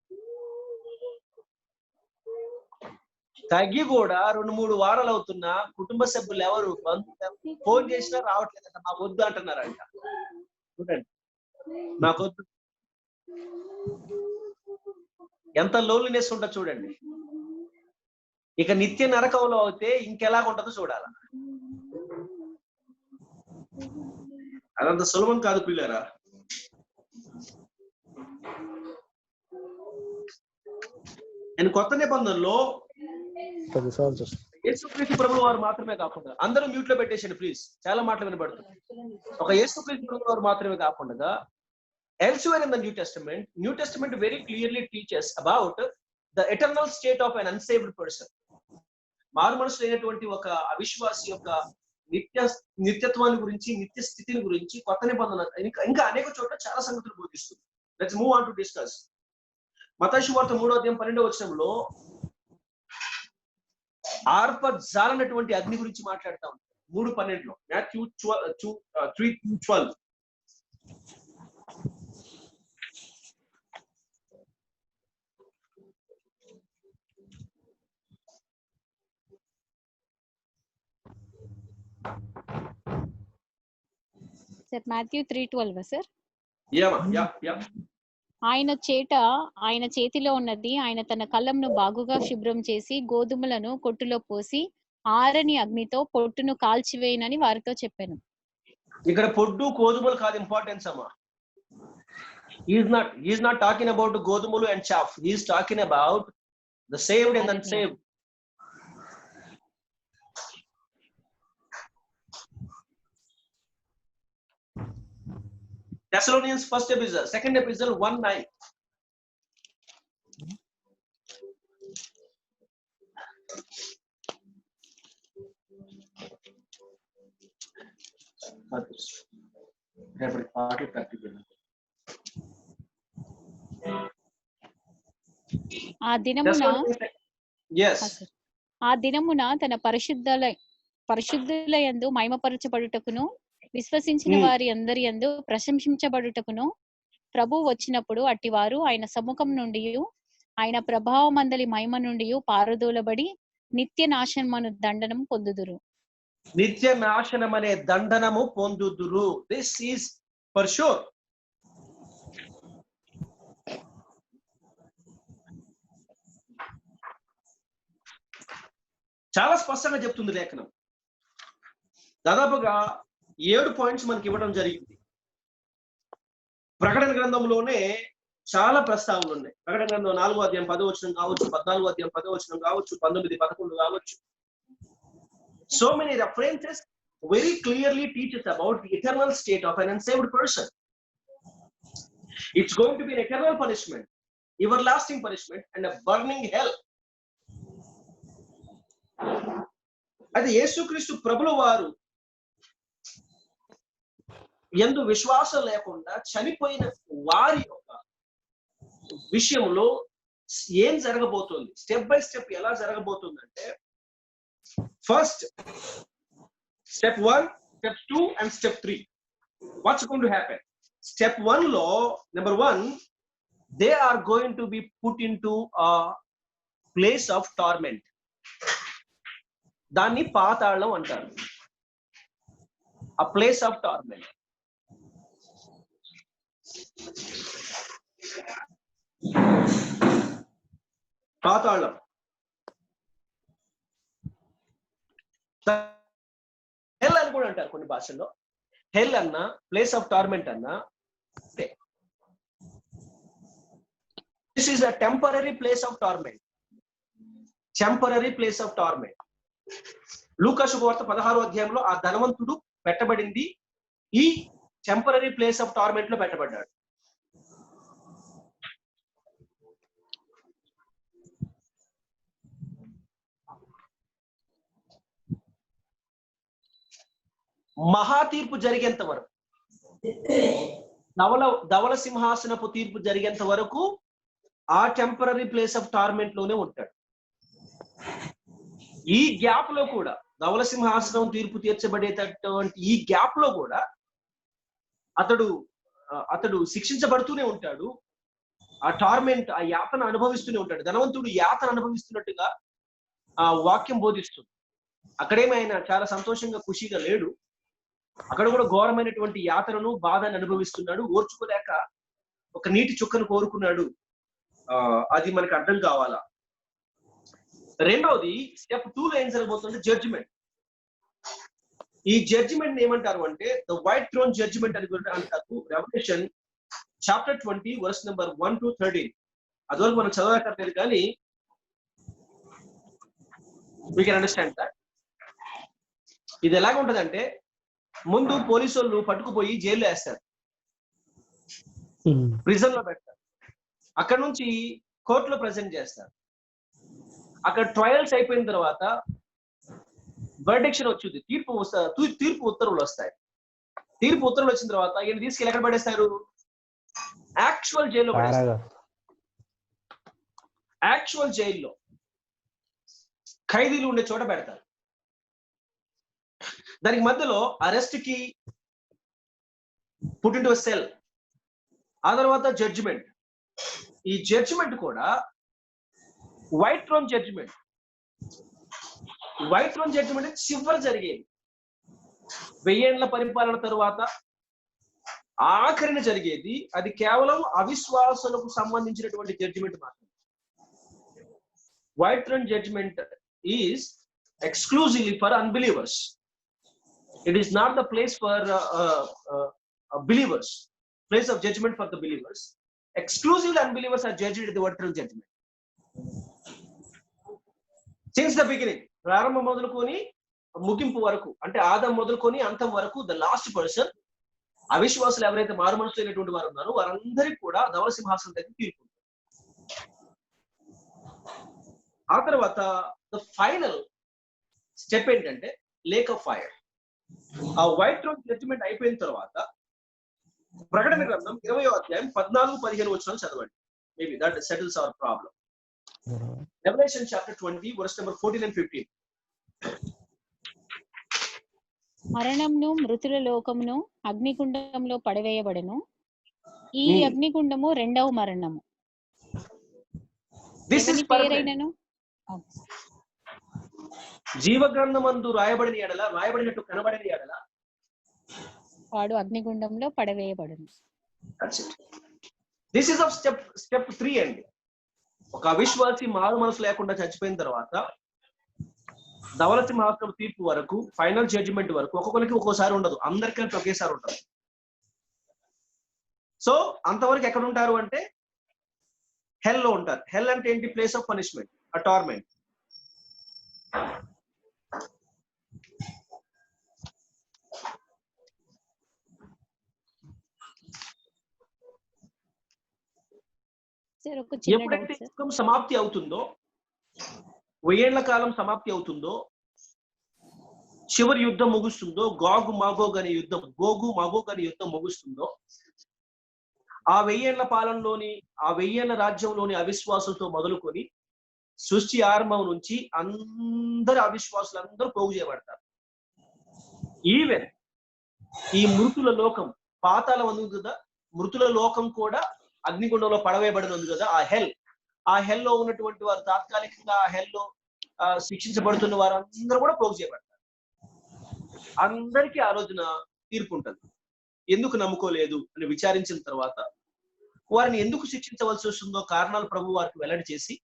A: తగ్గి కూడా 2-3 వారాలు అవుతున్నా కుటుంబ సభ్యులు ఎవరు ఫోన్ చేసినా రావట్లేదంట, మాకు వద్దు అంటున్నారంట. చూడండి, మాకు వద్దు. ఎంత లోన్లీనెస్ ఉంటుందో చూడండి. ఇక నిత్య నరకంలో అయితే ఇంకెలా ఉంటుందో చూడాల. అదంత సులభం కాదు పిల్లరా. నేను కొత్త నిబంధనలో యేసుక్రీస్తు ప్రభువు వారు మాత్రమే కాకుండా, అందరూ మ్యూట్ లో పెట్టేసండి ప్లీజ్, చాలా మాటలు వినబడుతుంది. ఒక యేసుక్రీస్తు ప్రభువు వారు మాత్రమే కాకుండా elsewhere in the New Testament very clearly teaches about the eternal state of an unsaved person. మారు మనసు లేనటువంటి ఒక అవిశ్వాసి యొక్క నిత్యత్వాన్ని గురించి, నిత్య స్థితిని గురించి కొత్త నిబంధన ఇంకా అనేక చోట్ల చాలా సంగతులు బోధిస్తుంది. Let's move on to discuss. మత్తయి సువార్త 3:12 ఆర్పజాలనటువంటి అగ్ని గురించి మాట్లాడతాం. 3:12 Matthew 3:12.
H: Sir Matthew 3:12 sir.
A: Yeah.
H: ఆయన చేతిలో ఉన్నది, ఆయన తన కళ్ళంను బాగుగా శుభ్రం చేసి గోధుమలను కొట్టులో పోసి ఆరని అగ్నితో పొట్టును కాల్చివేయనని వారితో చెప్పాను.
A: ఇక్కడ పొడ్డు గోధుమలు కాదు ఇంపార్టెన్స్ అమ్మా. He's not talking about గోధుమలు and chaff. He is talking about the saved and unsaved. Thessalonians first epistle, second epistle 1:9.
H: ఆ దినమున తన పరిశుద్ధులయందు మహిమపరచబడుటకును విశ్వసించిన వారి అందరి యందు ప్రశంసించబడుటకును ప్రభు వచ్చినప్పుడు అట్టివారు ఆయన సముఖం నుండి, ఆయన ప్రభావమందలి మహిమ నుండి పారదోలబడి నిత్య నాశనమను దండనము పొందుదురు.
A: నిత్య నాశనమనే దండనము పొందుదురు. This is for sure. చాలా స్పష్టంగా చెప్తుంది లేఖనం. దాదాపుగా 7 పాయింట్స్ మనకి ఇవ్వడం జరిగింది. ప్రకటన గ్రంథంలోనే చాలా ప్రస్తావనలు ఉన్నాయి. ప్రకటన గ్రంథం 4వ అధ్యాయం 10వ వచనం కావచ్చు, 14వ అధ్యాయం 10వ వచనం కావచ్చు, 19, 11 కావచ్చు. So many references very clearly teaches about the eternal state of an unsaved person. It's going to be an eternal punishment, everlasting punishment, and a burning hell. అది యేసుక్రీస్తు ప్రభుల వారు యందు విశ్వాసం లేకుండా చనిపోయిన వారి యొక్క విషయంలో ఏం జరగబోతుంది, స్టెప్ బై స్టెప్ ఎలా జరగబోతుందంటే, first step 1, step 2 and step 3. What's going to happen? Step 1 లో number 1, they are going to be put in to a place of torment. దాన్ని పాతాళం అంటారు. ఆ ప్లేస్ ఆఫ్ టార్మెంట్. పాతాళం. హెల్ అని కూడా అంటారు కొన్ని భాషల్లో. హెల్ అన్నా, ప్లేస్ ఆఫ్ టార్మెంట్ అన్నా, this is a temporary place of torment. Temporary place of torment. లూకా శుభవార్త 16వ అధ్యాయంలో ఆ ధనవంతుడు పెట్టబడింది ఈ టెంపరరీ ప్లేస్ ఆఫ్ టార్మెంట్ లో పెట్టబడ్డాడు. మహా తీర్పు జరిగేంత వరకు, ధవల సింహాసనపు తీర్పు జరిగేంత వరకు ఆ టెంపరరీ ప్లేస్ ఆఫ్ టార్మెంట్ లోనే ఉంటాడు. ఈ గ్యాప్ లో కూడా, ధవల సింహాసనం తీర్పు తీర్చబడేటటువంటి ఈ గ్యాప్ లో కూడా అతడు శిక్షించబడుతూనే ఉంటాడు. ఆ టార్మెంట్, ఆ యాతన అనుభవిస్తూనే ఉంటాడు. ధనవంతుడు యాతన అనుభవిస్తున్నట్టుగా ఆ వాక్యం బోధిస్తుంది. అక్కడేమీ ఆయన చాలా సంతోషంగా ఖుషీగా లేడు. అక్కడ కూడా ఘోరమైనటువంటి యాతనను, బాధను అనుభవిస్తున్నాడు. ఓర్చుకోలేక ఒక నీటి చుక్కను కోరుకున్నాడు. అది మనకు అర్థం కావాలా. రెండవది స్టెప్ 2 లో ఏం జరగబోతుంది? జడ్జిమెంట్. ఈ జడ్జిమెంట్ ఏమంటారు అంటే ద వైట్ థ్రోన్ జడ్జిమెంట్ అని కూడా అంటారు. Revelation chapter 20 verse number 1 to 13. అదివరకు మనం చదవక్కర్లేదు, కానీ వీ కెన్ అండర్స్టాండ్ దట్. ఇది ఎలాగ ఉంటదంటే, ముందు పోలీసు వాళ్ళు పట్టుకుపోయి జైల్లో వేస్తారు, ప్రిజన్ లో పెడతారు. అక్కడ నుంచి కోర్టులో ప్రజెంట్ చేస్తారు. అక్కడ ట్రయల్స్ అయిపోయిన తర్వాత వర్డిక్షన్ వచ్చింది, తీర్పు ఉత్తర్వులు వస్తాయి. తీర్పు ఉత్తర్వులు వచ్చిన తర్వాత ఈయన తీసుకెళ్ళి ఎక్కడ పడేస్తారు? యాక్చువల్ జైల్లో పడేస్తారు. యాక్చువల్ జైల్లో ఖైదీలు ఉండే చోట పెడతారు. దానికి మధ్యలో అరెస్ట్ కి పుట్ ఇంటు సెల్. ఆ తర్వాత జడ్జిమెంట్. ఈ జడ్జిమెంట్ కూడా white throne judgement. White throne judgement చివరి జరిగేది 1000 ఏళ్ల పరిపాలన తరువాత ఆఖరిన జరిగేది. అది కేవలం అవిశ్వాసులకు సంబంధించినటువంటి జడ్జిమెంట్ మాత్రమే. White throne judgement is exclusively for unbelievers. It is not the place for believers. Place of judgment for the believers. Exclusively unbelievers are judged at the white throne judgment. Since the beginning, ప్రారంభం మొదలుకొని ముగింపు వరకు, అంటే ఆదం మొదలుకొని అంతం వరకు, the last person, అవిశ్వాసులు ఎవరైతే మారు మనసు అయినటువంటి వారు ఉన్నారో వారందరికీ కూడా ధవల సింహాసనం దగ్గర తీర్పు. ఆ తర్వాత ద ఫైనల్ స్టెప్ ఏంటంటే లేక్ ఆఫ్ ఫైర్. ఆ వైట్ థ్రోన్ జడ్జిమెంట్ అయిపోయిన తర్వాత ప్రకటన గ్రంథం 20వ అధ్యాయం 14-15 వచనాలు చదవండి. Maybe that settles our problem. Revelation chapter 20 verse number 14 and 15.
H: మరణమును మృతుల లోకమును అగ్నికుండంలో పడవేయబడెను. ఈ అగ్నికుండము రెండవ మరణము.
A: ఎవని పేరైనను జీవగ్రంథమందు రాయబడిన ఎడల, రాయబడినట్టు కనబడిన ఎడల
H: వాడు అగ్నిగుండంలో పడవేయబడును.
A: దిస్ ఇస్ ఆఫ్ స్టెప్ 3 అండి. ఒక అవిశ్వాసి మారు మనసు లేకుండా చచ్చిపోయిన తర్వాత ధవల సింహాసనం తీర్పు వరకు, ఫైనల్ జడ్జిమెంట్ వరకు ఒక్కొక్కరికి ఒక్కోసారి ఉండదు, అందరికీ ఒకేసారి ఉంటుంది. సో అంతవరకు ఎక్కడ ఉంటారు అంటే హెల్ లో ఉంటారు. హెల్ అంటే ఏంటి? Place of punishment, a torment.
H: Sir ఒక చిన్న
A: ఎప్పుడైతే
H: డౌట్ సార్.
A: యుగం సమాప్తి అవుతుందో, 1000 ఏళ్ల కాలం సమాప్తి అవుతుందో, చివరి యుద్ధం ముగుస్తుందో, గోగు మాగోగ్ అనే యుద్ధం ముగుస్తుందో, ఆ 1000 ఏళ్ల పాలనలోని, ఆ 1000 ఏళ్ల రాజ్యంలోని అవిశ్వాసులతో మొదలుకొని సృష్టి ఆరంభం నుంచి అందరు అవిశ్వాసులందరూ పోగు చేయబడతారు. ఈవెన్ ఈ మృతుల లోకం, పాతాళం ఉంది కదా, మృతుల లోకం కూడా అగ్నిగుండంలో పడవేయబడినది కదా, ఆ హెల్ లో ఉన్నటువంటి వారు తాత్కాలికంగా ఆ హెల్ లో శిక్షించబడుతున్న వారు అందరూ కూడా పోగు చేయబడతారు. అందరికీ ఆ రోజున తీర్పు ఉంటుంది. ఎందుకు నమ్ముకోలేదు అని విచారించిన తర్వాత వారిని ఎందుకు శిక్షించవలసి వస్తుందో కారణాలు ప్రభు వారికి వెల్లడి చేసి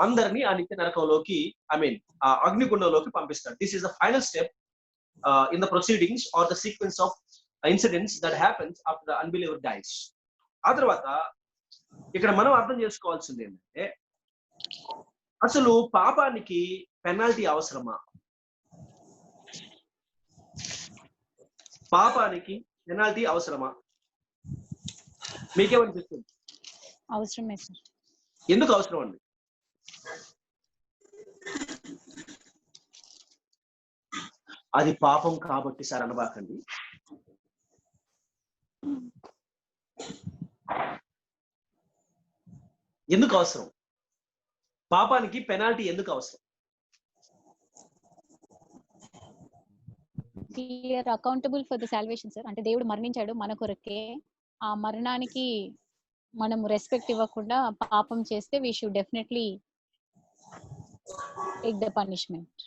A: అందరినీ ఆ నిత్య నరకంలోకి, ఆ అగ్నిగుండంలోకి పంపిస్తారు. This is the final step in the proceedings or the sequence of incidents that happens after the unbeliever dies. ఆ తర్వాత ఇక్కడ మనం అర్థం చేసుకోవాల్సింది ఏంటంటే, అసలు పాపానికి పెనాల్టీ అవసరమా? పాపానికి పెనాల్టీ అవసరమా? మీకేమనిపిస్తుంది?
H: అవసరమే సార్.
A: ఎందుకు అవసరం అండి? అది పాపం కాబట్టి సార్ అనబాకండి. ఎందుకు అవసరం? పాపానికి పెనాల్టీ ఎందుకు అవసరం?
H: We are accountable for the salvation sir. అంటే దేవుడు మరణించాడు మన కొరకే. ఆ మరణానికి మనం రెస్పెక్ట్ ఇవ్వకుండా పాపం చేస్తే we should definitely take the punishment.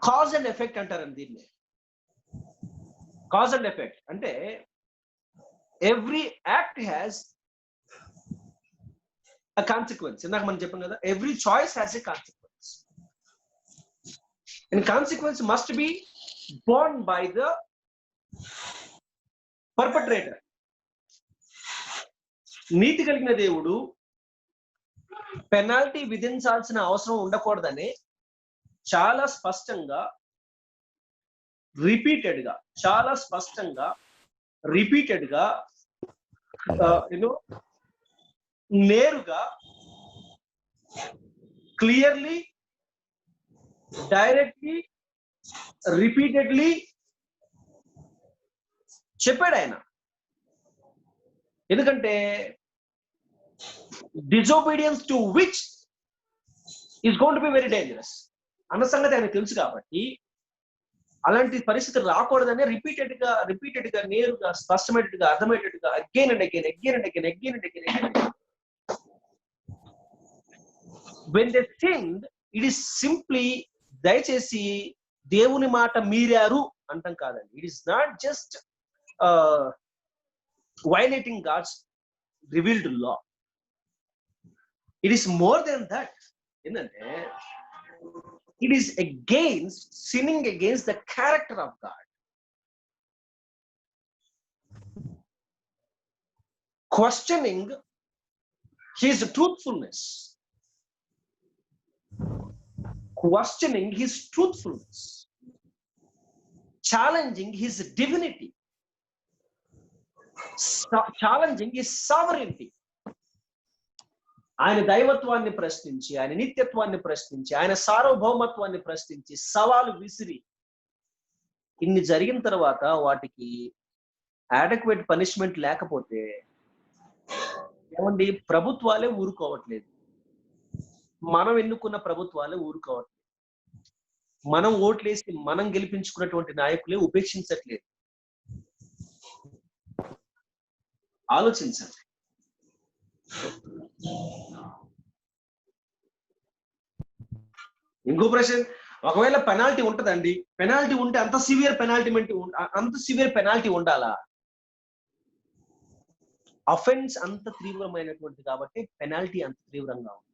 A: Cause and effect అంటారండి దీన్ని. కాజ్ అండ్ ఎఫెక్ట్ అంటే every act has a consequence. ఇందాక మనం చెప్పాం కదా, every choice has a consequence. And consequence must be borne by the perpetrator. నీతి కలిగిన దేవుడు పెనాల్టీ విధించాల్సిన అవసరం ఉండకూడదని చాలా స్పష్టంగా, రిపీటెడ్ గా నేరుగా, క్లియర్లీ, డైరెక్ట్లీ, రిపీటెడ్లీ చెప్పాడు ఆయన. ఎందుకంటే disobedience to which is going to be very dangerous అన్న సంగతి ఆయన తెలుసు కాబట్టి అలాంటి పరిస్థితి రాకూడదని రిపీటెడ్ గా నేరుగా, స్పష్టమైనట్టుగా, అర్థమయ్యేటట్టుగా again and again when they sinned, it is simply దయచేసి దేవుని మాట మీరారు అంటాం కాదండి. It is not just violating God's revealed law. It is more than that. ఏంటంటే it is sinning against the character of God. Questioning his truthfulness. Challenging his divinity. Challenging his sovereignty. ఆయన దైవత్వాన్ని ప్రశ్నించి, ఆయన నిత్యత్వాన్ని ప్రశ్నించి, ఆయన సార్వభౌమత్వాన్ని ప్రశ్నించి, సవాలు విసిరి ఇన్ని జరిగిన తర్వాత వాటికి అడెక్వేట్ పనిష్మెంట్ లేకపోతే ఏమండి, ప్రభుత్వాలే ఊరుకోవట్లేదు. మనం ఎన్నుకున్న ప్రభుత్వాలే ఊరుకోవట్లేదు. మనం ఓట్లేసి మనం గెలిపించుకున్నటువంటి నాయకులే ఉపేక్షించట్లేదు. ఆలోచించండి. ఇంకో ప్రశ్న, ఒకవేళ పెనాల్టీ ఉంటదండి, పెనాల్టీ ఉంటే అంత సివియర్ పెనాల్టీ ఉండాలా? అఫెన్స్ అంత తీవ్రమైనటువంటిది కాబట్టి పెనాల్టీ అంత తీవ్రంగా ఉంది.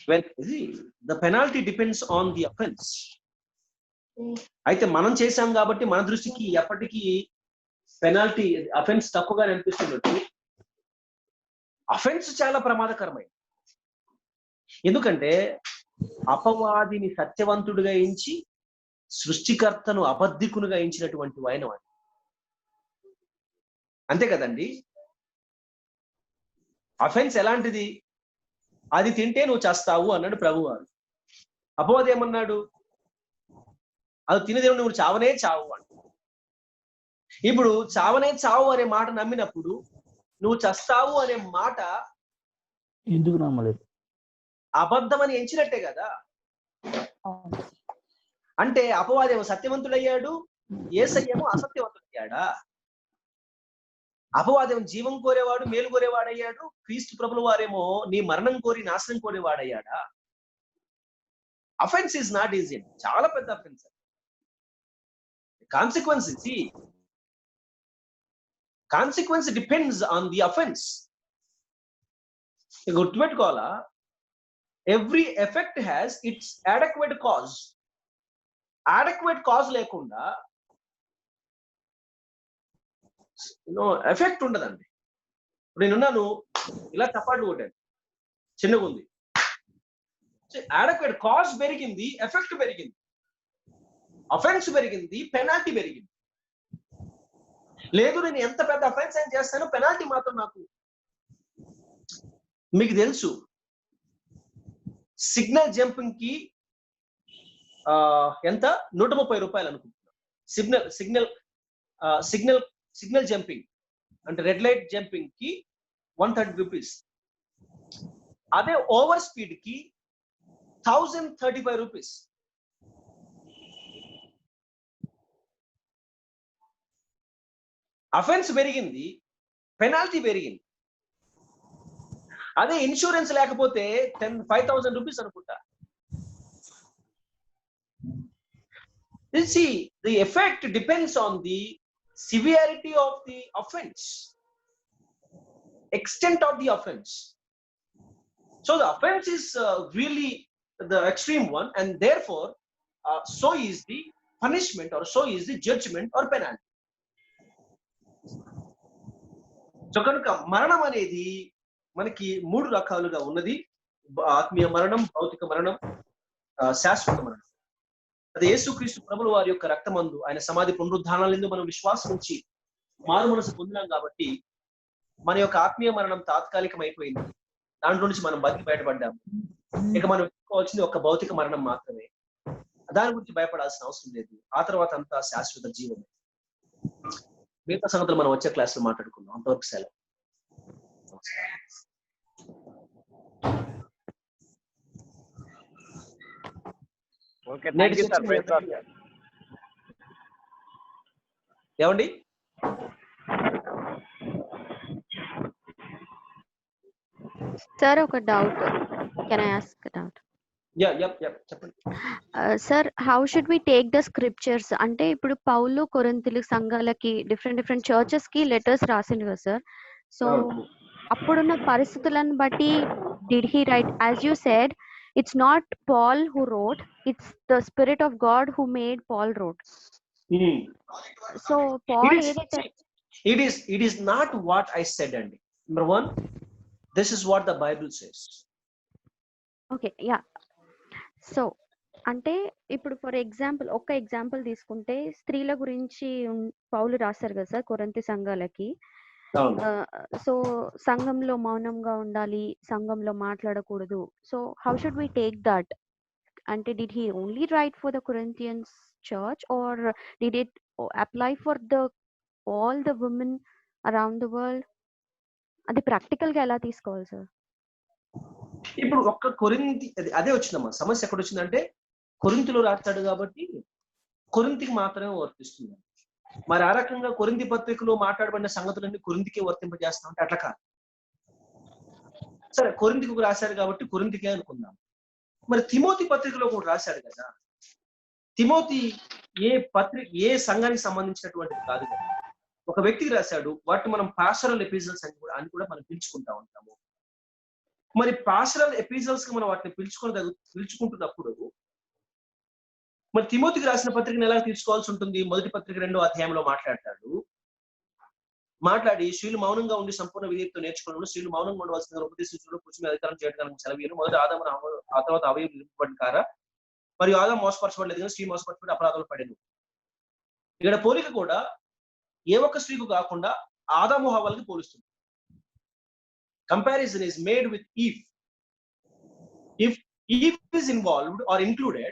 A: when the penalty depends on the offense. అయితే మనం చేశాం కాబట్టి మన దృష్టికి ఎప్పటికీ పెనాల్టీ అఫెన్స్ తక్కువగా అనిపిస్తున్నట్టు అఫెన్స్ చాలా ప్రమాదకరమైంది. ఎందుకంటే అపవాదిని సత్యవంతుడిగా ఎంచి సృష్టికర్తను అబద్ధికునిగా ఎంచినటువంటి ఆయన. అంతే కదండి. అఫెన్స్ ఎలాంటిది? అది తింటే నువ్వు చేస్తావు అన్నాడు ప్రభువారు. అపవాది ఏమన్నాడు? అది తినదేవుడు నువ్వు చావనే చావు అంట. ఇప్పుడు చావనే చావు అనే మాట నమ్మినప్పుడు నువ్వు చస్తావు అనే మాట
F: ఎందుకు నమ్మలేదు?
A: అబద్ధమని ఎంచినట్టే కదా. అంటే అపవాదేమో సత్యవంతుడయ్యాడు, యేసయ్యేమో అసత్యవంతుడయ్యాడా? అపవాదేమో జీవం కోరేవాడు, మేలు కోరేవాడయ్యాడు, క్రీస్తు ప్రభుల వారేమో నీ మరణం కోరి నాశనం కోరేవాడయ్యాడా? Offence is not easy. చాలా పెద్ద offence. Consequence depends on the offence. గుర్తుపెట్టుకోవాలా, every effect has its adequate cause. Adequate cause లేకుండా ఎఫెక్ట్ ఉండదండి. ఇప్పుడు నేనున్నాను, ఇలా చపాటు కొట్టాను, చిన్నగా ఉంది, అడెక్వేట్ కాజ్ పెరిగింది, ఎఫెక్ట్ పెరిగింది, అఫెన్స్ పెరిగింది, పెనాల్టీ పెరిగింది. లేదు నేను ఎంత పెద్ద అఫెన్స్ ఏం చేస్తాను, పెనాల్టీ మాత్రం నాకు. మీకు తెలుసు సిగ్నల్ జంపింగ్ కి ఎంత? 130 రూపాయలు అనుకుంటున్నాను. సిగ్నల్ జంపింగ్ అంటే రెడ్ లైట్ జంపింగ్ కి 130 రూపీస్. అదే ఓవర్ స్పీడ్ కి 1035 రూపీస్. అఫెన్స్ పెరిగింది, పెనాల్టీ పెరిగింది. అదే ఇన్సూరెన్స్ లేకపోతే 5,000 రూపీస్ అనుకుంటా. See, the effect depends on the severity of the offense, extent of the offense. So the offense is really the extreme one, and therefore so is the punishment, or so is the judgment or penalty. So కనుక మరణం అనేది మనకి 3 రకాలుగా ఉన్నది. ఆత్మీయ మరణం, భౌతిక మరణం, శాశ్వత మరణం. అదే యేసుక్రీస్తు ప్రభుల వారి యొక్క రక్తమందు, ఆయన సమాధి పునరుద్ధానాలందు మనం విశ్వాసం ఉంచి మారు మనసు పొందినాం కాబట్టి మన యొక్క ఆత్మీయ మరణం తాత్కాలికం అయిపోయింది. దాంట్లో నుంచి మనం బతికి బయటపడ్డాము. ఇక మనం ఎదుర్కోవాల్సింది ఒక భౌతిక మరణం మాత్రమే. దాని గురించి భయపడాల్సిన అవసరం లేదు. ఆ తర్వాత అంతా శాశ్వత జీవమే. మిగతా సంగతులు మనం వచ్చే క్లాస్ లో మాట్లాడుకుందాం. అంతవరకు సెలవు. ఏమండి?
D: సార్ ఒక doubt, can I ask doubt?
A: చెప్పండి
D: sir, how should we take the scriptures? అంటే ఇప్పుడు పౌలు కొరింథీ సంఘాలకి డిఫరెంట్ చర్చెస్ కి లెటర్స్ రాసిండు కదా సార్. సో అప్పుడున్న పరిస్థితులను బట్టి did he right? As you said, it's not Paul who wrote, it's the Spirit of God who made Paul wrote. So Paul
A: it is not what I said, Andy. Number one, this is what the Bible says.
D: Okay, yeah. So అంటే ఇప్పుడు for example, ఒక example తీసుకుంటే స్త్రీల గురించి పౌలు రాశారు కదా sir కొరింథీ సంఘాలకి. So సంఘంలో మౌనంగా ఉండాలి, సంఘంలో మాట్లాడకూడదు. So how should we take that? అంటే did he only write for the Corinthians church, or did it apply for the all the women around the world? అది ప్రాక్టికల్ గా ఎలా తీసుకోవాలి సార్?
A: ఇప్పుడు ఒక్క కొరింథీ అదే వచ్చిందమ్మా సమస్య. ఎక్కడ వచ్చిందంటే కొరింథీలో రాస్తాడు కాబట్టి కొరింథీకి మాత్రమే వర్తిస్తుంది. మరి ఆ రకంగా కొరింథీ పత్రికలో మాట్లాడబడిన సంగతులన్నీ కొరింథీకే వర్తింపజేస్తాం అంటే అట్లా కాదు. సరే, కొరింథీకి రాశారు కాబట్టి కొరింథీకే అనుకుందాం. మరి తిమోతి పత్రికలో కూడా రాశాడు కదా. తిమోతి ఏ సంఘానికి సంబంధించినటువంటిది కాదు కదా, ఒక వ్యక్తికి రాశాడు. వాటిని మనం పాస్టరల్ ఎపిసోడ్స్ అని కూడా మనం పిలుచుకుంటా ఉంటాము. మరి పాస్టరల్ ఎపిసోడ్స్ కి మనం వాటిని పిలుచుకుంటున్నప్పుడు మరి తిమోతికి రాసిన పత్రికను ఎలా తీసుకోవాల్సి ఉంటుంది? మొదటి పత్రిక 2వ అధ్యాయంలో మాట్లాడి స్త్రీలు మౌనంగా ఉండి సంపూర్ణ విధేయతతో నేర్చుకోవడం, స్త్రీలు మౌనంగా ఉండవలసిన ఉపదేశించడం, కూర్చుని అధికారం చేయడానికి సెలవు. మొదటి ఆదామును ఆ తర్వాత అవయవం నింపబడిన మరియు ఆదాము మోసపరచబడలేదు కానీ స్త్రీ మోసపరచబడి అపరాధాలు పడేది. ఇక్కడ పోలిక కూడా ఏ ఒక్క స్త్రీకు కాకుండా ఆదాము హవ్వలకి పోలుస్తుంది. Comparison is made with Eve. If Eve is involved or included,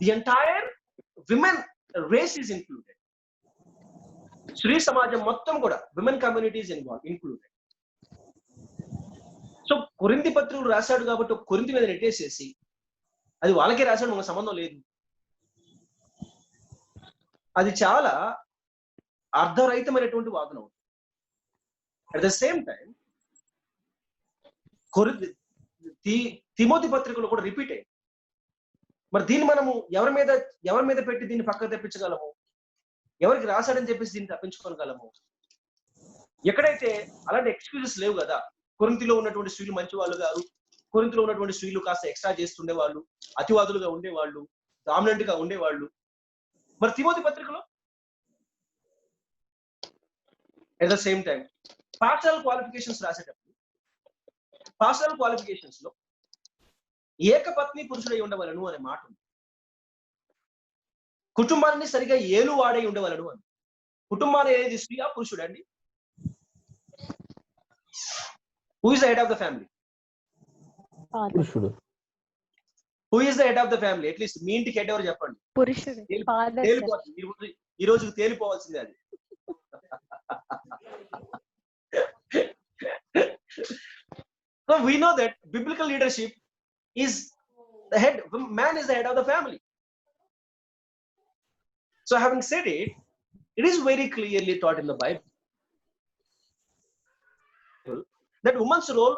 A: the entire women race is included. Sri Samajam mottam kuda women community is included. So కొరింథీ పత్రికలు రాశాడు కాబట్టి కొరింథీ మీద నెట్టేసేసి అది వాళ్ళకే రాశాడు, మనకు సంబంధం లేదు. అది చాలా అర్ధరహితమైనటువంటి వాదన. At the same time Timothy పత్రికలో కూడా రిపీట్ అయ్యింది. మరి దీన్ని మనము ఎవరి మీద పెట్టి దీన్ని పక్కకు తెప్పించగలము? ఎవరికి రాశాడని చెప్పేసి దీన్ని తప్పించుకోగలము? ఎక్కడైతే అలాంటి ఎక్స్క్యూజెస్ లేవు కదా. కొరింథీలో ఉన్నటువంటి స్త్రీలు మంచి వాళ్ళు గారు, కొరింథీలో ఉన్నటువంటి స్త్రీలు కాస్త ఎక్స్ట్రా చేస్తుండేవాళ్ళు, అతివాదులుగా ఉండేవాళ్ళు, డామినెంట్ గా ఉండేవాళ్ళు. మరి తిమోతి పత్రికలో at the same time pastoral qualifications రాసేటప్పుడు పాస్టరల్ క్వాలిఫికేషన్స్ లో ఏకపత్ని పురుషుడై ఉండవలను అనే మాట ఉంది. కుటుంబాన్ని సరిగా ఏలు వాడై ఉండవలను అని. కుటుంబాన్ని అనేది స్త్రీయా పురుషుడండి? Who is the head of the family?
F: పురుషుడు.
A: Who is the head of the family? At least మీ ఇంటికి హెడ్ ఎవరు చెప్పండి.
D: పురుషుడు.
A: తేలిపోతుంది ఈ రోజుకి తేలిపోవాల్సిందే అది. So we know that biblical leadership is the head. Man is the head of the family. So having said it, it is very clearly taught in the Bible that woman's role,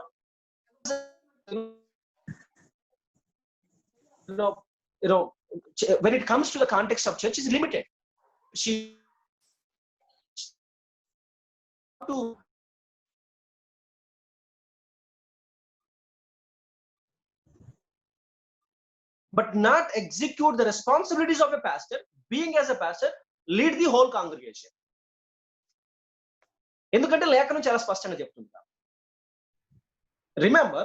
A: when it comes to the context of church, is limited. She to but not execute the responsibilities of a pastor, being as a pastor, lead the whole congregation. ఎందుకంటే లేఖనం చాలా స్పష్టంగా చెప్తుంటా. Remember,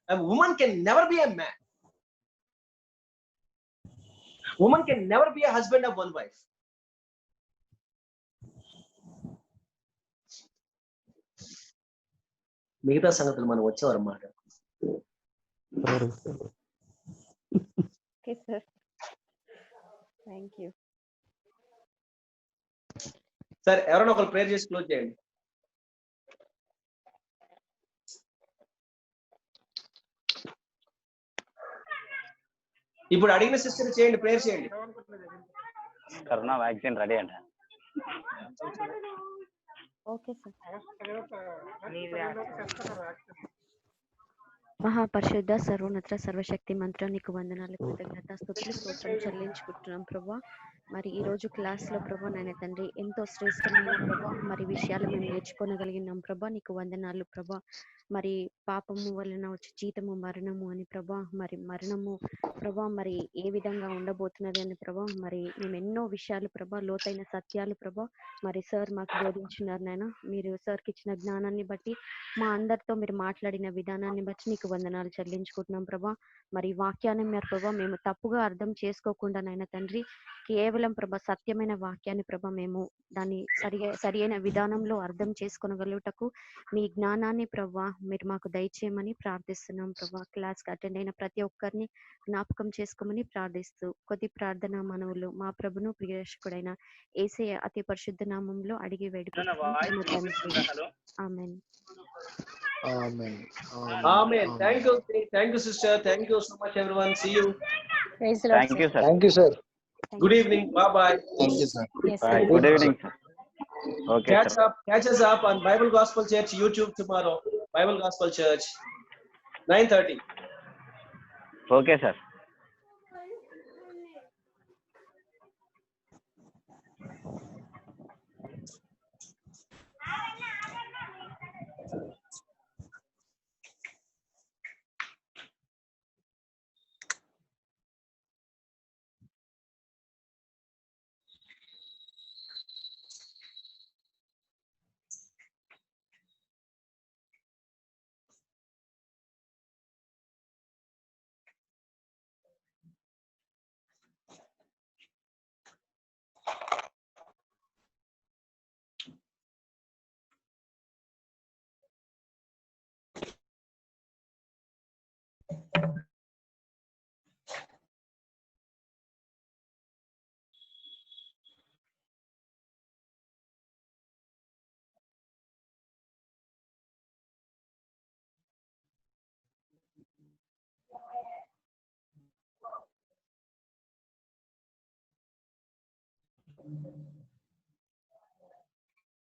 A: a woman can never be a man. Woman can never be a husband of one wife. మిగతా సంగతులు మనం వచ్చేవారు మాట.
D: Okay, sir. Thank you.
A: సరే, ఎవరైనా ఒకరు ప్రేయర్ చేసి క్లోజ్ చేయండి. ఇప్పుడు అడిగిన సిస్టర్ చేయండి, ప్రేయర్ చేయండి.
K: కరోనా వ్యాక్సిన్ రెడీ అంట.
D: Okay sir. మహాపరిశుద్ధ సర్వోన్నత సర్వశక్తి మంత్రం నీకు వందనాలు, కృతజ్ఞత, స్తుతులు, స్తోత్రం చెల్లించుకుంటున్నాం ప్రభా. మరి ఈ రోజు క్లాస్ లో ప్రభా నాయన తండ్రి ఎంతో శ్రేష్టమైన ప్రభా మరి విషయాలు మేము నేర్చుకోగలిగినాం ప్రభా. నీకు వందనాలు ప్రభా. మరి పాపము వలన వచ్చి జీతము మరణము అని ప్రభా, మరి మరణము ప్రభా మరి ఏ విధంగా ఉండబోతున్నది అని ప్రభా, మరి మేము ఎన్నో విషయాలు ప్రభా, లోతైన సత్యాలు ప్రభా మరి సార్ మాకు బోధించున్నారు నాయన. మీరు సార్కి ఇచ్చిన జ్ఞానాన్ని బట్టి మా అందరితో మీరు మాట్లాడిన విధానాన్ని బట్టి నీకు వందనాలు చెల్లించుకుంటున్నాం ప్రభా. మరి వాక్యాన్ని మీరు ప్రభా మేము తప్పుగా అర్థం చేసుకోకుండా నాయన తండ్రి, కేవలం ప్రభా సత్యమైన వాక్యాన్ని ప్రభా మేము దాన్ని సరియైన విధానంలో అర్థం చేసుకోగలుగుటకు మీ జ్ఞానాన్ని ప్రభా మీరు మాకు దయచేయమని ప్రార్థిస్తున్నాం ప్రభా. క్లాస్కి అటెండ్ అయిన ప్రతి ఒక్కరిని జ్ఞాపకం చేసుకోమని ప్రార్థిస్తూ కొద్ది ప్రార్థన మనవులు మా ప్రభును ప్రియరక్షకుడైన యేసయ్య అతి పరిశుద్ధ నామంలో అడిగి వేడుకుంటున్నాం. ఆమేన్.
B: Amen.
A: Amen. Thank you sister. Thank you so much everyone. See you.
H: Praise the Lord.
K: Thank you, sir.
B: Thank you, sir.
A: Good evening. Bye bye.
B: Thank you, sir.
H: Yes,
K: Bye.
H: sir.
K: Good evening, sir. Okay, sir.
A: Catch us up on Bible Gospel Church YouTube tomorrow. Bible Gospel Church 9:30.
K: Okay, sir.
F: Thank you.